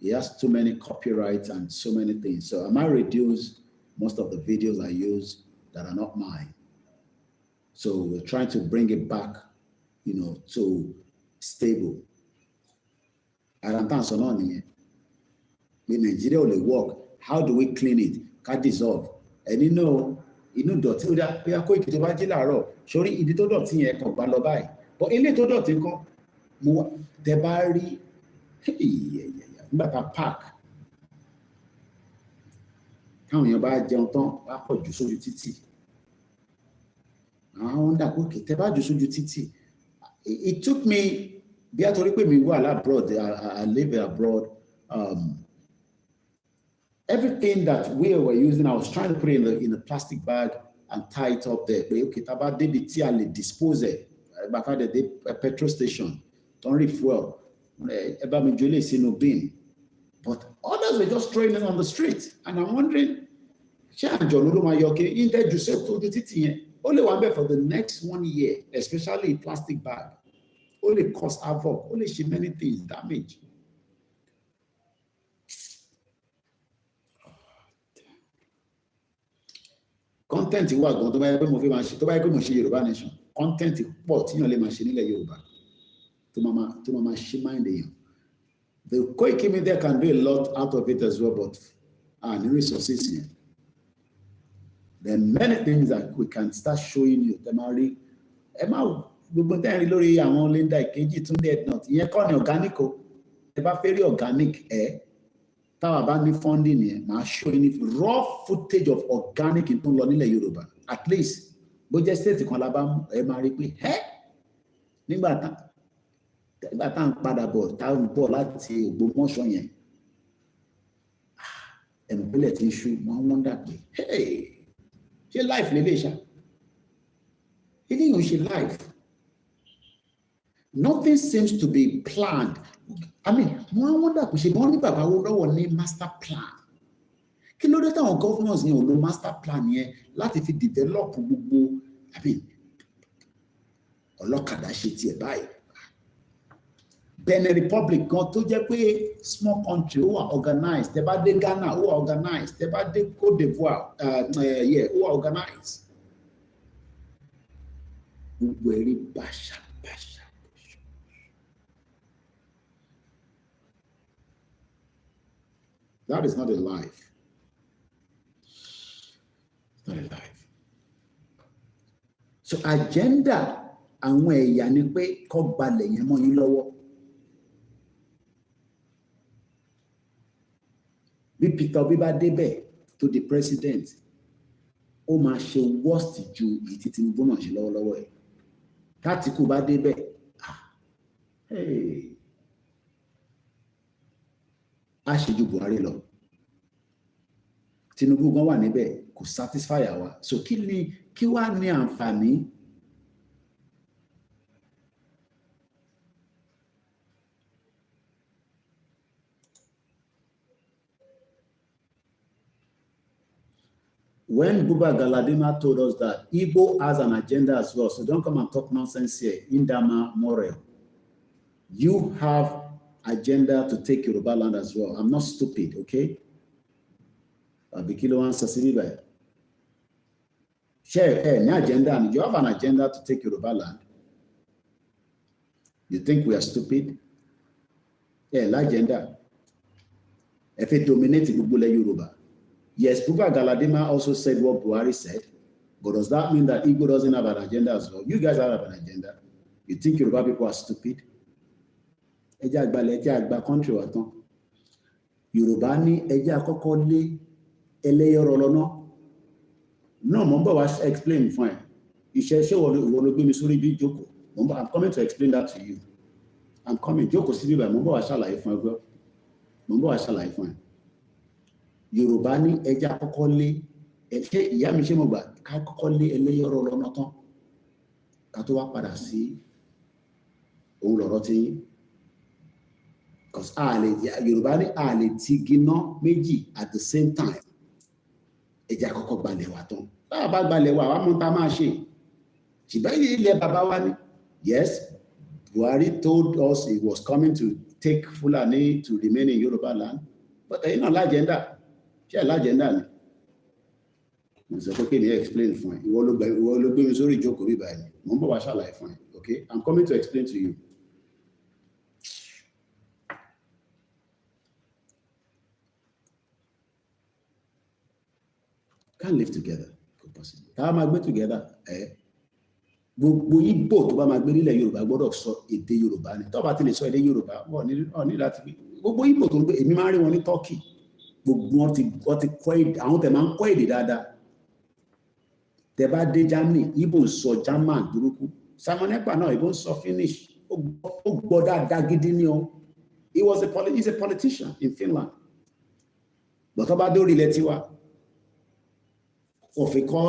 it has too many copyrights and so many things. So I might reduce most of the videos I use that are not mine. So we're trying to bring it back, to stable. I don't think in Nigeria will work. How do we clean it? Can't dissolve. And inú dọ̀tí ó dá pé Koiki tó bá jí láàárọ̀ sórí ìdí tó dọ̀tí yẹn kàn gbá lọ báyìí, but ilé tó dọ̀tí kan mo tẹ bá rí nígbà tá táwọn èèyàn bá jẹun tán wá pọ̀ jù sójú títì àwọn dàgbò kì tẹ́ bá jù sójú títì. It took me bí a torí pé mi wà abroad, I live abroad. Everything that we were using, I was trying to put it in a plastic bag and tie it up there. But okay, taba débi tí a lè dispose it. Back at the petrol station, don't refuel. Eba mi jole sínú bin. But others were just throwing it on the street, and I'm wondering, ṣé àjọ ló máa yọ kí in there Joseph tó di títì yẹn? Ó lè wà bẹ́ẹ̀ for the next 1 year, especially in plastic bag. Ó lè cause havoc. Ó lè ṣe many things, damage. Content wà gan tó bá yẹ pé mo fi máa ṣe, tó bá yẹ pé mo ṣe Yorùbá Nation, content pọ̀ tíyàn lè máa ṣe nílẹ̀ Yorùbá tó máa ṣe mind èèyàn. The Koikimedia can do a lot out of it as well, but the resources here. There are many things that we can start showing you. Gbogbo tẹ́ rí lórí àwọn Linda Ìkejì Túndé Ednut, ìyẹn kọ́ ni organic o. Ẹ bá fẹ́ rí organic táwa bá ní funding yẹn, màá show you raw footage of organic tó ń lọ nílẹ̀ Yorùbá. At least bó jẹ́ state kan la bá mú, ẹ máa rí pé nígbà tá à ń padà bọ̀ tá à ń bọ̀ láti Ògbómọ̀ṣọ́ yẹn, ẹ̀mọ̀ pílẹ̀ tí ń ṣú, wọ́n wọ́ndà pé ṣé life lè lè ṣá? Ilé yóò ṣe life. Nothing seems to be planned. I mean, wọ́n wọ́ndà pé ṣe wọ́n ní bàbá wo lọ́wọ́ ní master plan. Kí ló dé táwọn governors yẹn ò lo master plan yẹn láti fi develop gbogbo, I mean, ọlọ́kadà ṣe tiẹ̀ báyìí. Benin Republic gan tó jẹ́ pé small country ó wà organized. Tẹ́ bá dé Ghana ó wà organized. Tẹ́ bá dé Côte d'Ivoire ó wà organized. Gbogbo ẹ̀rí bàṣà. That is not a life. It's not a life. So agenda àwọn ẹ̀yà ni pé kó gbalẹ̀ yẹn mọ́ yín lọ́wọ́. Bí Peter Obi bá débẹ̀ to the president, ó máa ṣe worst ju èyí tí Tinubu náà ṣe lọ́wọ́lọ́wọ́ ẹ̀. Tátìkù bá débẹ̀, á ṣe ju Buhari lọ. Tinubu gan wà níbẹ̀ kò satisfy àwa. So kí wá ní àǹfààní? When Buba Galadima told us that Igbo has an agenda as well, so don't come and talk nonsense here, Indama Morel. You have agenda to take Yoruba land as well. I'm not stupid, okay? Abikilo answer Siriba. Share any agenda, and you have an agenda to take Yoruba land. You think we are stupid? Agenda. If it dominates Bubule Yoruba. Yes, Buba Galadima also said what Buhari said, but does that mean that Igbo doesn't have an agenda as well? You guys have an agenda. You think Yoruba people are stupid? Eja agba country wa tán. Yoruba ní ẹjẹ́ àkọ́kọ́ lé ẹlẹ́yọ̀rọ̀ lọ́nà. No, mo ń bọ̀ wá explain fún ẹ. Ìṣẹ̀ṣẹ̀ wo ló gbé mi sórí bí jókòó. I'm coming to explain that to you. I'm coming. Jókòó sí bíbá, mo ń bọ̀ wá ṣàlàyé fún ẹ gbọ́. Mo ń bọ̀ wá ṣàlàyé fún ẹ. Yorùbá ní ẹjẹ́ àkọ́kọ́ lé ẹ̀ṣẹ̀ ìyá mi ṣe mo gbà ká kọ́kọ́ lé ẹlẹ́yọ̀rọ̀ lọ́nà tán. Ká tó wá padà sí òun lọ̀rọ̀ tí because Yorùbá ní a lè ti gíná méjì at the same time. Ẹjẹ́ àkọ́kọ́ gbalẹ̀ wa tán. Bá bá gbalẹ̀ wa, wá mú ta máa ṣe. Ṣìbẹ́ ilẹ̀ bàbá wa ní. Yes, Buhari told us he was coming to take Fulani to remain in Yoruba land. But ẹ̀yin náà lájẹ́ndà. Ṣé lájẹ́ndà ni? Mo sọ pé kí ni explain fún ẹ. Ìwọ ló gbé mi sórí ìjókòó bí báyìí. Mo ń bọ̀ wá ṣàlàyé fún ẹ. Okay? I'm coming to explain to you. Can't live together. Tá a máa gbé together. Gbogbo Igbo tó bá máa gbé nílẹ̀ Yorùbá gbọ́dọ̀ sọ èdè Yorùbá ni. Tó bá ti lè sọ èdè Yorùbá, wọ́n ní láti gbé. Gbogbo Igbo tó ń gbé, èmi máa ń rí wọn ní Turkey. gbogbo wọn ti kọ́ èdè àwọn tẹ̀ máa ń kọ́ èdè dáadáa tẹ̀ bá dé Germany Igbo ń sọ German burúkú Simon Ekpa náà Igbo ń sọ Finnish ó gbọ́ dáadáa gidi ni o he's a politician in Finland but tó bá dórí ilẹ̀ tiwa ó fi kọ́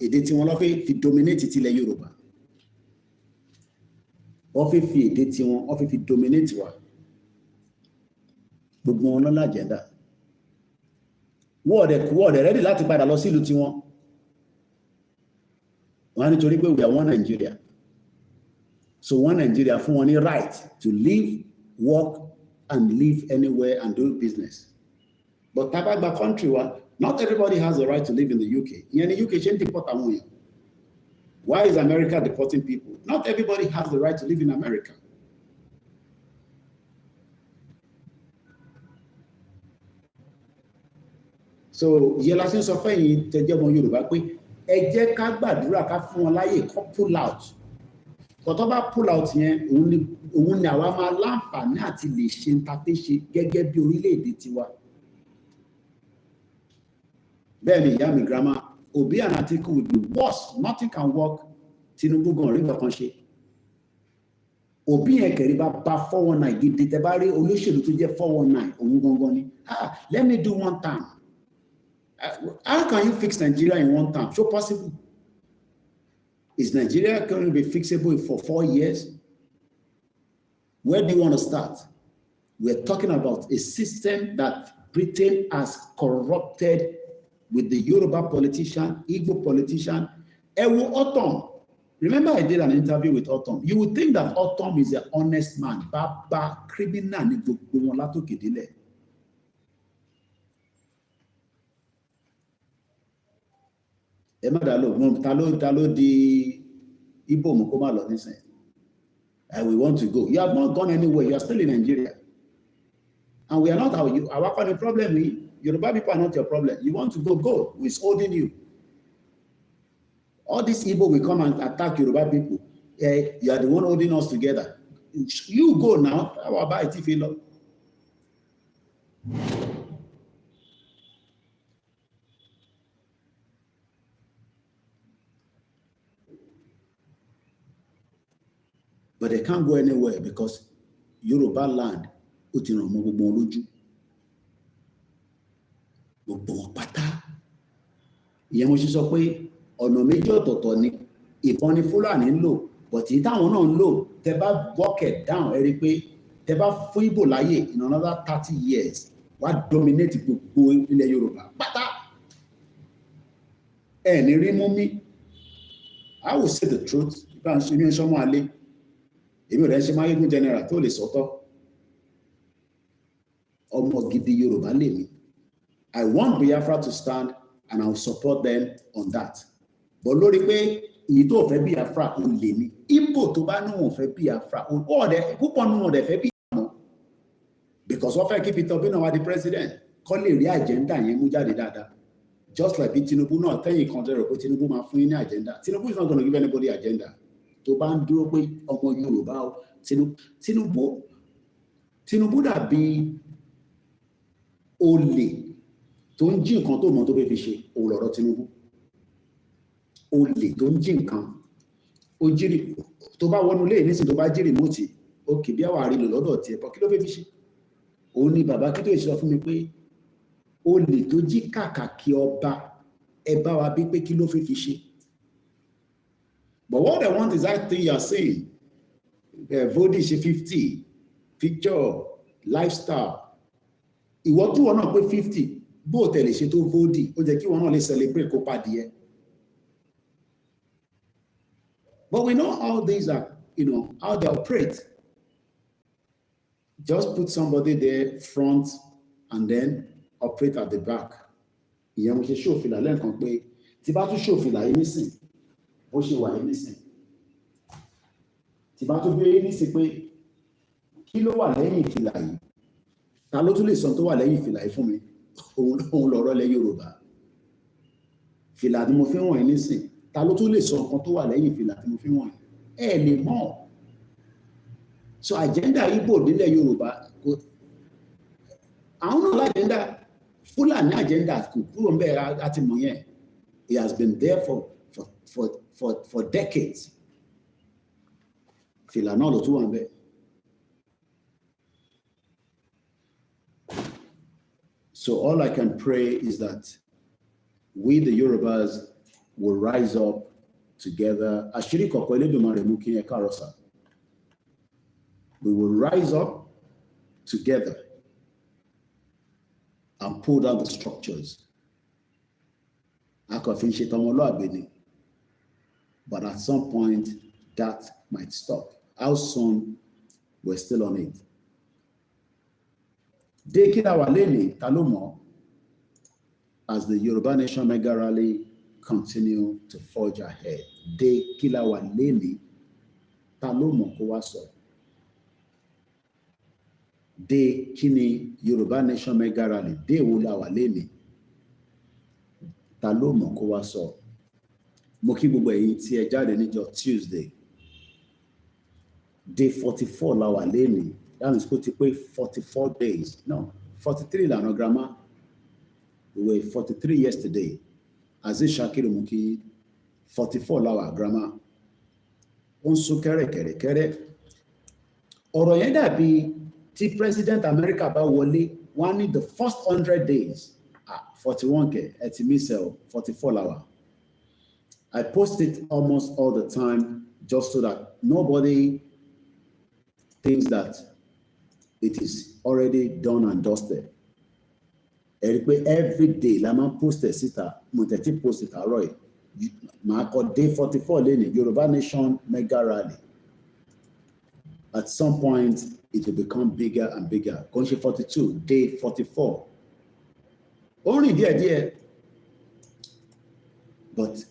èdè tiwọn ló fi dominate tilẹ̀ Yorùbá ó fi èdè tiwọn ó fi dominate wa gbogbo wọn lọ́la agenda wọ́ọ̀dẹ̀ ready láti padà lọ sílùú tiwọn wọ́n á nítorí pé we are one Nigeria so one Nigeria fún wọn ní right to live work and live anywhere and do business but tá bá gba country wa not everybody has the right to live in the UK ìyẹn ní UK ṣe ń deport àwọn èèyàn why is America deporting people not everybody has the right to live in America. So yẹla ṣe ń sọ fẹ́yìn tẹ́jẹ́ ọmọ Yorùbá pé ẹ jẹ́ ká gbàdúrà ká fún wọn láyè kó pull out tọ́tọ́ bá pull out yẹn òun ni àwa máa láǹfààní àti lè ṣe ń ta fẹ́ ṣe gẹ́gẹ́ bí orílẹ̀-èdè tiwa. Bẹ́ẹ̀ ni ìyá mi grandma Obi and Atiku will be worse nothing can work Tinubu gan rí nǹkan ṣe Obi yẹn kẹ̀rí bá 419 gidi tẹ bá rí olóṣèlú tó jẹ́ 419 òun gangan ni let me do one time. How can you fix Nigeria in one time? So possible. Is Nigeria going to be fixable for 4 years? Where do you want to start? We're talking about a system that Britain has corrupted with the Yoruba politician, Igbo politician. Ewo Otom. Remember I did an interview with Otom. You would think that Otom is an honest man. Baba criminal ni gbogbo wọn látòkè délẹ̀. Ẹ má dá lóhùn ta ló di Igbo mú kó má lọ nísìnyí. We want to go. You have not gone anywhere. You are still in Nigeria. And we are not our kind of problem. Yoruba people are not your problem. You want to go. Who is holding you? All these Igbo will come and attack Yoruba people. You are the one holding us together. You go now. How about it if you love? But they can't go anywhere because Yoruba land ó ti ràn mọ́ gbogbo wọn lójú. Gbogbo wọn pátá. Ìyẹn mo ṣe sọ pé ọ̀nà méjì ọ̀tọ̀ọ̀tọ̀ ni ìbọn ni Fúlàní ń lò but èyí táwọn náà ń lò tẹ bá walk it down ẹ rí i pé tẹ bá fún Ìgbò láyè in another 30 years wá dominate gbogbo ilẹ̀ Yorùbá pátá. Ẹ ní rí mú mi. I will say the truth. Ìbá ń ṣe ní ẹṣọ́ mọ́ alẹ́. Èmi ò rẹ̀ ṣe máyégún general tó lè sọ́tọ̀. Ọmọ gidi Yorùbá lè mi. I want Biafra to stand and I will support them on that. But lórí pé èyí tó fẹ́ Biafra ò lè mi. Igbo tó bá ní wọn fẹ́ Biafra púpọ̀ nínú wọn dẹ̀ fẹ́ Biafra. Because wọ́n fẹ́ kí Peter Obi náà wá di president kọ́ lè rí agenda yẹn mú jáde dáadáa. Just like bí Tinubu náà tẹ́yìn kan tẹ́rọ pé Tinubu máa fún yín ní agenda. Tinubu is not going to give anybody agenda. Tó bá ń dúró pé ọmọ Yorùbá o Tinubu dàbí olè tó ń jí nǹkan tó mọ̀ tó fẹ́ fi ṣe òun lọ̀rọ̀ Tinubu. Olè tó ń jí nǹkan ó jírí tó bá wọnú lé nísìn tó bá jírí mọ́tì ó kì bí àwọn àrílò lọ́dọ̀ tí ẹ̀pọ̀ kí ló fẹ́ fi ṣe. Òun ni bàbá kí tó ìṣọ́ fún mi pé olè tó jí kàkàkí ọba ẹ bá wa bí pé kí ló fẹ́ fi ṣe. But what I want is that thing you are saying. Voting 50, picture, lifestyle. Ìwọ tí wọ́n náà pé 50, bó tẹ̀lé ṣe tó voting, ó jẹ́ kí wọ́n náà lè celebrate kó pàdé ẹ. But we know how these are, how they operate. Just put somebody there front and then operate at the back. Ìyẹn mo ṣe ṣòfìlà lẹ́ẹ̀kan pé tí bá tún ṣòfìlà yìí nísìn. Bó ṣe wà nísìn tí bá tó gbé nísìn pé kí ló wà lẹ́yìn ìfìlà yìí ta ló tún lè sọ tó wà lẹ́yìn ìfìlà yìí fún mi òun lọ̀rọ̀ lẹ́ Yorùbá fìlà tí mo fi wọ̀nyí nísìn ta ló tún lè sọ nǹkan tó wà lẹ́yìn ìfìlà tí mo fi wọ̀nyí ẹ lè mọ̀. So agenda Igbo nílẹ̀ Yorùbá àwọn náà lágenda Fulani agenda kúrò he has been there for decades. Fìlà náà ló tún wà ńbẹ̀. So all I can pray is that we, the Yorubas, will rise up together. We will rise up together and pull down the structures. But at some point, that might stop. How soon? We're still on it. As the Yoruba Nation Mega Rally continue to forge ahead. De Kilawa Leni Talomo Kowaso. De Kini Yoruba Nation Mega Rally. De Ulawa Leni Talomo Kowaso. Moki gbogbo ẹ̀yin tí ẹ jáde níjọ́ Tuesday. Day 44 lawa leni. That means put it 44 days. No, 43 lana grandma. We were 43 yesterday. Aziz Shakiru Muki, 44 lawa grandma. Onsu kere. Ọ̀rọ̀ yẹn dàbí tí President America bá wọlé, wọ́n ní the first 100 days. 41 etimisel 44 lawa. I post it almost all the time just so that nobody thinks that it is already done and dusted. Every day, la man post a sita, Monteti post it, Roy. Day 44 lane, Yoruba Nation Mega Rally. At some point, it will become bigger and bigger. Country 42, day 44. Only the idea, but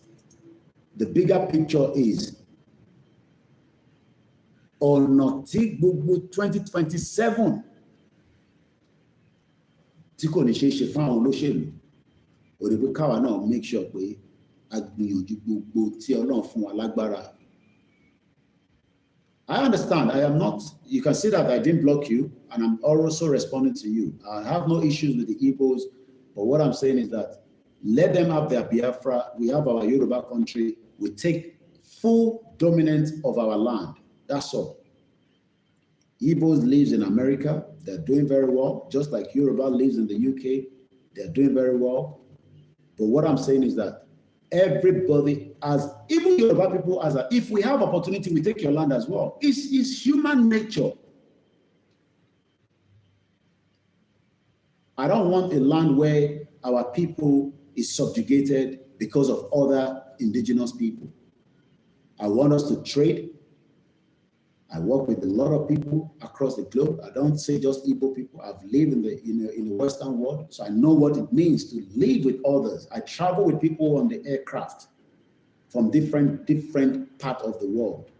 the bigger picture is ọ̀nà tí gbogbo 2027 tí kò ní ṣe é ṣe fún àwọn olóṣèlú òdìbò káwa náà make sure pé a gbìyànjú gbogbo tí Ọlọ́run fún wa lágbára. I understand. I am not, you can see that I didn't block you and I'm also responding to you. I have no issues with the Igbos, but what I'm saying is that let them have their Biafra. We have our Yoruba country. We take full dominance of our land. That's all. Igbos lives in America. They're doing very well. Just like Yoruba lives in the UK. They're doing very well. But what I'm saying is that everybody, as even Yoruba people, if we have opportunity, we take your land as well. It's human nature. I don't want a land where our people is subjugated because of other indigenous people. I want us to trade. I work with a lot of people across the globe. I don't say just Igbo people. I've lived in the Western world, so I know what it means to live with others. I travel with people on the aircraft from different parts of the world.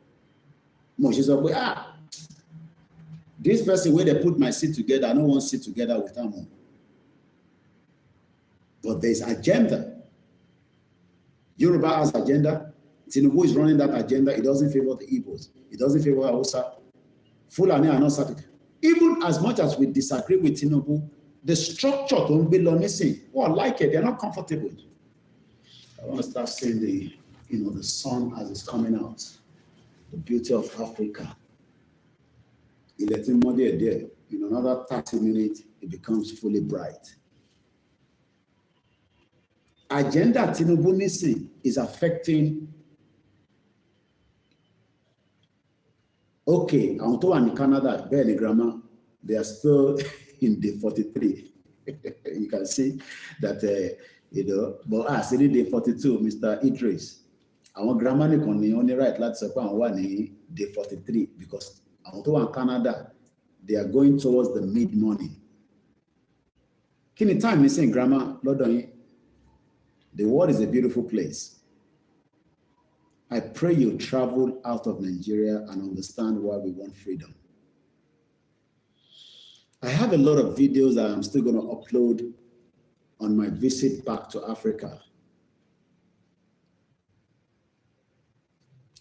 This person where they put my seat together, I don't want to sit together with them. But there's agenda. Yoruba has agenda. Tinubu is running that agenda. It doesn't favor the Igbos. It doesn't favor Hausa. Fulani are not certain. Even as much as we disagree with Tinubu, the structure don't belong missing. Well, like it, they're not comfortable. I want to start seeing the sun as it's coming out. The beauty of Africa. You let him muddy there. In another 30 minutes, it becomes fully bright. Agenda Tinubu missing is affecting. Okay, àwọn tó wà ní Canada, bẹ́ẹ̀ ni grandma, they are still in day 43. You can see that, but still in day 42, Mr. Idris. Àwọn grandma nìkan ni only right láti sọ pé àwọn wà ní day 43 because àwọn tó wà ní Canada, they are going towards the mid-morning. Kí ni time missing grandma lọ́dọ̀ yín? The world is a beautiful place. I pray you travel out of Nigeria and understand why we want freedom. I have a lot of videos that I'm still going to upload on my visit back to Africa.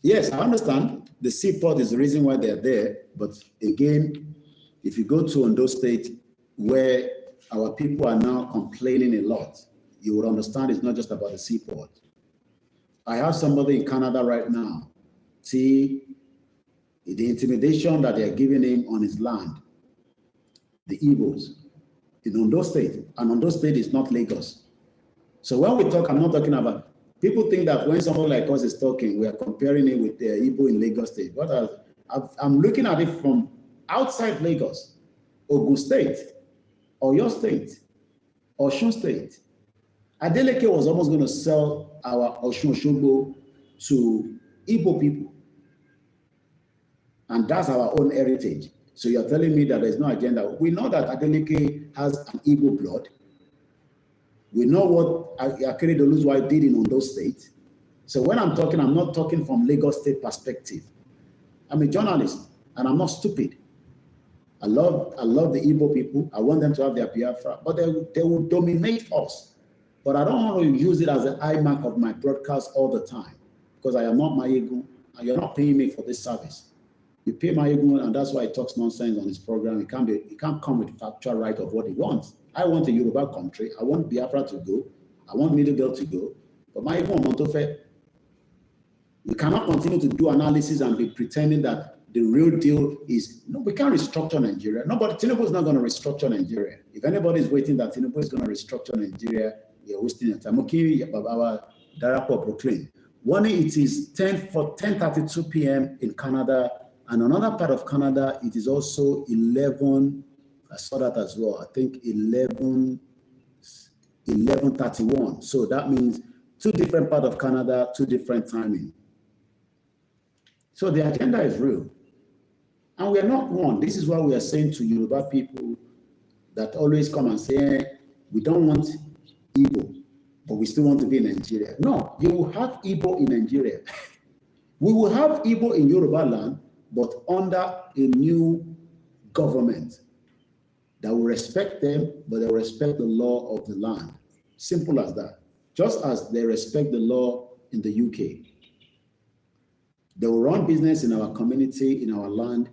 Yes, I understand the seaport is the reason why they're there. But again, if you go to Ondo State, where our people are now complaining a lot. You would understand it's not just about the seaport. I have somebody in Canada right now. See the intimidation that they're giving him on his land, the Igbos, in Ondo State. And Ondo State is not Lagos. So when we talk, I'm not talking about, people think that when someone like us is talking, we are comparing it with the Igbo in Lagos State. But I'm looking at it from outside Lagos, Ogun State, Oyo State, Osun State. Adeleke was almost going to sell our Osun Osogbo to Igbo people. And that's our own heritage. So you're telling me that there's no agenda. We know that Adeleke has an Igbo blood. We know what Akeredolu's wife did in Ondo State. So when I'm talking, I'm not talking from Lagos State perspective. I'm a journalist and I'm not stupid. I love the Igbo people. I want them to have their Biafra, but they will dominate us. But I don't want to use it as an eye mark of my broadcast all the time because I am not Mayegun and you're not paying me for this service. You pay Mayegun and that's why he talks nonsense on his program. He can't come with factual right of what he wants. I want a Yoruba country. I want Biafra to go. I want Middle Belt to go. But Mayegun Montofe, we cannot continue to do analysis and be pretending that the real deal is, no, we can't restructure Nigeria. Nobody, Tinubu is not going to restructure Nigeria. If anybody is waiting that Tinubu is going to restructure Nigeria, you're wasting your time. Okay, our Darapọ̀ Brooklyn. One, it is 10:32 p.m. in Canada, and another part of Canada, it is also 11. I saw that as well. I think 11:31. So that means two different parts of Canada, two different timing. So the agenda is real. And we are not one. This is why we are saying to Yoruba people that always come and say, we don't want Igbo, but we still want to be in Nigeria. No, you will have Igbo in Nigeria. We will have Igbo in Yoruba land, but under a new government that will respect them, but they will respect the law of the land. Simple as that. Just as they respect the law in the UK. They will run business in our community, in our land,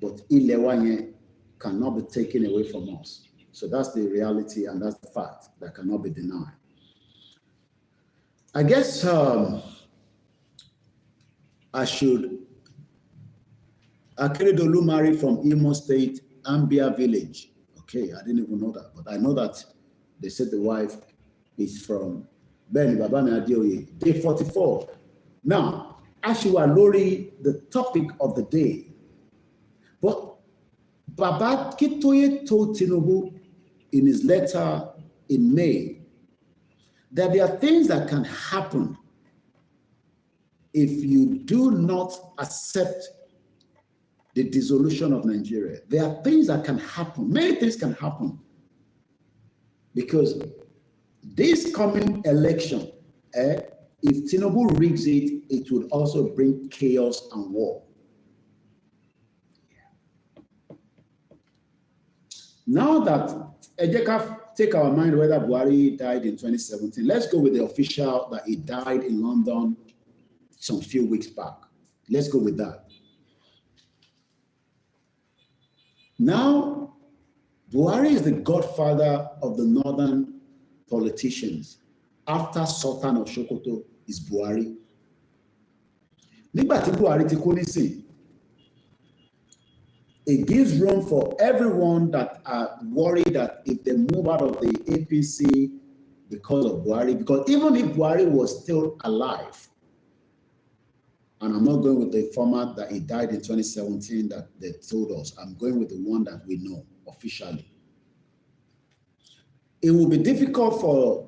but Ilewanye cannot be taken away from us. So that's the reality and that's the fact that cannot be denied. I guess I should, Akeredolu married from Imo State, Ambia village. Okay, I didn't even know that, but I know that they said the wife is from Beni Babami Adeoye, day 44. Now, Ashiwa Lori, the topic of the day. But Baba Kitoye told Tinubu in his letter in May that there are things that can happen if you do not accept the dissolution of Nigeria. There are things that can happen. Many things can happen. Because this coming election, if Tinubu rigs it, it would also bring chaos and war. Now that Ejeka take our mind whether Buhari died in 2017, let's go with the official that he died in London some few weeks back. Let's go with that. Now, Buhari is the godfather of the northern politicians. After Sultan of Sokoto is Buhari. Nígbà tí Buhari ti kú nísìn, it gives room for everyone that are worried that if they move out of the APC because of Buhari, because even if Buhari was still alive, and I'm not going with the format that he died in 2017 that they told us, I'm going with the one that we know officially. It will be difficult for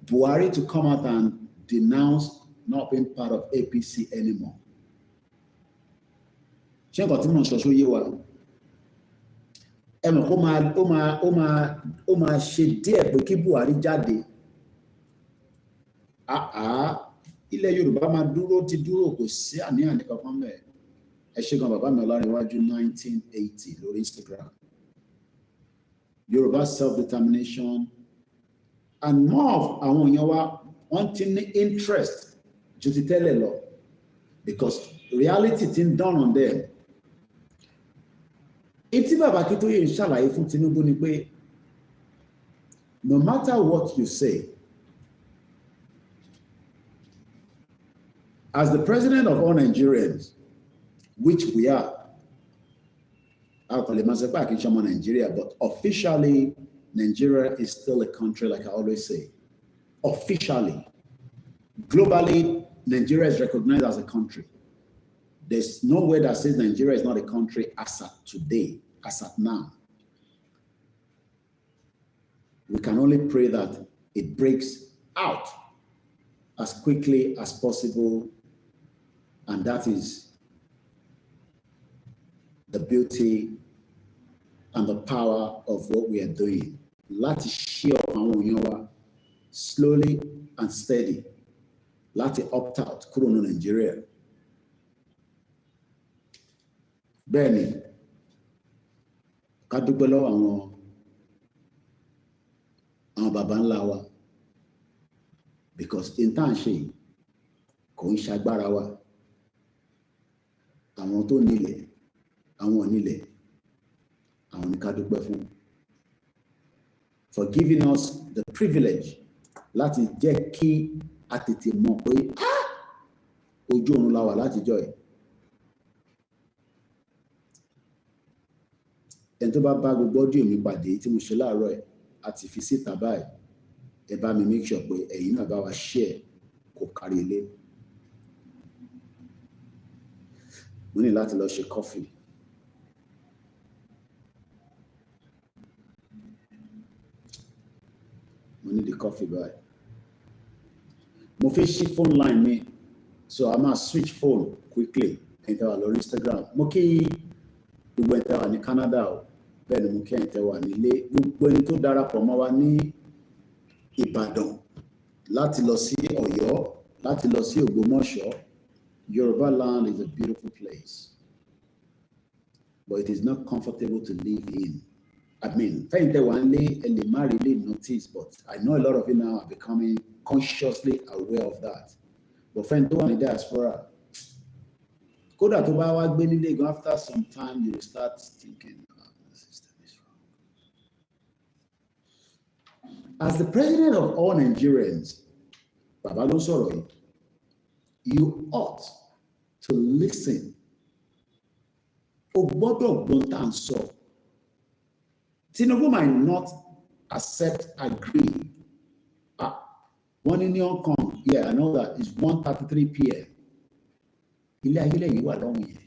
Buhari to come out and denounce not being part of APC anymore. Ṣé nǹkan tí mo sọ yé wa? Ẹ mọ̀ kó máa ṣe díẹ̀ pé kí Buhari jáde. Ilẹ̀ Yorùbá máa dúró ti dúró kò sí àní-àní kankan mẹ́ẹ̀. Ẹ ṣé gan bàbá mi Ọlárẹ̀wájú 1980 lórí Instagram. Yorùbá self-determination and more of àwọn èèyàn wa wọ́n ti ní interest ju ti tẹ́lẹ̀ lọ because reality ti ń dawn on them. Etí bàbá Akíntóyè ń ṣàlàyé fún Tinubu ni pé no matter what you say, as the president of all Nigerians, which we are, I'll call it Nigeria, but officially, Nigeria is still a country, like I always say. Officially, globally, Nigeria is recognized as a country. There's no way that says Nigeria is not a country as at today, as at now. We can only pray that it breaks out as quickly as possible, and that is the beauty and the power of what we are doing. Láti ṣí àwọn èèyàn wa slowly and steady, láti opt out kúrò ní Nigeria. Bẹ́ẹ̀ni, ká dúpẹ́ lọ́wọ́ àwọn baba ńlá wa, because in tá à ń ṣe yìí kò ń ṣagbára wa. Àwọn tó nílẹ̀, àwọn onílẹ̀, àwọn ní ká dúpẹ́ fún, for giving us the privilege láti jẹ́ kí a tètè mọ̀ pé ojú ọ̀run la wà látijọ́ ẹ̀. Ẹni tó bá bá gbogbo ọdún mi pàdé tí mo ṣe láàárọ̀ ẹ̀ àti fi síta báyìí, ẹ bá mi make sure pé ẹ̀yin náà bá wa share kó kárí ilé. Mo ní láti lọ ṣe coffee. Mo ní the coffee báyìí. Mo fẹ́ ṣí phone line mi, so I must switch phone quickly. Ẹ̀yin tẹ́ wà lórí Instagram. Mo kí gbogbo ẹ̀yin tẹ́ wà ní Canada o. Bẹ́ẹ̀ ni mo kí ẹ̀yin tẹ́ wà nílé. Gbogbo ẹni tó darapọ̀ mọ́ wa ní Ìbàdàn láti lọ sí Ọ̀yọ́, láti lọ sí Ògbómọ̀ṣọ́. Yoruba land is a beautiful place, but it is not comfortable to live in. I mean, fẹ́yìn tẹ́ wà nílé ẹ lè má really notice, but I know a lot of you now are becoming consciously aware of that. But fẹ́yìn tó wà ní diaspora, kódà tó bá wá gbé nílé gan, after some time you will start thinking, as the president of all Nigerians, Baba ló sọ̀rọ̀ yìí, you ought to listen. O gbọ́dọ̀ gbọ́n tá à ń sọ. Tinubu might not accept, agree. One in Hong Kong, yeah, I know that, it's 1:33 p.m. Ilé ayé lẹ́yìn wà lọ́hùn yẹn.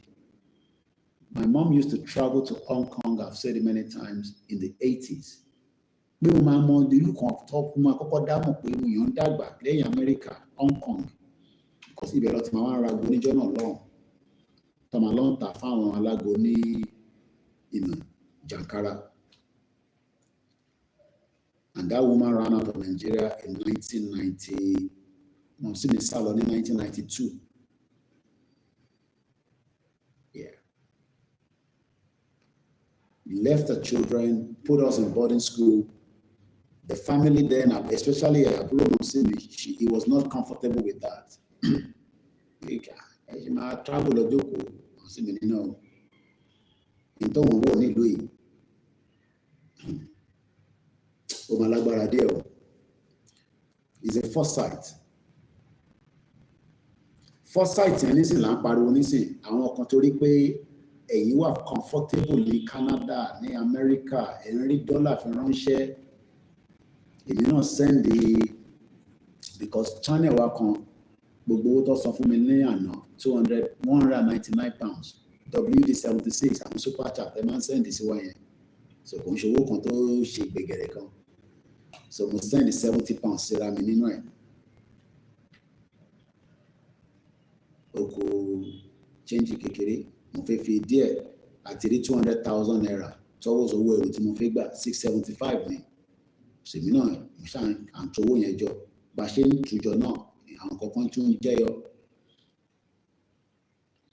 My mom used to travel to Hong Kong, I've said it many times, in the 80s. Bí mo máa mọ ìlú kan tó kún máa kọ́kọ́ dámọ̀ pé mo yàn ń dàgbà lẹ́yìn Amẹ́ríkà, Hong Kong, because ibẹ̀ lọ ti máa ń ra ago níjọ́ náà lọ́hùn. Tọ́mọ lọ́hùn tà fáwọn alágo ní Jankara. And that woman ran out of Nigeria in 1990, no, see me salon in 1992. Yeah. Left her children, put us in boarding school. The family then, especially he was not comfortable with that. I travel a joke, no. It's a foresight. Foresight yẹn nísìn là ń pariwo nísìn àwọn kan torí pé ẹ̀yin wà comfortable ní Canada, ní America, ẹ̀ ń rí dọ́là fi ránṣẹ́. Èmi náà send because channel wa kan gbogbo owó tó san fún mi ní àná £199 WD76 àwọn super chat ẹ máa ń send sí wa yẹn, so kò ń ṣe owó kan tó ṣe gbẹgẹrẹ kan, so mo send £70 síra mi nínú ẹ̀. Oko change kékeré mo fẹ́ fi díẹ̀ àti rí 200,000 naira towards owó ẹrù tí mo fẹ́ gbà 675 ni. Sèmi náà mo ṣáà à ń towó yẹn jọ bá ṣe ń tùjọ náà àwọn kankan tún ń jẹyọ,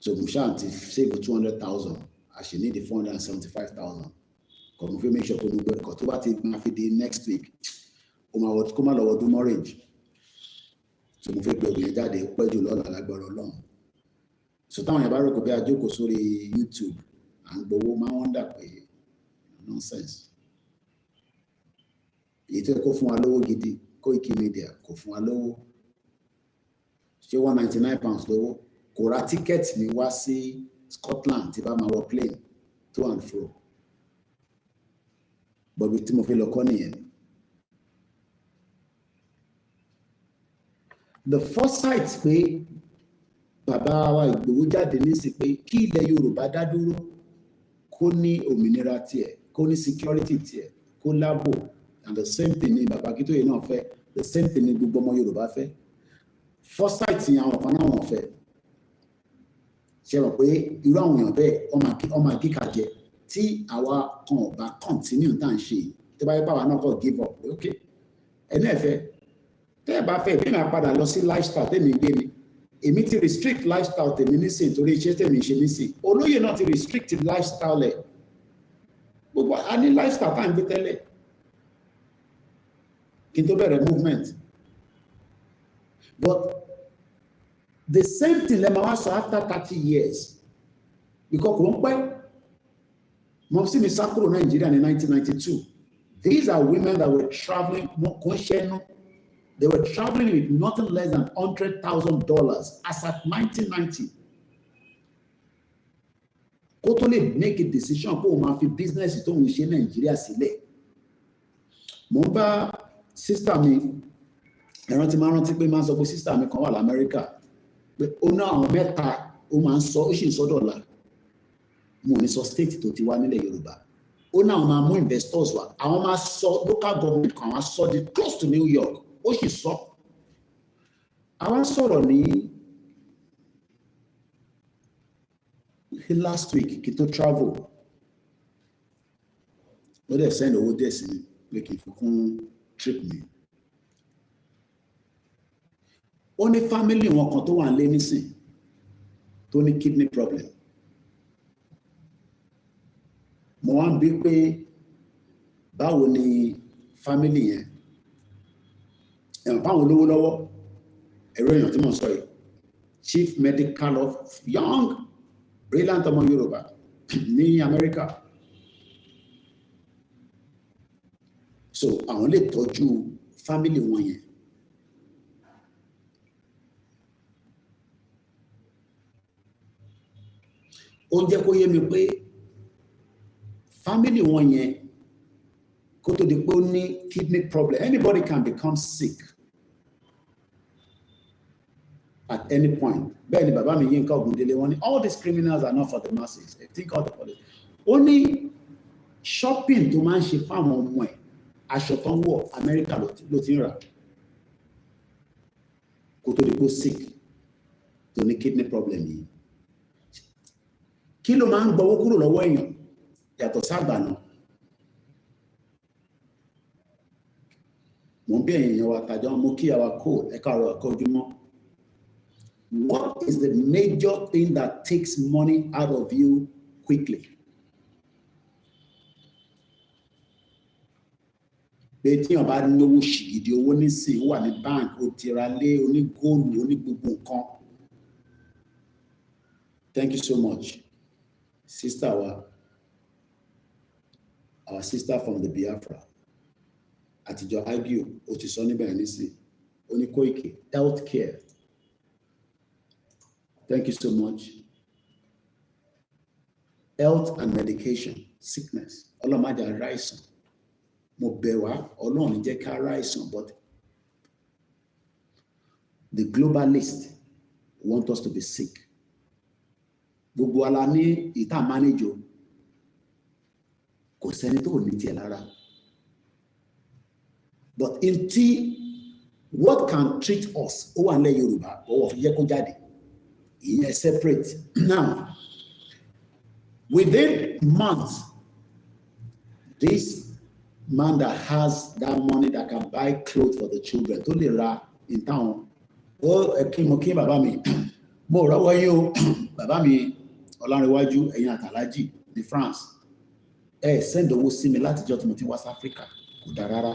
so mo ṣáà ti save 200,000, I should need the 475,000. Kò mo fẹ́ make sure pé mo gbé ẹ̀kọ́ tó bá ti máa fi di next week kó má lọ wọdún mortgage, so mo fẹ́ gbé ògùn yẹn jáde pẹ́ jù lọ́la lágbára Ọlọ́run. So táwọn yẹn bá rò kó bí a jókòó sórí YouTube à ń gbowó máa wọ́n dà pé nonsense. èyí tó kó fún wa lówó gidi Koikimedia kò fún wa lówó ṣé £199 lówó kò ra tíkẹ́ẹ̀tì mi wá sí Scotland tí bá máa wọ plane to and fro bọ̀bí tí mo fi lọ kọ́ nìyẹn. The foresight pé bàbá wa Ìgbòho jáde nísì pé kí ilẹ̀ Yorùbá dá dúró kó ní òmìnira tiẹ̀ kó ní security tiẹ̀ kó láàbò and the same thing ni bàbá Akíntóyè náà fẹ́ the same thing ni gbogbo ọmọ Yorùbá fẹ́ foresight yẹn àwọn kan náà wọ́n fẹ́ ṣe rò pé irú àwọn èèyàn bẹ́ẹ̀ ọmọ akíkàjẹ tí àwa kan ò bá continue tá à ń ṣe tí bá yẹ pàwọn náà kọ́ give up ok ẹni ẹ̀fẹ́ tẹ́ ẹ bá fẹ́ bí màá padà lọ sí lifestyle tẹ́mi gbé ni èmi ti restrict lifestyle tèmi nísìn torí iṣẹ́ tèmi ṣe nísìn olóyè náà ti restrict lifestyle ẹ̀ gbogbo a ní lifestyle tá à ń gbé tẹ́lẹ̀ kí n tó bẹ̀rẹ̀ movement but the same thing lẹ́ẹ̀ máa wá sọ after 30 years because kò ń pẹ́ mo sì mi sá kúrò Nàìjíríà ní 1992 these are women that were traveling kò ń ṣẹ́nu. They were traveling with nothing less than $100,000 as at 1990. Kó tó lè make a decision kó o máa fi business tó ń ṣe Nàìjíríà sílẹ̀. Mo ń bá sister mi, ẹ̀rántí máa rántí pé máa ń sọ pé sister mi kan wà l'Amẹ́ríkà pé ó ná àwọn mẹ́ta ó máa ń sọ ó sì ń sọ dọ́là. Mo ní sọ state tó ti wá nílẹ̀ Yorùbá. Ó náà máa mú investors wá. Àwọn máa sọ local government kan máa sọ di close to New York. Ó sì sọ àwọn sọ̀rọ̀ ní last week kí tó travel ó dẹ̀ send owó díẹ̀ sí mi pé kí n fi kún trip mi ó ní family wọn kan tó wà lé nísìn tó ní kidney problem mo wá ń bí pé báwo ni family yẹn báwọn olówó lọ́wọ́ ẹ̀rọ èèyàn tí mo sọ yìí chief medical of young brilliant ọmọ Yorùbá ní Amẹ́ríkà so àwọn lè tọ́jú family wọn yẹn ó jẹ́ kó yé mi pé family wọn yẹn kó tó di pé ó ní kidney problem anybody can become sick at any point. Bẹ́ẹ̀ ni bàbá mi Yínká Ògúndélé wọ́n ní all these criminals are not for the masses. They think all the police. Ó ní shopping tó máa ń ṣe fáwọn ọmọ ẹ̀ aṣọ tó ń wọ̀ Amẹ́ríkà ló ti ń rà kó tó di pé ó sick tó ní kidney problem yìí. Kí ló máa ń gbowó kúrò lọ́wọ́ èèyàn yàtọ̀ ságbà náà? Mo ń bí èèyàn wa tàjọ́ mo kí àwa kó ẹ̀ka ọ̀rọ̀ ẹ̀kọ́ ojúmọ́. What is the major thing that takes money out of you quickly? Pé tí wọ́n bá náwó ṣìgìdì owó nísìnyí wà ní bank ó ti ra lé oní góòlù oní gbogbo nǹkan. Thank you so much, sister wa, our sister from the Biafra. Àtijọ́ argue ó ti sọ níbẹ̀ nísìnyí oní Koiki health care. Thank you so much. Health and medication, sickness. Ọlọ́mọdé aráìsàn. Mo bẹ̀ wá, Ọlọ́run jẹ́ ká aráìsàn, but the globalists want us to be sick. Gbogbo ala ní ìta manage o. Kò sẹ́ni tó ní tiẹ̀ lára. But what can treat us? Ó wà nílẹ̀ Yorùbá, ó wọ̀ fi jẹ́ kó jáde. Yes, separate. Now, within months, this man that has that money that can buy clothes for the children, tó lè ra in town. Oh, mo kí bàbá mi, mo rọ́wọ́ yín o, bàbá mi Ọlárẹ̀wájú ẹ̀yin àtàlájì ní France. Send owó sí mi láti jọ́ tí mo ti West Africa, kò dáa rárá.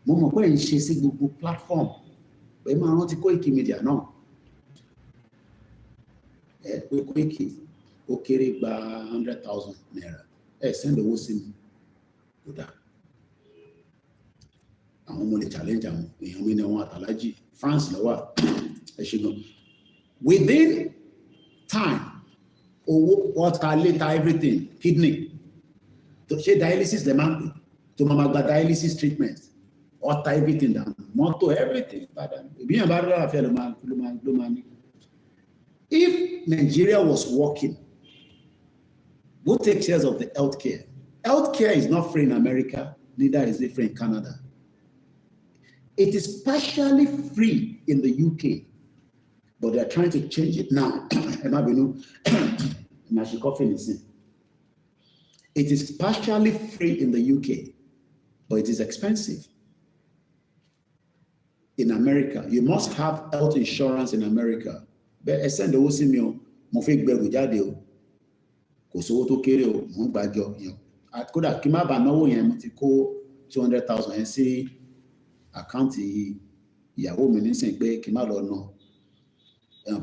Mo mọ̀ pé ń ṣe sí gbogbo platform, pé máa rántí Koikimedia náà. Pé Koiki ó kéré gba 100,000 naira. Send owó sí mi. Kò dáa. àwọn ọmọ lè challenge àwọn èèyàn mi ní àwọn àtàlájì France lọ́wọ́ ẹ ṣe gan. Within time, what are later everything, kidney, to ṣe dialysis the man to mama gba dialysis treatment, what everything down, motor everything. If Nigeria was working, who takes care of the healthcare? Healthcare is not free in America, neither is it free in Canada. It is partially free in the UK, but they're trying to change it now. It is partially free in the UK, but it is expensive. In America, you must have health insurance in America. But I send the Osimio, Mofik Berujade, Kosoto Kero, Mumbajo, I could have come up and know him to call 200,000 and see account ìyàwó mi ní sìn pé kí n má lọ ná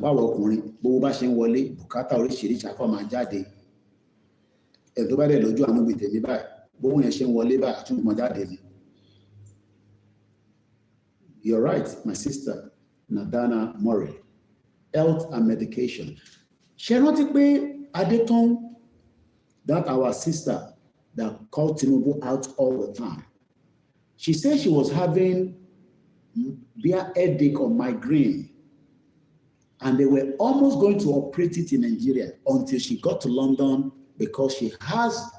báwo ọkùnrin bówó bá ṣe ń wọlé bùkátà oríṣiríṣi akọ máa jáde tó bá dẹ̀ lójú àánú bíi tèmi báyìí bówó yẹn ṣe ń wọlé báyìí àtúntò jáde ni. You're right, my sister Nadana Murray. Health and medication. Ṣé rántí pé Adétọ́n, that our sister that called Tinubu out all the time, she said she was having beer headache or migraine, and they were almost going to operate it in Nigeria until she got to London because she has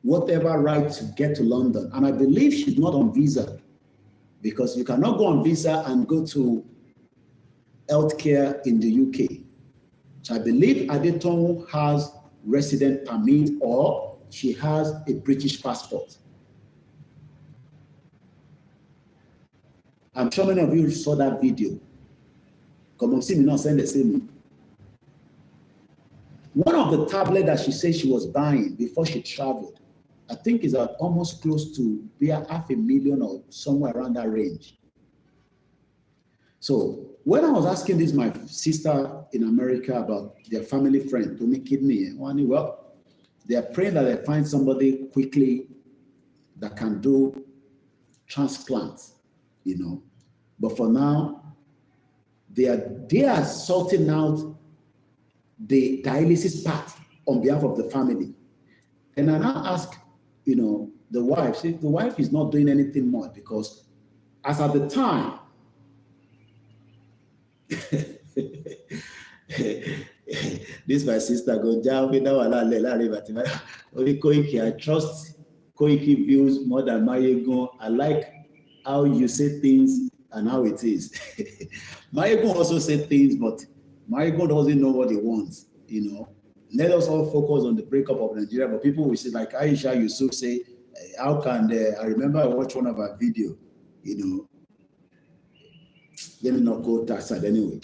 whatever right to get to London. And I believe she's not on visa because you cannot go on visa and go to healthcare in the UK. So I believe Adétọ́n has resident permit or she has a British passport. I'm sure many of you saw that video. Come on, see me now, send the same. One of the tablets that she said she was buying before she traveled, I think is almost close to $500,000 or somewhere around that range. So when I was asking this, my sister in America about their family friend, Tommy Kidney, well, they are praying that they find somebody quickly that can do transplants, you know. But for now, they are sorting out the dialysis part on behalf of the family. And I now ask, you know, the wife, see, the wife is not doing anything more because as at the time, this my sister go down only Koiki. I trust Koiki views more than Mayegun. I like how you say things and how it is. Mayegun also said things, but Mayegun doesn't know what he wants, you know. Let us all focus on the breakup of Nigeria, but people will say, like Aisha Yusuf say, how can I remember I watched one of her video, you know. Let me not go that side anyway.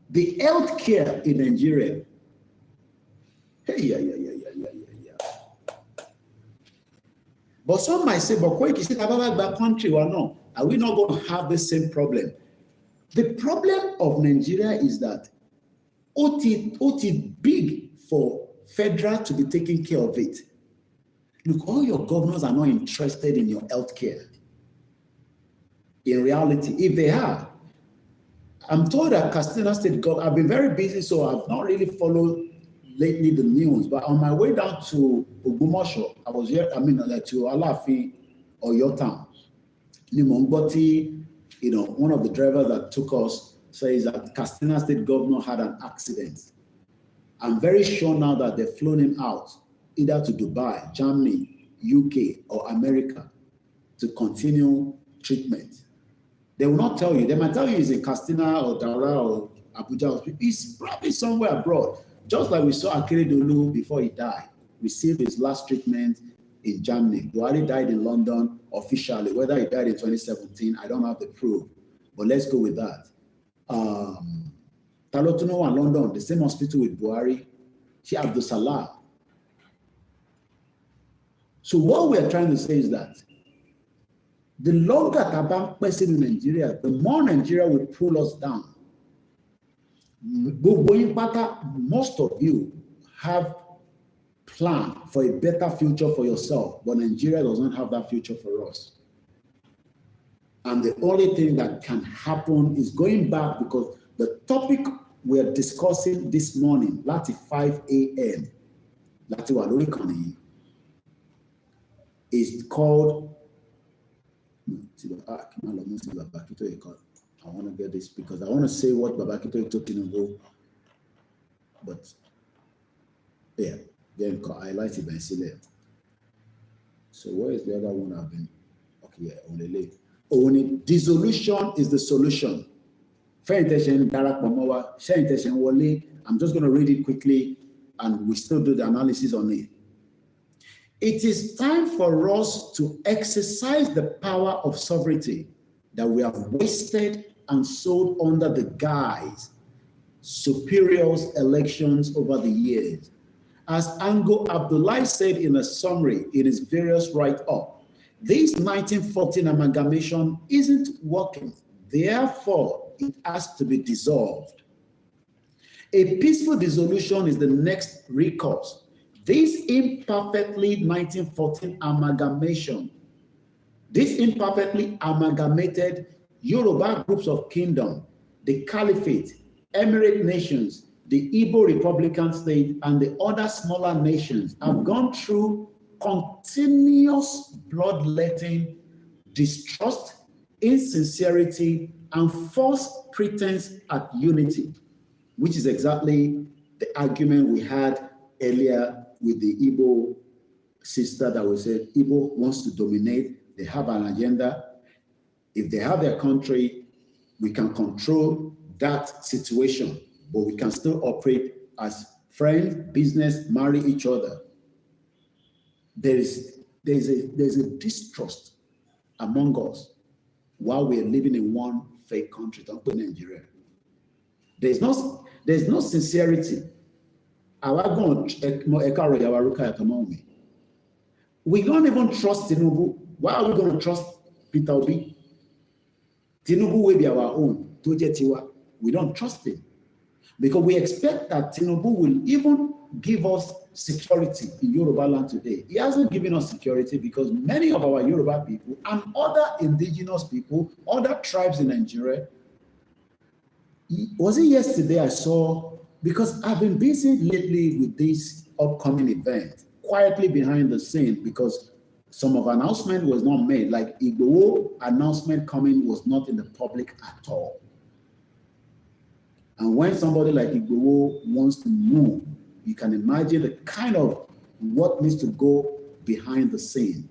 The healthcare in Nigeria, yeah. But some might say, but Koiki, is it about country or no? Are we not going to have the same problem? The problem of Nigeria is that OT big for federal to be taking care of it. Look, all your governors are not interested in your healthcare. In reality, if they are, I'm told that Katsina State government, I've been very busy, so I've not really followed lately the news, but on my way down to Ogumosho, I was here, to Alafi or your town. Nimongboti, you know, one of the drivers that took us says that Katsina State governor had an accident. I'm very sure now that they've flown him out, either to Dubai, Germany, UK, or America to continue treatment. They will not tell you. They might tell you he's in Katsina or Dara or Abuja. He's probably somewhere abroad. Just like we saw Akeredolu before he died, received his last treatment in Germany. Buhari died in London officially. Whether he died in 2017, I don't have the proof. But let's go with that. Talotuno and London, the same hospital with Buhari, Sheikh Abdul Salah. So what we're trying to say is that the longer Tabang person in Nigeria, the more Nigeria will pull us down. Most of you have plan for a better future for yourself, but Nigeria does not have that future for us. And the only thing that can happen is going back, because the topic we're discussing this morning, láti 5 a.m., láti wà lórí ìkànnì, is called, I want to get this because I want to say what Babakito is talking about, but yeah, then I like it by Sile. So where is the other one I've been? Okay, yeah, only late. Only dissolution is the solution. I'm just going to read it quickly and we still do the analysis on it. It is time for us to exercise the power of sovereignty that we have wasted and sold under the guise superiors elections over the years. As Ango Abdullahi said in a summary in his various write-up, this 1914 amalgamation isn't working. Therefore, it has to be dissolved. A peaceful dissolution is the next recourse. This imperfectly 1914 amalgamation, this imperfectly amalgamated Yoruba groups of kingdom, the Caliphate, Emirate nations, the Igbo Republican state, and the other smaller nations have gone through continuous bloodletting, distrust, insincerity, and false pretense at unity, which is exactly the argument we had earlier with the Igbo sister that we said Igbo wants to dominate. They have an agenda. If they have their country, we can control that situation, but we can still operate as friends, business, marry each other. There's a distrust among us while we're living in one fake country, don't put Nigeria. There's no sincerity. We don't even trust Tinubu. Why are we going to trust Peter Obi? Tinubu will be our own. We don't trust him because we expect that Tinubu will even give us security in Yoruba land today. He hasn't given us security because many of our Yoruba people and other indigenous people, other tribes in Nigeria, was it yesterday I saw, because I've been busy lately with this upcoming event, quietly behind the scene, because some of announcement was not made, like Igbo announcement coming was not in the public at all. And when somebody like Igbo wants to move, you can imagine the kind of what needs to go behind the scene.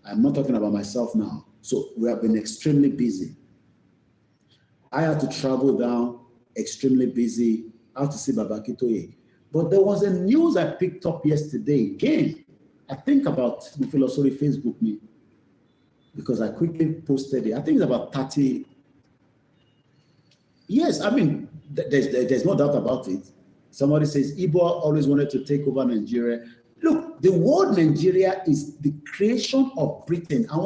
I'm not talking about myself now. So we have been extremely busy. I had to travel down, extremely busy. I had to see Babakitoye. But there was a news I picked up yesterday again. I think about Mufilosori Facebook me, because I quickly posted it. I think it's about 30. Yes, I mean, there's no doubt about it. Somebody says Igbo always wanted to take over Nigeria. Look, the word Nigeria is the creation of Britain. We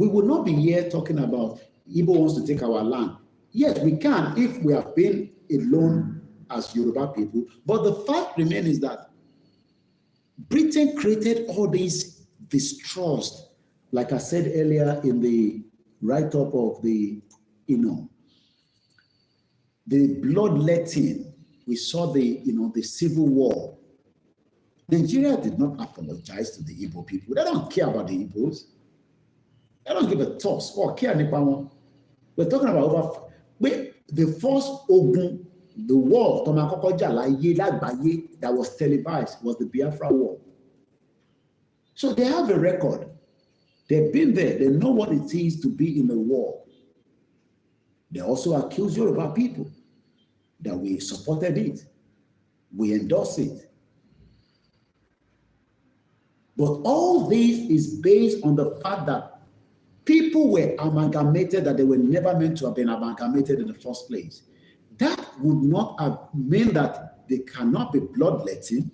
will not be here talking about Igbo wants to take our land. Yes, we can if we have been alone as Yoruba people. But the fact remains is that Britain created all this distrust. Like I said earlier in the write-up of the, the bloodletting, we saw the civil war. Nigeria did not apologize to the Igbo people. They don't care about the Igbos. They don't give a toss or care. We're talking about the first Ogun, the war that was televised was the Biafra War. So they have a record. They've been there. They know what it is to be in the war. They also accuse Yoruba people that we supported it. We endorse it. But all this is based on the fact that people were amalgamated that they were never meant to have been amalgamated in the first place. That would not have meant that they cannot be bloodletting,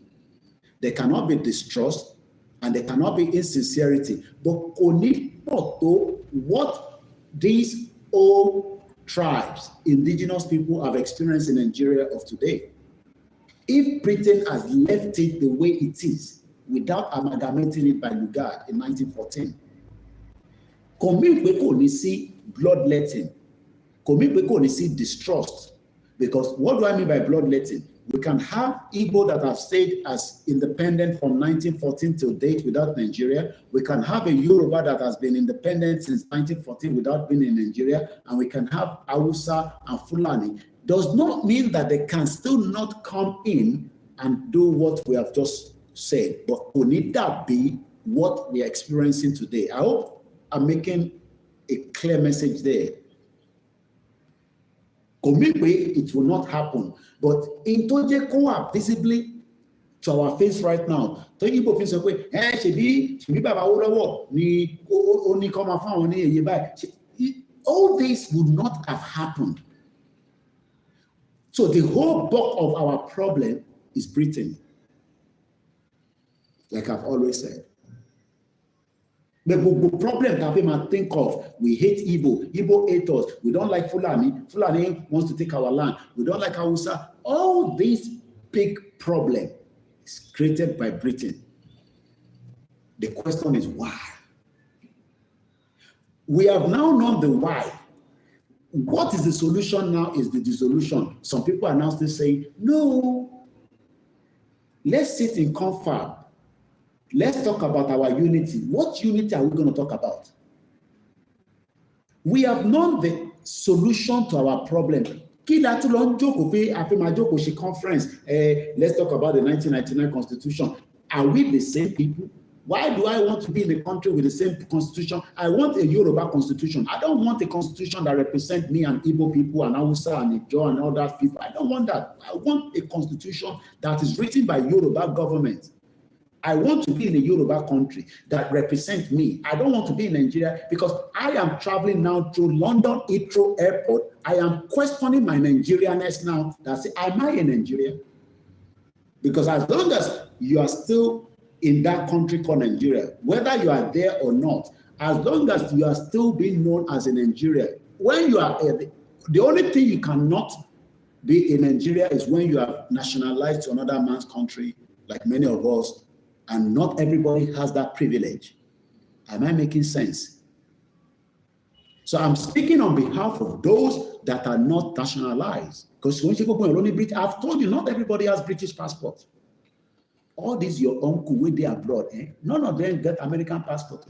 there cannot be distrust, and there cannot be insincerity. But only what these old tribes, indigenous people have experienced in Nigeria of today. If Britain has left it the way it is, without amalgamating it by Lugard in 1914, kò mean pé kò ní sí bloodletting, kò mean pé kò ní sí distrust. Because what do I mean by bloodletting? We can have Igbo that have stayed as independent from 1914 till date without Nigeria. We can have a Yoruba that has been independent since 1914 without being in Nigeria. And we can have Hausa and Fulani. Does not mean that they can still not come in and do what we have just said. But will that be what we are experiencing today? I hope I'm making a clear message there. It will not happen. But in Tojekoa, visibly to our face right now, all this would not have happened. So the whole bulk of our problem is Britain. Like I've always said. The problem that we might think of, we hate Igbo, Igbo hate us, we don't like Fulani, Fulani wants to take our land, we don't like Hausa. All this big problem is created by Britain. The question is why? We have now known the why. What is the solution now is the dissolution. Some people are now still saying, no, let's sit in comfort. Let's talk about our unity. What unity are we going to talk about? We have known the solution to our problem. Conference. Let's talk about the 1999 Constitution. Are we the same people? Why do I want to be in a country with the same constitution? I want a Yoruba constitution. I don't want a constitution that represents me and Igbo people and Hausa and Ijo and other people. I don't want that. I want a constitution that is written by Yoruba government. I want to be in a Yoruba country that represents me. I don't want to be in Nigeria because I am traveling now through London Heathrow Airport. I am questioning my Nigerianness now. That's it. Am I in Nigeria? Because as long as you are still in that country called Nigeria, whether you are there or not, as long as you are still being known as a Nigerian, when you are the only thing you cannot be in Nigeria is when you are nationalized to another man's country, like many of us. And not everybody has that privilege. Am I making sense? So I'm speaking on behalf of those that are not nationalized. Because when you go to British, I've told you, not everybody has British passport. All these your uncle when they are abroad, none of them get American passport.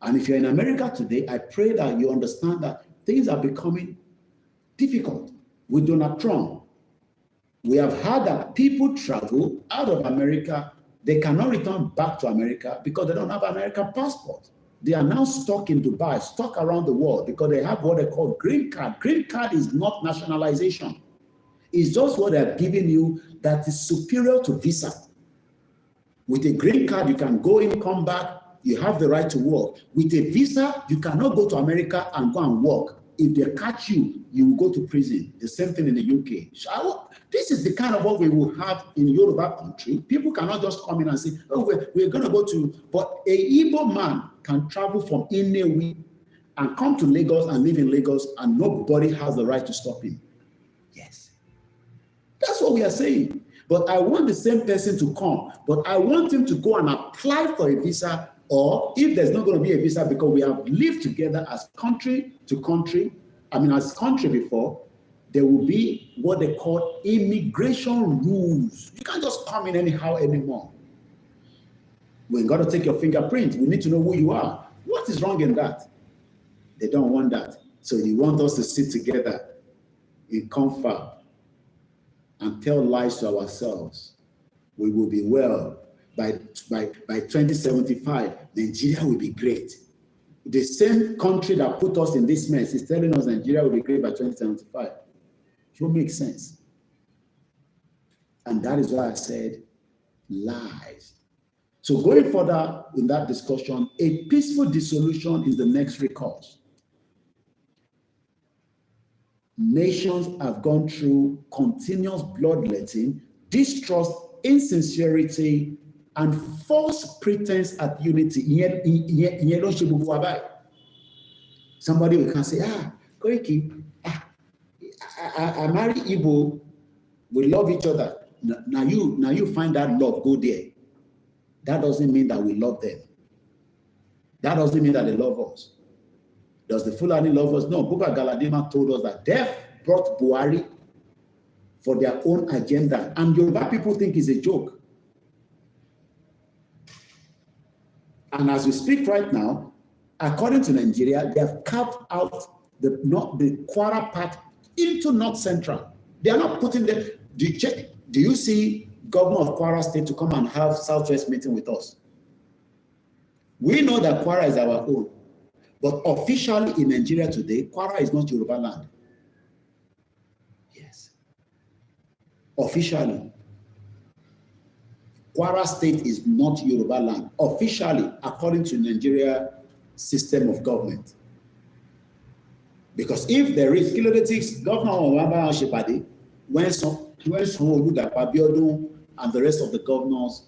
And if you're in America today, I pray that you understand that things are becoming difficult with Donald Trump. We have heard that people travel out of America. They cannot return back to America because they don't have American passport. They are now stuck in Dubai, stuck around the world because they have what they call green card. Green card is not nationalization. It's just what they're giving you that is superior to visa. With a green card, you can go in, come back, you have the right to work. With a visa, you cannot go to America and go and work. If they catch you, you will go to prison. The same thing in the UK. So this is the kind of what we will have in Yoruba country. People cannot just come in and say, oh, we're going to go to, but a Igbo man can travel from Inewi and come to Lagos and live in Lagos and nobody has the right to stop him. Yes. That's what we are saying. But I want the same person to come, but I want him to go and apply for a visa. Or if there's not going to be a visa because we have lived together as country to country, as country before, there will be what they call immigration rules. You can't just come in anyhow anymore. We've got to take your fingerprint. We need to know who you are. What is wrong in that? They don't want that. So they want us to sit together in comfort and tell lies to ourselves. We will be well. By 2075, Nigeria will be great. The same country that put us in this mess is telling us Nigeria will be great by 2075. It won't make sense. And that is why I said lies. So going further in that discussion, a peaceful dissolution is the next recourse. Nations have gone through continuous bloodletting, distrust, insincerity, and false pretense at unity. Somebody will can say, Koiki, I marry Igbo, we love each other. now you find that love go there. That doesn't mean that we love them. That doesn't mean that they love us. Does the Fulani love us? No. Buba Galadima told us that death brought Buhari for their own agenda, and Yoruba people think it's a joke. And as we speak right now, according to Nigeria, they have carved out the Kwara part into North Central. They are not putting the. Do you see Governor of Kwara State to come and have Southwest meeting with us? We know that Kwara is our own, but officially in Nigeria today, Kwara is not Yoruba land. Yes. Officially, Kwara State is not Yoruba land. Officially, according to Nigeria system of government. Because if there is kilodetics, Governor Obama Shepadi, when Abiodun and the rest of the governors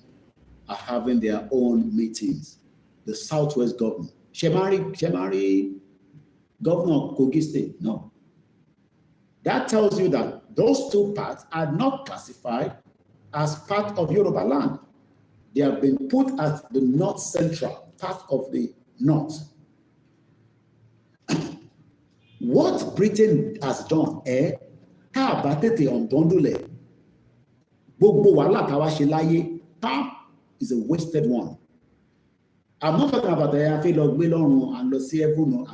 are having their own meetings, the Southwest governor, Shemari, Governor of Kogi State, no. That tells you that those two parts are not classified as part of Yoruba land. They have been put as the North Central, part of the North. What Britain has done, is a wasted one. I'm not talking about the I'm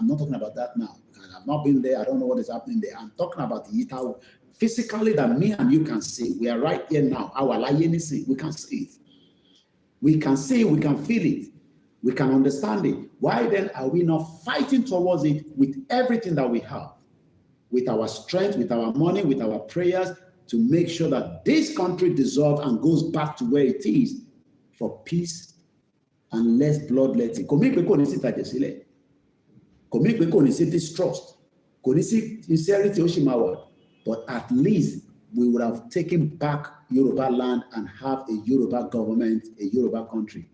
not talking about that now, because I've not been there. I don't know what is happening there. I'm talking about the Itau physically that me and you can see. We are right here now. We can see it. We can see it, we can feel it. We can understand it. Why then are we not fighting towards it with everything that we have? With our strength, with our money, with our prayers, to make sure that this country dissolves and goes back to where it is for peace and less bloodletting. Distrust. But at least we would have taken back Yoruba land and have a Yoruba government, a Yoruba country.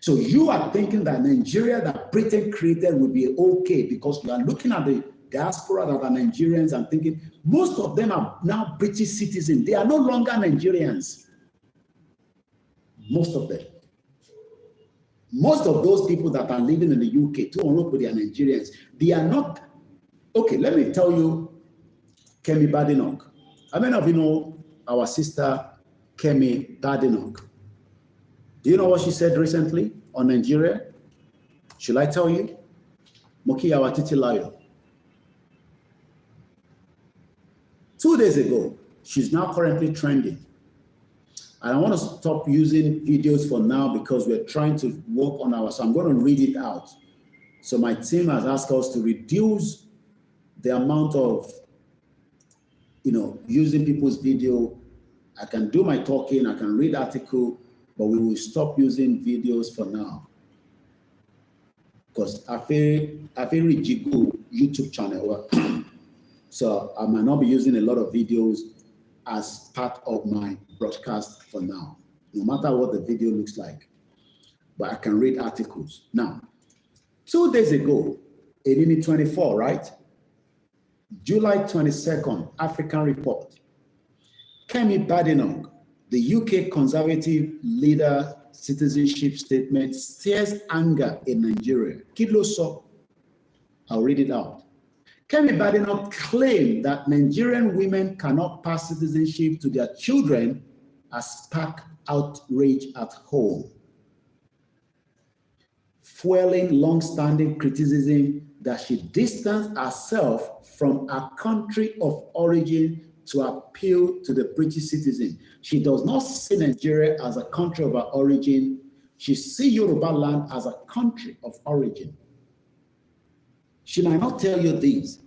So you are thinking that Nigeria that Britain created will be okay because you are looking at the diaspora that are Nigerians and thinking most of them are now British citizens. They are no longer Nigerians. Most of them. Most of those people that are living in the UK, they are Nigerians. They are not. Okay, let me tell you, Kemi Badenoch. How many of you know our sister Kemi Badenoch? Do you know what she said recently on Nigeria? Should I tell you? Moki Awatitilayo. 2 days ago, she's now currently trending. And I want to stop using videos for now because we're trying to work on so I'm going to read it out. So my team has asked us to reduce the amount of, using people's video. I can do my talking, I can read article, but we will stop using videos for now. Because I feel Jigu YouTube channel. So I might not be using a lot of videos as part of my broadcast for now, no matter what the video looks like. But I can read articles. Now, 2 days ago, 1824, right? July 22nd, African Report. Kemi Badenoch, the UK Conservative leader citizenship statement stirs anger in Nigeria. Kiloso, I'll read it out. Kemi Badenoch claimed that Nigerian women cannot pass citizenship to their children as spark outrage at home, fueling long-standing criticism that she distanced herself from a country of origin to appeal to the British citizen. She does not see Nigeria as a country of her origin. She sees Yoruba land as a country of origin. She might not tell you this.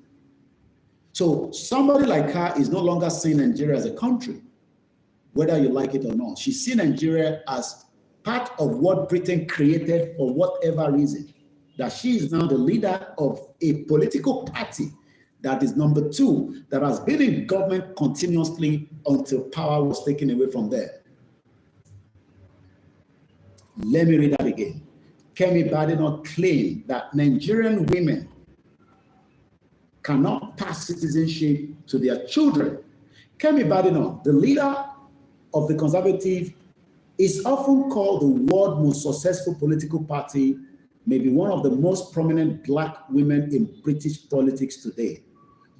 So somebody like her is no longer seeing Nigeria as a country, whether you like it or not. She sees Nigeria as part of what Britain created for whatever reason. That she is now the leader of a political party that is number 2, that has been in government continuously until power was taken away from there. Let me read that again. Kemi Badenoch claimed that Nigerian women cannot pass citizenship to their children. Kemi Badenoch, the leader of the Conservative, is often called the world's most successful political party, maybe one of the most prominent Black women in British politics today.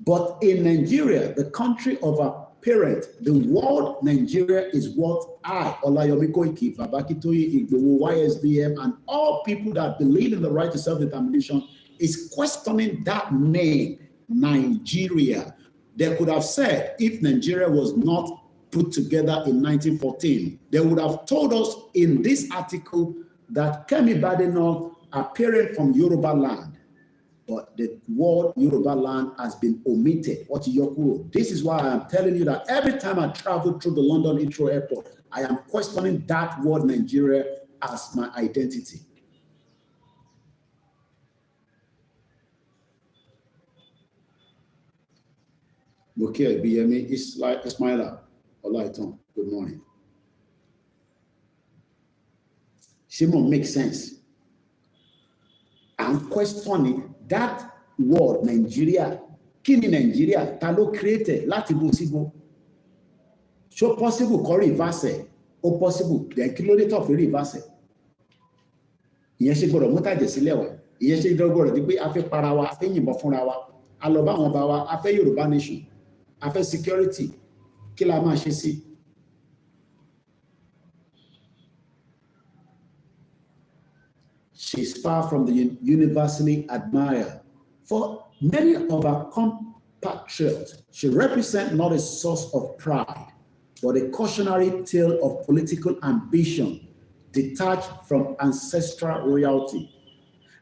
But in Nigeria, the country of our parent, the world Nigeria is what I, Olayomi Koiki, Babakitoye, Igboho, YSDM, and all people that believe in the right to self-determination is questioning that name, Nigeria. They could have said, if Nigeria was not put together in 1914, they would have told us in this article that Kemi Badenoch appearing from Yoruba land, but the word Yoruba land has been omitted. What Yokuro? This is why I am telling you that every time I travel through the London Heathrow Airport, I am questioning that word Nigeria as my identity. Okay, BME is like Ismaila Olaiton. Good morning. Shimon makes sense. I'm questioning that word Nigeria. Kini Nigeria, talo created láti bo síbo. So possible ko reverse, o possible then kí ló dé tó fi reverse. Ìyẹn ṣe gbọ́dọ̀ mú tàjẹ̀ sílẹ̀ wa. Ìyẹn ṣe gbọ́dọ̀ di pé a fẹ́ para wa, a fẹ́ yìnbọn fúnra wa. A lọ bá wọn bá wa, a fẹ́ Yorùbá nation, a fẹ́ security. Kí la máa ṣe sí? She's far from the universally admired. For many of our compatriots, she represents not a source of pride, but a cautionary tale of political ambition detached from ancestral royalty.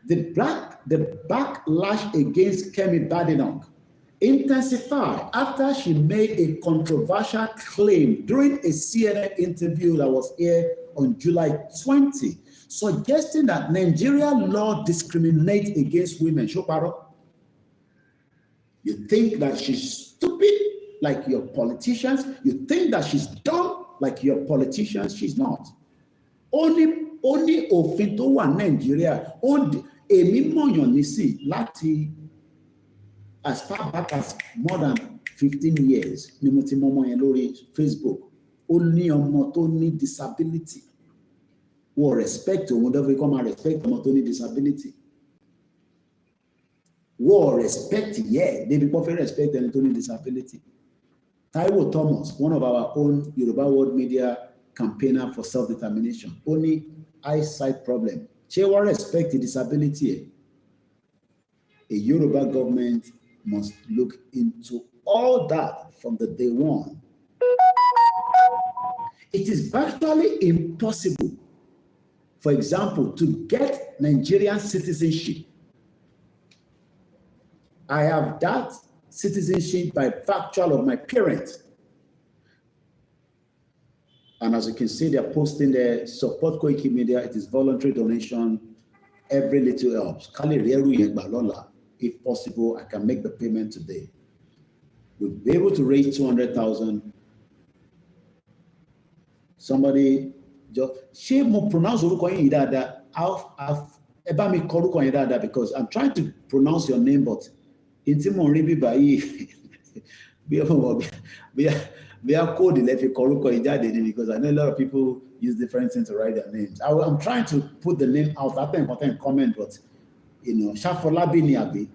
The backlash against Kemi Badenoch intensified after she made a controversial claim during a CNN interview that was aired on July 20, suggesting that Nigerian law discriminates against women. Shoparo, you think that she's stupid like your politicians? You think that she's dumb like your politicians? She's not. Only òfin tó wà Nigeria, èmi mọ̀yàn nísì láti as far back as more than 15 years ni mo ti mọ̀ yẹn lórí Facebook. Ó ní ọmọ tó ní disability. Who respect òun dọ́fẹ́ kọ́ máa respect ọmọ tó ní disability. Who respect débi pọ́ fẹ́ respect ẹni tó ní disability. Taiwo Thomas, one of our own Yoruba World Media campaigner for self-determination, only eyesight problem. Ṣé wọ́n respect the disability? A Yoruba government must look into all that from the day one. It is virtually impossible, for example, to get Nigerian citizenship. I have that citizenship by virtue of my parents. And as you can see, they're posting there, support Koikimedia. It is voluntary donation. Every little helps. If possible, I can make the payment today. We'll be able to raise 200,000. Somebody just she mo pronounce because I'm trying to pronounce your name, but in Timon Ribi we are code because I know a lot of people use different things to write their names. I'm trying to put the name out. I think important comment, but you know, Shafolabi Niabi,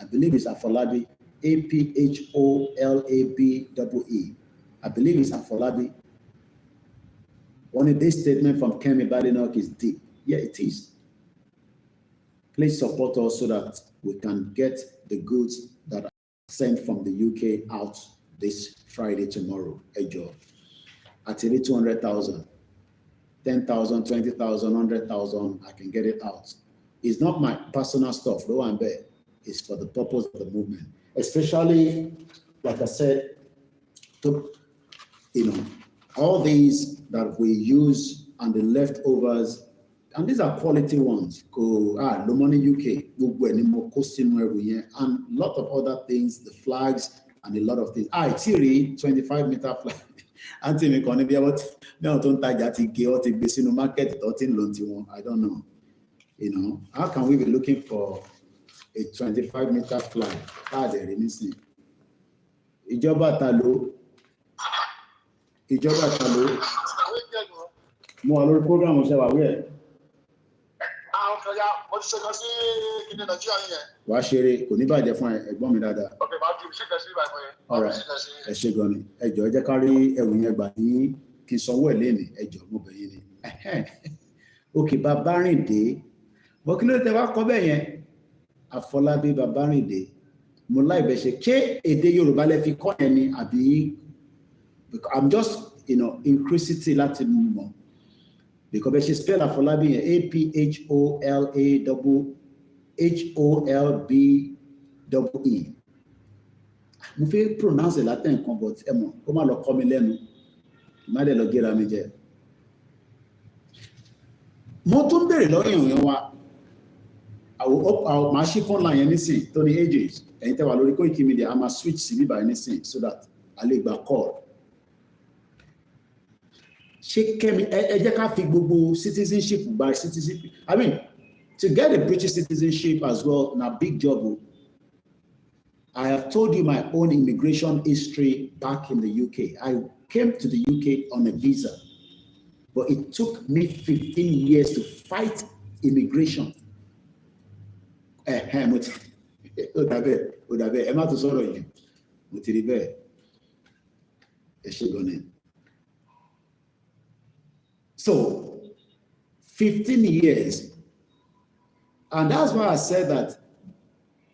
I believe it's Afolabi, APHOLABEE. I believe it's Afolabi. Only this statement from Kemi Badenoch is deep. Yeah, it is. Please support us so that we can get the goods that are sent from the UK out this Friday, tomorrow. Ejo. At 200,000, 10,000, 20,000, 100,000, I can get it out. It's not my personal stuff, though I'm there. It's for the purpose of the movement. Especially, like I said, to, you know, all these that we use and the leftovers, and these are quality ones. The money UK, and a lot of other things, the flags, and a lot of things. Theory, 25-meter flag. I don't know. You know, how can we be looking for a 25-meter flag? Ìjọba ta ló ìjọba àtàló mo wà lórí program ṣe wà wí ẹ̀. àwọn kan ya mo ti ṣe kan sí kíni nàìjíríà yẹn. wàá ṣeré kò ní bàjẹ́ fún ẹ̀gbọ́n mi dáadáa. ok máa fi ṣe kan sí ibà yẹn. ọ̀rọ̀ ẹ ṣe gan ni ẹ jọ̀ọ́ ẹ jẹ́ ká rí ẹ̀wù yẹn gbà ní kí n sanwó ẹ̀ léèní ẹ jọ̀ọ́ mo bẹ̀ yín ni. òkè Babárìndé bọ́ kí ló tẹ wá kọ́ bẹ́ẹ̀ yẹn Àfọlábí Babárìndé mo láì bẹ̀ ṣe ṣé èdè Yorùbá lẹ fi kọ́ yẹn ni àbí I'm just inquisitive láti mọ̀ because bẹ́ẹ̀ ṣe spell Àfọlábí yẹn APHOLAHOLBEE mo fẹ́ pronounce it látẹ̀ nǹkan but ẹ mọ̀ kó má lọ kọ́ mi lẹ́nu ìmọ̀lẹ́ lọ gẹ́ra mi jẹ. mo tún bèrè lọ́rọ̀ èèyàn wa máa ṣí phone line yẹn nísìn tó ní ages ẹ̀yin tẹ́wà lórí Koikimedia a máa switch sí bíbá yẹn nísìn so that a lè gba call. ṣé kẹ́mi ẹ jẹ́ ká fi gbogbo citizenship by citizenship I mean to get a British citizenship as well na big job o. I have told you my own immigration history back in the UK. I came to the UK on a visa, but it took me 15 years to fight immigration. So, 15 years. And that's why I said that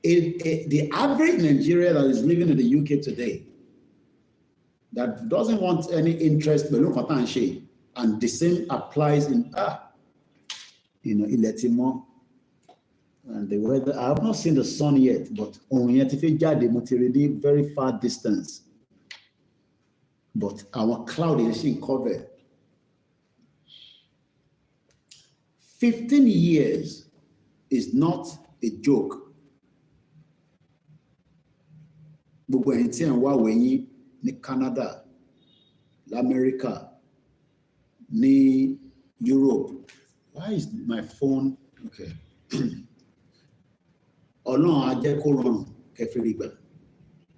the average Nigerian that is living in the UK today that doesn't want any interest and the same applies in Iletimo and the weather. I have not seen the sun yet, but very far distance. But our cloud is in cover. 15 years is not a joke. Gbogbo ẹ̀yin tí ẹ̀ ń wá wẹ̀yìn ní Canada, l'America, ní Europe. Why is my phone? Okay. Ọlọ́run á jẹ́ kó rọrùn kẹfìrí gbà.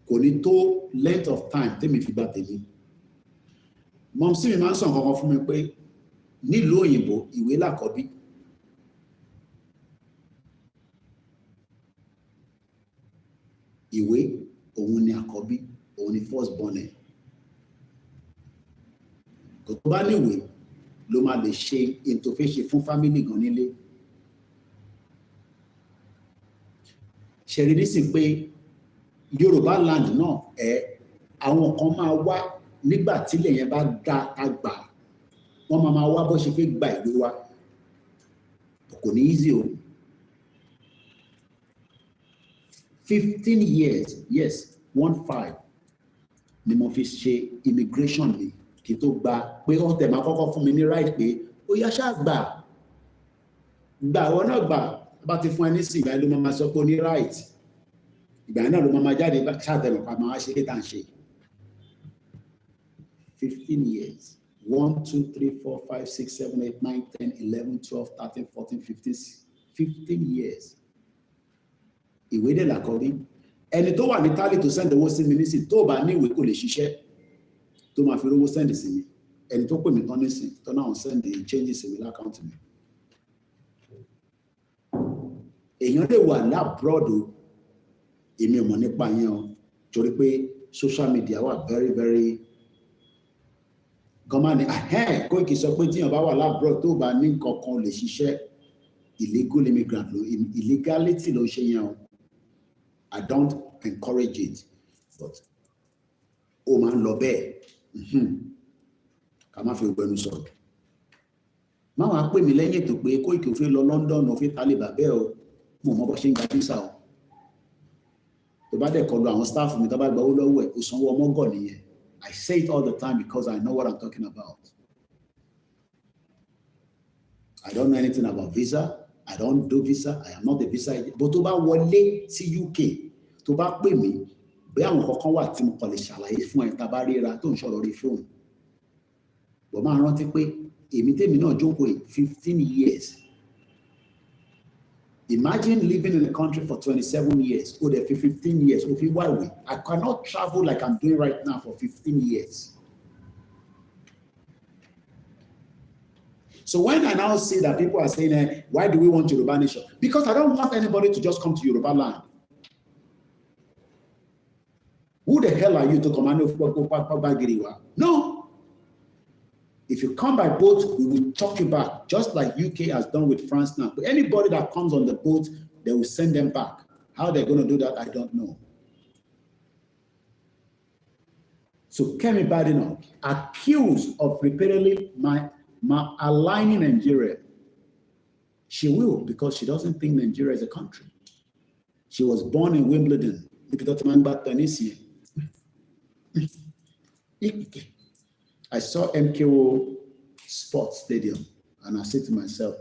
Kò ní tó length of time tèmi fi gbà tèmi. Mọ̀mísí mi máa ń sọ nǹkan kan fún mi pé nílùú òyìnbó ìwé làkọ́bí. Ìwé òun ni àkọ́bí, òun ni first born ẹ̀. Kò tó bá níwèé ló máa lè ṣe ìtòfẹ́ṣe fún fámílì gan nílé. Ṣẹ̀rí nísìn pé Yorùbá land náà àwọn kan máa wá nígbà tílẹ̀ yẹn bá dá àgbà wọ́n máa wá bó ṣe fẹ́ gba ìwé wa. Kò ní easy o. 15 years, yes, 15 ni mo fi ṣe immigration mi kí tó gba pé wọ́n tẹ̀ máa kọ́kọ́ fún mi ní right pé ó yá ṣáà gbà ìwọ náà gbà bá ti fún ẹ ní sí ìgbà ló máa sọ pé ó ní right ìgbà náà ló máa jáde ṣáàtẹ̀lọ̀ pa máa ṣe kéta ń ṣe 15 years 1 2 3 4 5 6 7 8 9 10 11 12 13 14 15 years. Ìwé dẹ̀ làkọ́rí ẹni tó wà ní tálí tó send owó sí mi nísìn tó bá ní ìwé kò lè ṣiṣẹ́ tó máa fi rówó send sí mi ẹni tó pè mí tán nísìn tó náà send the changes sí mi lákàntì mi. Èèyàn lè wà lábúrọ̀dù èmi ò mọ̀ nípa yẹn o torí pé social media wà very very gọ́mà ní Koiki sọ pé tíyàn bá wà lábúrọ̀dù tó bá ní nǹkan kan lè ṣiṣẹ́ illegal immigrant ló illegality ló ṣe yẹn o. I don't encourage it, but ó máa ń lọ bẹ́ẹ̀ ká má fi gbẹnu sọ̀rọ̀. Má wàá pè mí lẹ́yìn ètò pé Koiki ò fẹ́ lọ London ò fẹ́ tálẹ̀ bàbẹ́ o mo mọ bó ṣe ń gba visa o. Tó bá dẹ̀ kọlu àwọn staff mi tó bá gba owó lọ́wọ́ ẹ̀ kò sanwó ọmọgọ̀ nìyẹn. I say it all the time because I know what I'm talking about. I don't know anything about visa. I don't do visa. I am not a visa agent. But tó bá wọlé sí UK, tó bá pè mí, bí àwọn kankan wà tí mo kàn lè ṣàlàyé fún ẹ tá bá ríra tó ń sọ̀rọ̀ lórí fóònù. Bọ̀ máa rántí pé èmi tèmi náà jókòó 15 years. Imagine living in the country for 27 years, or there for 15 years, or I cannot travel like I'm doing right now for 15 years. So when I now see that people are saying, why do we want Yoruba nation? Because I don't want anybody to just come to Yoruba land. Who the hell are you to command of Giriwa? No. If you come by boat, we will talk you back, just like UK has done with France now. But anybody that comes on the boat, they will send them back. How they're going to do that, I don't know. So Kemi Badenoch, accused of repeatedly aligning Nigeria. She will, because she doesn't think Nigeria is a country. She was born in Wimbledon. I saw MKO Sports Stadium, and I said to myself,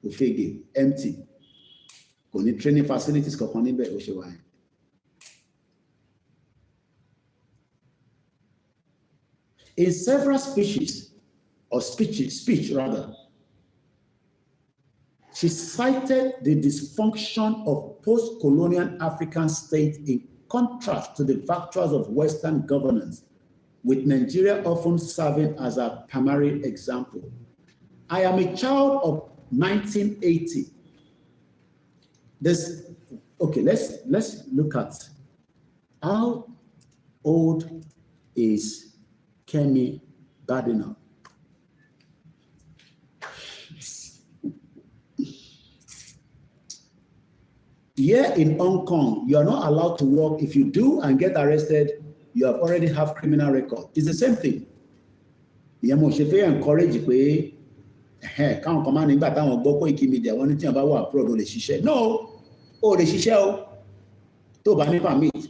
Ufege, empty. Only training facilities. In several speech, she cited the dysfunction of post-colonial African states in contrast to the virtues of Western governance, with Nigeria often serving as a primary example. I am a child of 1980. Okay, let's look at how old is Kemi Badenoch. Here in Hong Kong, you are not allowed to work. If you do and get arrested, you have already have criminal record. It's the same thing. You must encourage pé káwọn kan máa nígbà táwọn gbọ́ Koikimedia wọ́n ní tí wọ́n bá wà abroad ó lè ṣiṣẹ́. No, ó lè ṣiṣẹ́ o. Tó bá ní permit.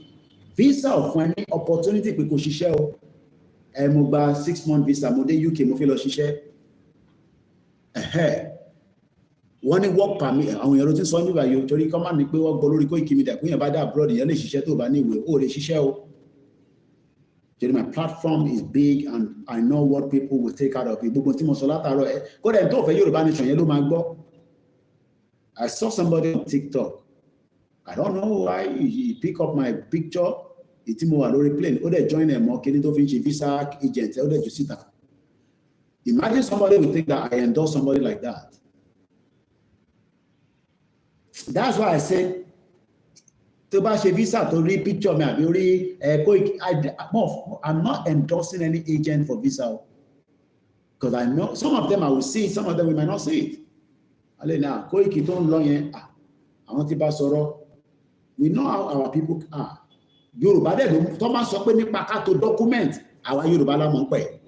Visa ò fún ẹ ní opportunity pé kó ṣiṣẹ́ o. Mo gba 6-month visa, mo dé UK, mo fẹ́ lọ ṣiṣẹ́. Wọ́n ní work permit, àwọn èèyàn ló ti sọ nígbà yìí torí kọ́ máa ní pé wọ́n gbọ́ lórí Koikimedia pé èèyàn bá dé abroad èèyàn lè ṣiṣẹ́ tó bá ní ìwé, ó lè ṣiṣẹ́ o. My platform is big and I know what people will take out of it. I saw somebody on TikTok. I don't know why he pick up my picture. Join them, visa agent. Imagine somebody will think that I endorse somebody like that. That's why I said, to buy a visa to read picture me, I'm not endorsing any agent for visa because I know some of them I will see, some of them we might not see it. Alena, Koiki don't long I want to pass we know how our people are. Yoruba de Thomas sọ pé nípa ká tó document àwa Yoruba la mọ̀ pé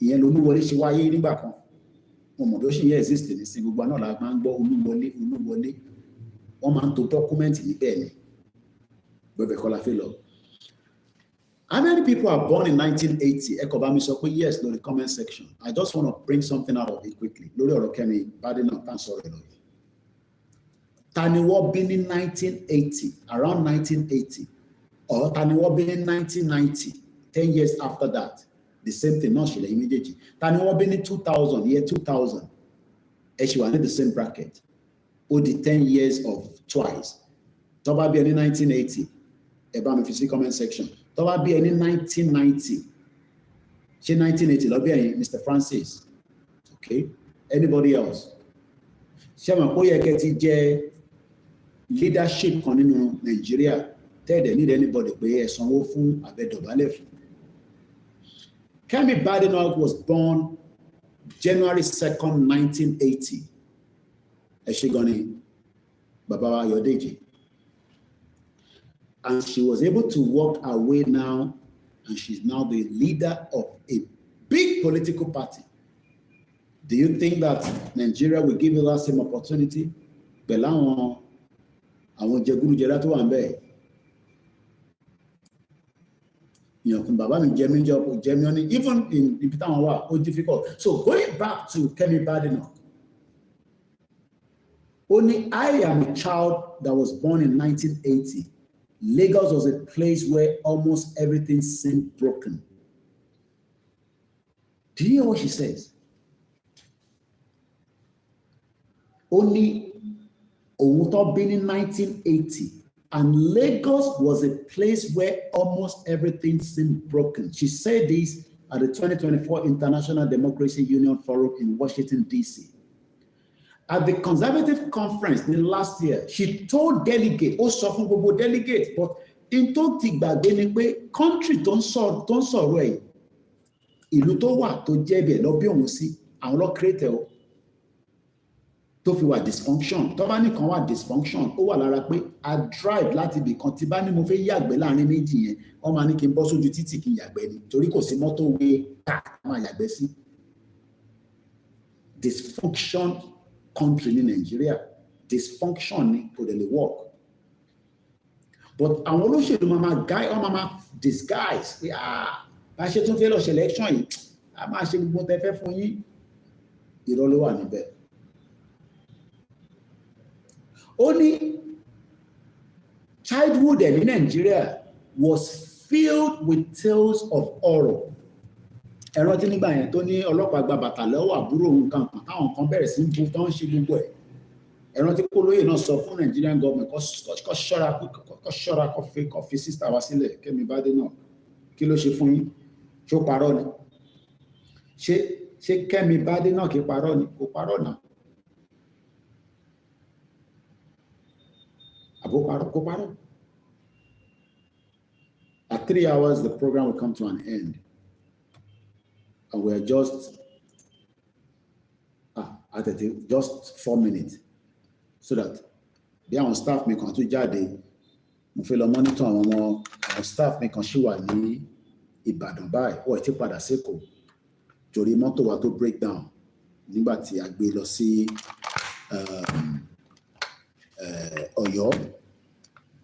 ìyẹn ló Olúwọlé ṣe wáyé nígbà kan. Mo mọ̀ bí ó ṣe yẹ exist ní sí gbogbo náà la máa ń gbọ́ Olúwọlé. One man to document in the pen. How many people are born in 1980? Ekobami sọ pé yes, no, the comment section. I just want to bring something out of it quickly. Lórí ọ̀rọ̀ Kemi Badenoch tán sọ̀rọ̀ lọ. Tani wọ́n bí ní 1980, around 1980, or tani wọ́n bí ní 1990, 10 years after that. The same thing, not ṣẹlẹ̀ immediately. Tani wọ́n bí ní 2000, year 2000. She was in the same bracket. Or the 10 years of twice. Toba be any 1980. Eba me fi comment section. Toba be any 1990. She 1980. Lo be Mr. Francis. Okay. Anybody else? She ma ko ye ke ti jẹ́ leadership kan nínú Nigeria. Tell them need anybody pé ẹ sanwó fún abẹ́dọ̀bálẹ̀ fún. Kemi Badenoch was born January 2nd, 1980. Eshigoni Baba Yodeji. And she was able to walk her way now, and she's now the leader of a big political party. Do you think that Nigeria will give you that same opportunity? Even in it's difficult. So going back to Kemi Badenoch, only I am a child that was born in 1980. Lagos was a place where almost everything seemed broken. Do you hear what she says? Only Owuto been in 1980, and Lagos was a place where almost everything seemed broken. She said this at the 2024 International Democracy Union Forum in Washington, D.C. At the Conservative Conference last year, she told delegates, ó sọ fún gbogbo delegates, but in tó ti gbàgbé ni pé country tó ń sọ̀rọ̀ ẹ̀, ìlú tó wà tó jẹ́ bẹ̀ lọ bí òun sí, àwọn lọ create o. Tó fi wà dysfunction, tó bá nìkan wà dysfunction, ó wà lára pé a drive láti ibì kan tí bá ní mo fẹ́ yàgbẹ́ láàrin méjì yẹn, wọ́n máa ní kí n bọ́ sójú títì kí n yàgbẹ́ ni, torí kò sí mọ́tò wé ká máa yàgbẹ́ sí. Dysfunction country ní Nigeria, dysfunction ni kò dẹ̀ lè work. But àwọn olóṣèlú máa disguise pé bá ṣe tún fẹ́ lọ ṣe election yìí, a máa ṣe gbogbo tẹ́ fẹ́ fún yín, irọ́ ló wà níbẹ̀. Only childhood in Nigeria was filled with tales of horror. Ẹ̀rọ tí nígbà yẹn tó ní ọlọ́pàá gba bàtà lọ́wọ́ àbúrò nǹkan kan táwọn kan bẹ̀rẹ̀ sí ń bu tó ń ṣe gbogbo ẹ̀. Ẹ̀rọ tí Kólóyè náà sọ fún Nigerian government kó ṣọ́ra kó fi sísá wa sílẹ̀ Kẹ́mi Bádé náà. Kí ló ṣe fún yín? Ṣó parọ́ ni? Ṣé Kẹ́mi Bádé náà kì í parọ́ ni? Kò parọ́ náà. At 3 hours, the program will come to an end. And we're just just 4 minutes. So that bí àwọn staff mi kan tún jáde, mo fẹ́ lọ monitor àwọn staff mi kan ṣì wà ní Ìbàdàn báyìí, ó ti padà sékòó torí mọ́tò wa tó break down nígbà tí a gbé lọ sí Ọ̀yọ́.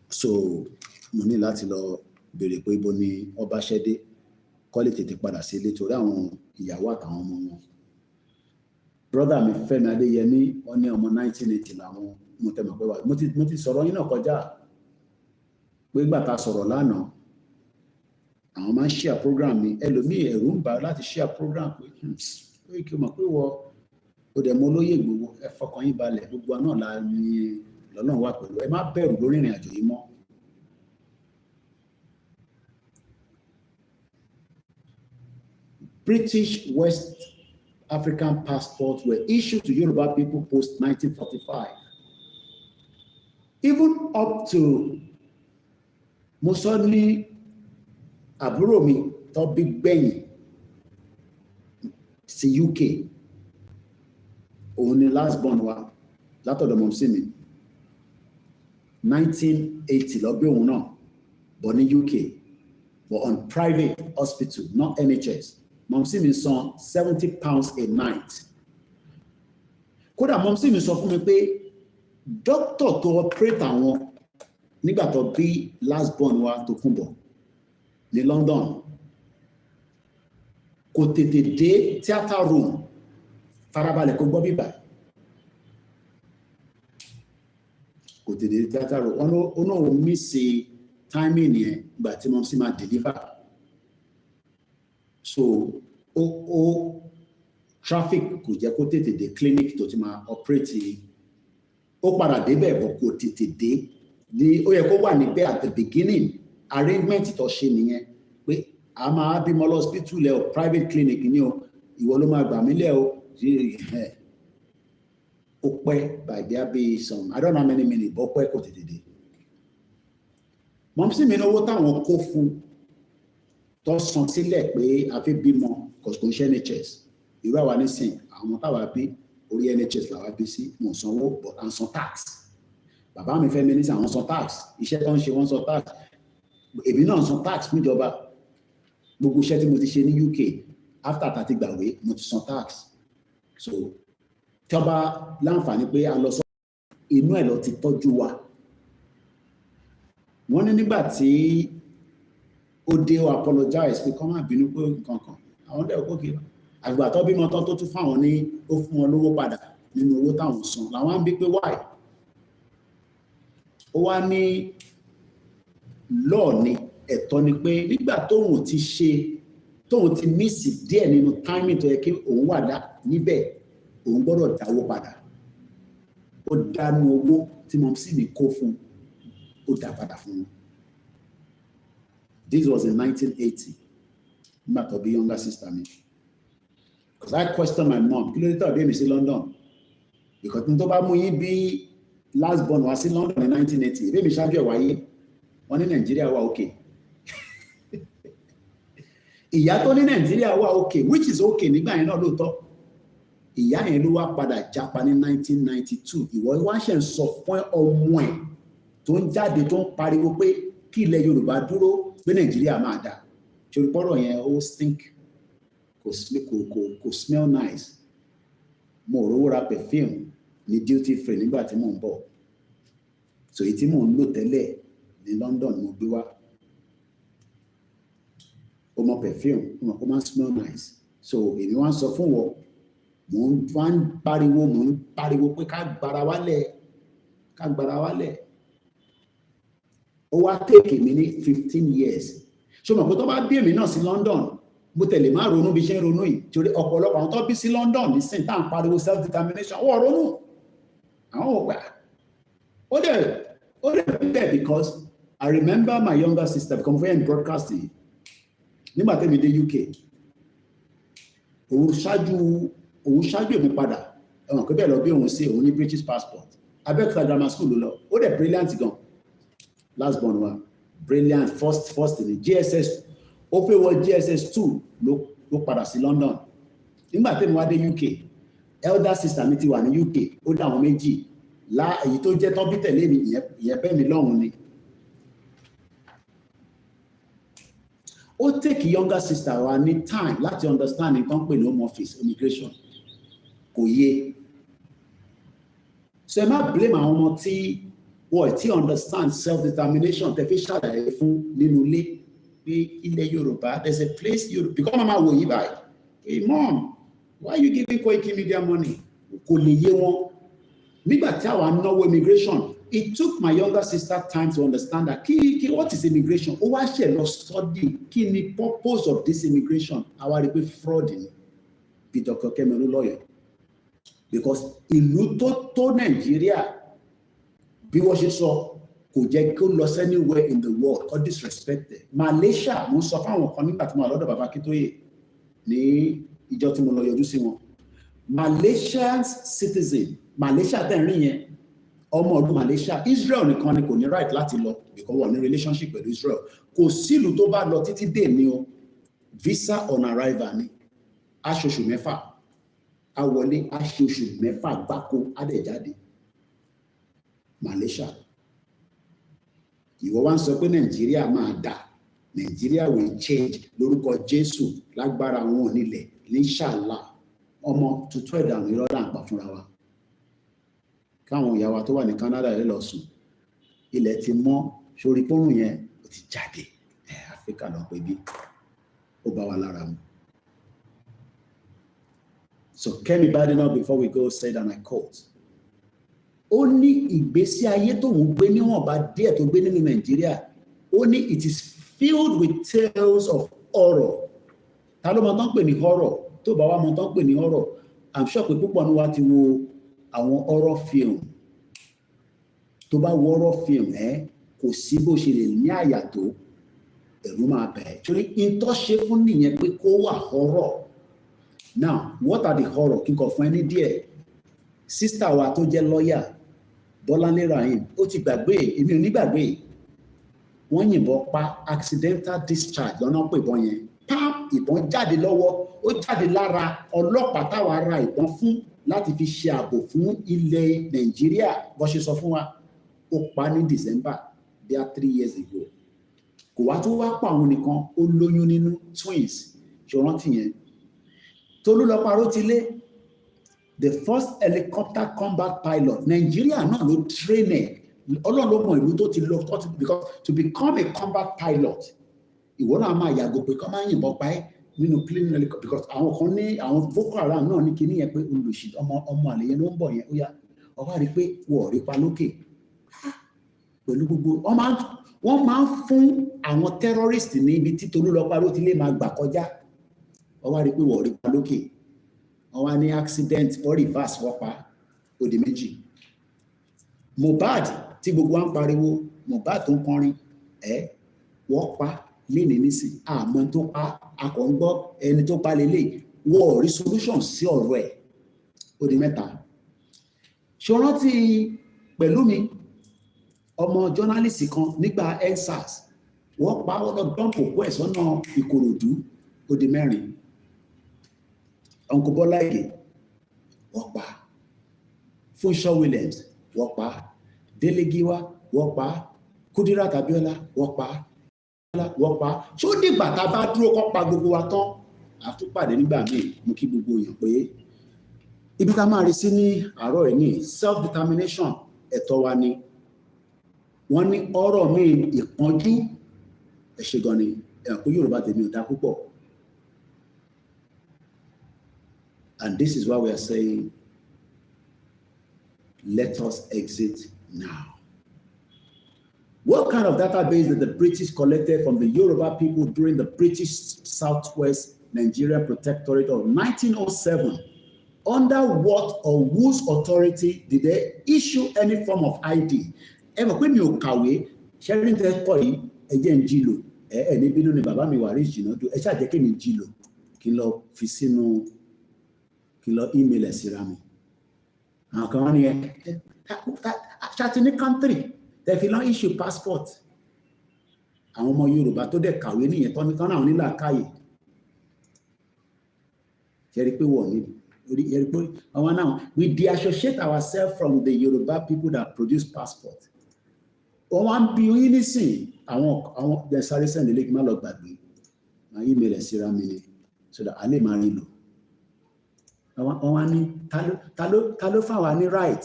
So mo ní láti lọ béèrè pé ibo ni ọba ṣẹ́dé kó lè tètè padà sí ilé torí àwọn ìyàwó àtàwọn ọmọ wọn. Brother mi Fẹ́mi Adéyẹmí, wọ́n ní ọmọ 1980 làwọn, mo tẹ̀mọ̀ pé wà. Mo ti sọ̀rọ̀ yín náà kọjá pé ìgbà tá sọ̀rọ̀ lánàá, àwọn máa ń share program mi. Ẹlòmíì ẹ̀rù ń bà láti share program pé kí o mọ̀ pé ó dẹ̀ mọ olóyè Ìgbòho, ẹ fọkàn yín balẹ̀, gbogbo náà la ní lọ́nà wà pẹ̀lú. Ẹ má bẹ̀rù lórí ìrìn àjò yìí mọ́. British West African passports were issued to Yoruba people post 1945. Even up to Musoni àbúrò mi tó bí gbẹ̀yìn sí UK, òun ni last born wa látọ̀dọ̀ mọ̀mísí mi. 1980 lọ bí òun náà, but ní UK, but on private hospital, not NHS. Mọ̀mísí mi san £70 a night. Kódà mọ̀mísí mi sọ fún mi pé doctor tó operate àwọn nígbà tó bí last born wa Tókunbọ̀ ní London kò tètè dé theatre room farabalẹ̀ kó gbọ́ bíbá. Kò tètè dé theatre room. Ó náà ò miss timing yẹn gbà tí mọ̀mísí máa deliver. So traffic kò jẹ́ kó tètè dé clinic tó ti máa operate. Ó padà débẹ̀ bọ̀ kò tètè dé. Ó yẹ kó wà níbẹ̀ at the beginning. Arrangement tó ṣe nìyẹn pé a máa bímọ lọ hospital lẹ o, private clinic ni o, ìwọ ló máa gbà mí lẹ o. Ó pẹ́ by there be some, I don't know how many minutes, but ó pẹ́ kò tètè dé. Mọ̀mísí mi ní owó táwọn kó fún tó san sílẹ̀ pé a fi bímọ kò ṣe NHS. Irú àwa nísìn àwọn táwa bí orí NHS làwa bí sí, wọn sanwó but à ń san tax. Bàbá mi Fẹ́mi ní àwọn san tax, iṣẹ́ tó ń ṣe wọ́n san tax. Èmi náà san tax fún ìjọba. Gbogbo iṣẹ́ tí mo ti ṣe ní UK after tàti gbàwé mo ti san tax. So tí ọba láǹfààní pé a lọ sọ inú ẹ̀ lọ ti tọ́jú wa. Wọ́n ní nígbà tí ó dé ó apologize pé kọ́ máa bínú pé nǹkan kan àwọn dẹ̀ kó kiri àgbà tó bímọ tán tó tún fáwọn ní ó fún wọn lówó padà nínú owó táwọn san làwọn ń bí pé why. Ó wá ní law ni ẹ̀tọ́ ni pé nígbà tóun ti mísì díẹ̀ nínú timing tó yẹ kí òun wà níbẹ̀ òun gbọ́dọ̀ dáwó padà. Ó dánú owó tí mọ̀mísí mi kó fún ó dá padà fún un. This was in 1980. nígbà tó bí younger sister mi. Because I question my mom, kí ló dé tó dé mi sí London? Because n tó bá mú yín bí last born wá sí London in 1980, èmi ṣáájú ẹ̀ wáyé, wọ́n ní Nàìjíríà wà okay. Ìyá tó ní Nàìjíríà wà okay, which is okay nígbà yẹn náà lóòótọ́. Ìyá yẹn ló wá padà japa ní 1992. Ìwọ wá ṣe ń sọ fún ọmọ ẹ̀ tó ń jáde tó ń pariwo pé kí ilẹ̀ Yorùbá dúró pé Nàìjíríà máa dà. Ṣòrìpọ̀rọ̀ yẹn ó stink, kò smell nice. Mo rówó ra perfume ní duty free nígbà tí mò ń bọ̀. So èyí tí mò ń lò tẹ́lẹ̀ ní London mo gbé wá. Ó mọ perfume, ó máa smell nice. So èmi wá ń sọ fún wọn, mò ń pariwo pé ká gbára wálẹ̀. Ó wá take mi ní 15 years. Ṣé mo pé tó bá bí èmi náà sí London, mo tẹ̀lé máa ronú bí ṣe ń ronú yìí. Torí ọ̀pọ̀lọpọ̀ àwọn tó bí sí London nísìnyí tá à ń pariwo self determination, wọ́n ronú. Àwọn ò gbà. Ó dẹ̀ bẹ́ẹ̀ because I remember my younger sister become very in broadcasting. Nígbà tẹ́mi dé UK, òun ṣáájú èmi padà. Ẹ̀wọ̀n pé bẹ́ẹ̀ lọ bí òun sí òun ní British passport. Abẹ́òkúta grammar school ló lọ. Ó dẹ̀ brilliant gan. Last born wa. Brilliant first in the GSS. Ó fẹ́ wọ GSS 2 ló padà sí London. Nígbà tẹ́mi wá dé UK, elder sister mi ti wà ní UK. Ó dá àwọn méjì. Èyí tó jẹ́ tán bí tẹ̀lé mi ìyẹn bẹ́ẹ̀ mi lọ́hùn ni. Ó take younger sister wa ní time láti understand nǹkan pè ní home office immigration. Kò yé. So ẹ má blame àwọn ọmọ tí wọ́n ti understand self determination tẹ́ fi ṣàlàyé fún nínú ilé pé ilẹ̀ Yorùbá there's a place Yorùbá because mama wò yí báyìí. Hey mom, why you giving Koikimedia money? Kò lè yé wọn. Nígbà tí àwa náwó immigration, it took my younger sister time to understand that what is immigration? Ó wá ṣe lọ study kí ni purpose of this immigration. Àwa rí pé fraud ni bí Dr. Kemelu lawyer. Because ìlú tó Nàìjíríà bí wọ́n ṣe sọ kò jẹ́ kó lọ anywhere in the world or disrespected. Malaysia mo sọ fáwọn kan nígbà tí mo wà lọ́dọ̀ bàbá Akíntóyè ní ìjọ tí mo lọ yọjú sí wọn. Malaysian citizen, Malaysia tẹ̀ ń rí yẹn, ọmọ ọdún Malaysia, Israel nìkan ni kò ní right láti lọ because wọ́n ní relationship pẹ̀lú Israel. Kò sílùú tó bá lọ títí dé ní o, visa on arrival ni, aṣoṣù mẹ́fà, a wọlé aṣoṣù mẹ́fà gbáko adẹ̀jáde. Malaysia. Ìwọ wá ń sọ pé Nàìjíríà máa dà, Nàìjíríà will change lórúkọ Jésù lágbára wọn onílẹ̀ inshallah. Ọmọ tuntun ẹ̀dá ní ìrọ́lá àpá fúnra wa. Káwọn ìyá wa tó wà ní Canada rẹ̀ lọ sùn. Ilẹ̀ ti mọ́ sórí pọ́rùn yẹn ó ti jáde. Áfíríkà lọ pé bí ó bá wa lára mu. So Kemi Badenoch before we go said, and I quote, ó ní ìgbésí ayé tóun gbé níwọ̀nba díẹ̀ tó gbé nínú Nàìjíríà, ó ní it is filled with tales of horror. Ta ló mọ̀ tán pè ní horror? Tó bá wá mọ̀ tán pè ní horror, I'm sure pé púpọ̀ ní wa ti wo àwọn horror film. Tó bá wo horror film kò sí bó ṣe lè ní àyà tó ẹ̀rù máa bẹ̀rẹ̀. Torí ìtọ́ ṣe fún nìyẹn pé kó wà horror. Now, what are the horror? Kíkọ fún ẹni díẹ̀. Sister wa tó jẹ́ lawyer, Bọ́láńlé Rahim, ó ti gbàgbé, èmi ò ní gbàgbé. Wọ́n yìnbọn pa accidental discharge lọ́nà pé ìbọn yẹn. Pam! Ìbọn jáde lọ́wọ́, ó jáde lára ọlọ́pàá táwa ra ìbọn fún láti fi ṣe ààbò fún ilẹ̀ Nàìjíríà. Bó ṣe sọ fún wa, ó pa ní December bí i 3 years ago. Kò wá tó wá pa àwọn nìkan, ó lóyún nínú twins. Ṣé o rántí yẹn? Tolúlọpọ̀ Arótilé, the first helicopter combat pilot, Nigeria náà ló train ẹ̀. Ọlọ́run ló mọ ìlú tó ti lọ because to become a combat pilot, ìwọ náà máa yàgò pé kọ́ máa yìnbọn pa ẹ́ nínú plane helicopter because àwọn kan ní àwọn Boko Haram náà ní kíní yẹn pé olùsí ọmọ àlèyé ló ń bọ̀ yẹn ó yá ọba rí pé wọ́n rí pa lókè pẹ̀lú gbogbo wọ́n máa ń fún àwọn terrorist ní ibi tí Tolúlọpọ̀ Arótilé máa gbà kọjá. Wọ́n wá rí pé wọ́n rí pa lókè, wọ́n wá ní accident or reverse wọ́n pa òdì méjì. Mohbad tí gbogbo wa ń pariwo, Mohbad tó ń kọrin wọ́n pa léni nísìn àmọ́ tó pa akọ̀ǹgbọ́ ẹni tó pa lélẹ̀ wọ́n ò rí solution sí ọ̀rọ̀ ẹ̀ ó di mẹ́ta. ṣe rántí pẹ̀lú mi ọmọ jọ́nálìsì kan nígbà EndSARS wọ́n pa wọ́n lọ dọ́ǹpù òkú ẹ̀ sọ́nà Ìkòròdú ó di mẹ́rin. Uncle Bọ́lá Ìgè wọ́n pa, Fúnṣọ́ Williams wọ́n pa, Délé Gíwá wọ́n pa, Kúdírát Abíọ́lá wọ́n pa, ṣó dìgbà tá a bá dúró kọ́ pa gbogbo wa tán àtúpàdé nígbà míì mú kí gbogbo èèyàn pé ibi tá a máa rí sí ní àárọ̀ ẹ̀ ní self determination ẹ̀tọ́ wa ni wọ́n ní ọ̀rọ̀ mi ìpọ́njú ẹ̀ṣẹ̀ gan ni ẹ̀kú Yorùbá tèmi ò dá púpọ̀. And this is why we are saying, let us exit now. What kind of database did the British collected from the Yoruba people during the British Southwest Nigeria Protectorate of 1907? Under what or whose authority did they issue any form of ID? Ẹ mọ̀ pé mi ò kàwé, sharing tẹ́ kọ́ yìí, ẹ jẹ́ ń jí lò, ní bínú ni bàbá mi wà rí ìjìnà dùn, ẹ ṣáà jẹ́ kí mi jí lò, kí n lọ fi sínú kí lọ email ẹ̀ síra mi. Àwọn kan wọ́n ní ṣáàtì ní country tẹ́ fi lọ issue passport. Àwọn ọmọ Yorùbá tó dẹ̀ kàwé nìyẹn tọ́ ní kan náà nílà káyè. Ṣẹ́rí pé wọ̀ ní orí pé àwọn náà we deassociate ourselves from the Yoruba people that produce passport. Wọ́n wá ń bí oyin nísìn àwọn sáré sẹ́ndé lé kí n má lọ gbàgbé. Máa email ẹ̀ síra mi ni so that a lè máa rí lò. Wọ́n wá ní ta ló fà wá ní right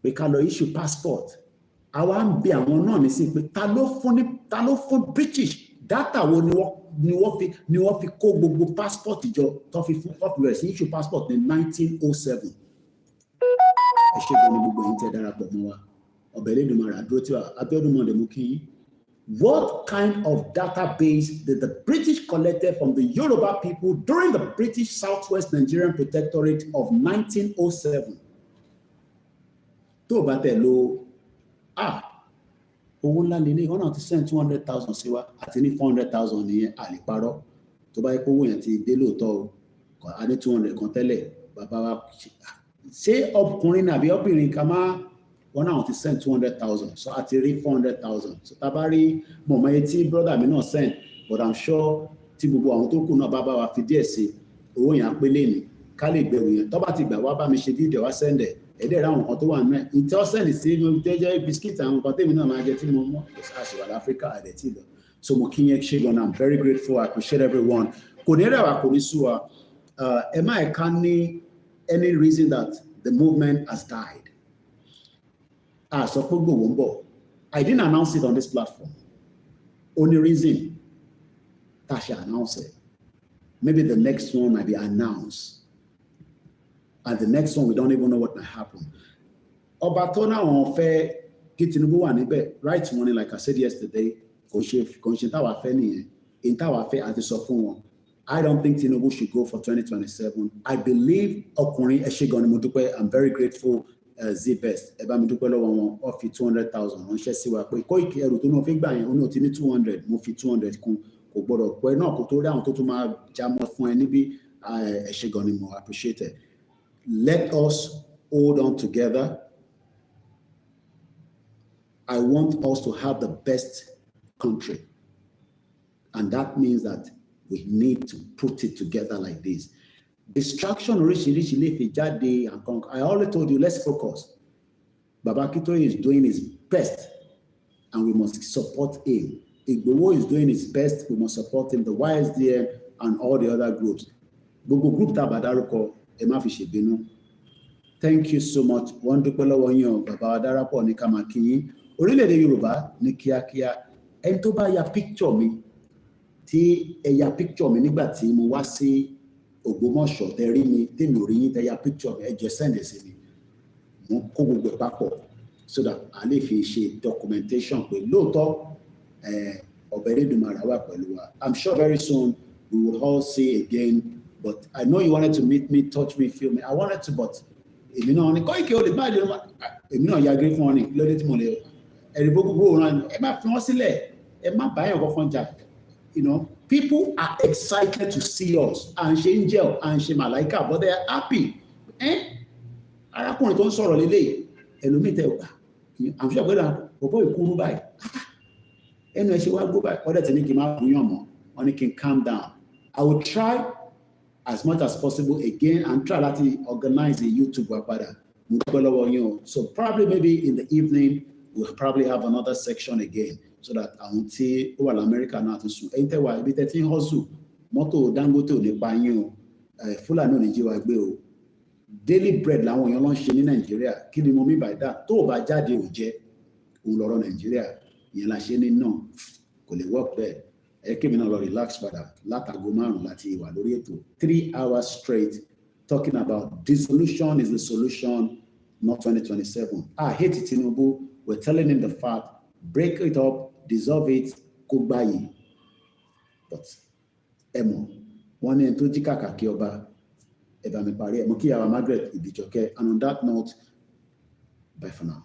pé ká lọ issue passport. Àwa ń bi àwọn náà ní sí pé ta ló fún British data wo ni wọ́n fi kó gbogbo passport jọ tó fi bẹ̀rẹ̀ sí issue passport ní 1907. Ẹ ṣe gan ni gbogbo ẹ̀yin tẹ́ darapọ̀ mọ́ wa ọbẹ̀ Elédùmarè àdúró tí wa Abíọ́dún mọ̀ọ́dẹ̀ mú kí yín. What kind of database did the British collected from the Yoruba people during the British Southwest Nigerian Protectorate of 1907? Tó bá tẹ̀ lo owó ńlá lélẹ̀ wọ́n náà ti send 200,000 sí wa àti ní 400,000 nìyẹn àlèparọ́ tó bá yẹ pé owó yẹn ti dé lóòótọ́ a ní 200 kan tẹ́lẹ̀ bàbá wa ṣé ọkùnrin nàbí obìnrin ká máa wọ́n náà ti send 200,000 so àti rí 400,000 so tá bá rí mọ̀mọ́ yẹn tí brother mi náà send but I'm sure tí gbogbo àwọn tó kù náà bá wa fi díẹ̀ sí owó yẹn àpélé ni ká lè gbẹ̀rù yẹn tó bá ti gbà wá bá mi ṣe fídíò wá send ẹ̀ ẹ̀dẹ̀ ráwọn kan tó wà náà ìtẹ́ send sí tó jẹ́ bisikíìtì àwọn kan tèmi náà máa jẹ tí mo mọ́ àṣìwà láfíríkà àdẹ̀ tí lọ so mo kí yẹn ṣe gan I'm very grateful I appreciate everyone kò ní rẹwà kò ní sú wa ẹ má ẹ̀ka ní any reason that the movement has died. So I didn't announce it on this platform. Only reason Tasha announced it. Maybe the next one might be announced. And the next one, we don't even know what might happen. Obatona on fair Kitinubu and right morning, like I said yesterday, in Tower Fair at the Sofun. I don't think Tinubu should go for 2027. I believe Okuni Eshigon Mutupe, I'm very grateful. Z-Best, eba mi dúpẹ́ lọ́wọ́ wọn ó fi 200,000 ránṣẹ́ sí wa pé Koiki ẹrù tó náà fi gbà yẹn ó náà ti ní 200 mo fi 200 kún kò gbọ́dọ̀ pẹ́ náà kó tó rí àwọn tó tún máa jámọ́ fún ẹ níbí ẹ ṣé gan ni mo appreciate it. Let us hold on together. I want us to have the best country, and that means that we need to put it together like this. Distraction oríṣiríṣi lè fi jáde and conquer. I already told you, let's focus. Baba Akintoye is doing his best and we must support him. Igboho is doing his best, we must support him. The YSDM and all the other groups. Gbogbo group tá bá dárúkọ ẹ má fi ṣèbínú. Thank you so much. Wọ́n dúpẹ́ lọ́wọ́ yín o, bàbá wa Dárapọ̀ ní ká máa kí yín. Orílẹ̀-èdè Yorùbá ní kíákíá. Ẹni tó bá ya picture mi, tí ẹ ya picture mi nígbà tí mo wá sí Ògbómọ̀ṣọ́ tẹ́ rí mi tèmi ò rí yín tẹ́ ya picture ẹ jẹ́ send ẹ̀ sí mi mo kó gbogbo ẹ̀ papọ̀ so that a lè fi ṣe documentation pé lóòótọ́ ọbẹ̀ Elédùmarè wà pẹ̀lú wa. I'm sure very soon we will all see again, but I know you wanted to meet me, touch me, feel me. I wanted to, but èmi náà ní Koiki o lè bá ìlú èmi náà yàgé fún ọ ní lórí tí mo lè ẹ̀rí gbogbo òun ẹ má fi wọ́n sílẹ̀ ẹ má báyọ̀ kọ́kọ́ jà people are excited to see us and ṣe angel and ṣe malaika, but they are happy. Arákùnrin tó ń sọ̀rọ̀ lélẹ̀ ẹlòmíì tẹ ọgbà àfi àgbẹ̀dà bọ̀bọ̀ ìkúrú báyìí ẹnu ẹ ṣe wá gbó báyìí ọ̀dẹ̀ tí ní kí n máa bùyàn mọ́ wọn ní kí n calm down. I will try as much as possible again and try to organize a YouTube padà. So probably maybe in the evening we'll probably have another section again so that àwọn tí ó wà l'Amẹ́ríkà náà tún sùn. Ẹ̀yin tẹ́ wà ibi tẹ́ tí ń hustle mọ́tò Dangote ò ní pa yín o, Fúlàní ò ní jí wa gbé o. Daily bread làwọn èèyàn ló ń ṣe ní Nàìjíríà. Kí ni mo mean by that? Tó o bá jáde ò jẹ́ òun lọ́rọ̀ Nàìjíríà. Ìyẹn la ṣe ní náà kò lè work bẹ́ẹ̀. Ẹ kí mi náà lọ relax padà látago 5 láti wà lórí ètò 3 hours straight talking about dissolution is the solution, not 2027. I hate Tinubu. We're telling him the fact. Break it up, dissolve it, kó gbáyé. But emo wọ́n ní ẹni tó jí kàkà kí ọba ẹ bá mi parí ẹ̀ mọ́ kí yàrá Margaret Ìbíjọkẹ́. And on that note, bye for now.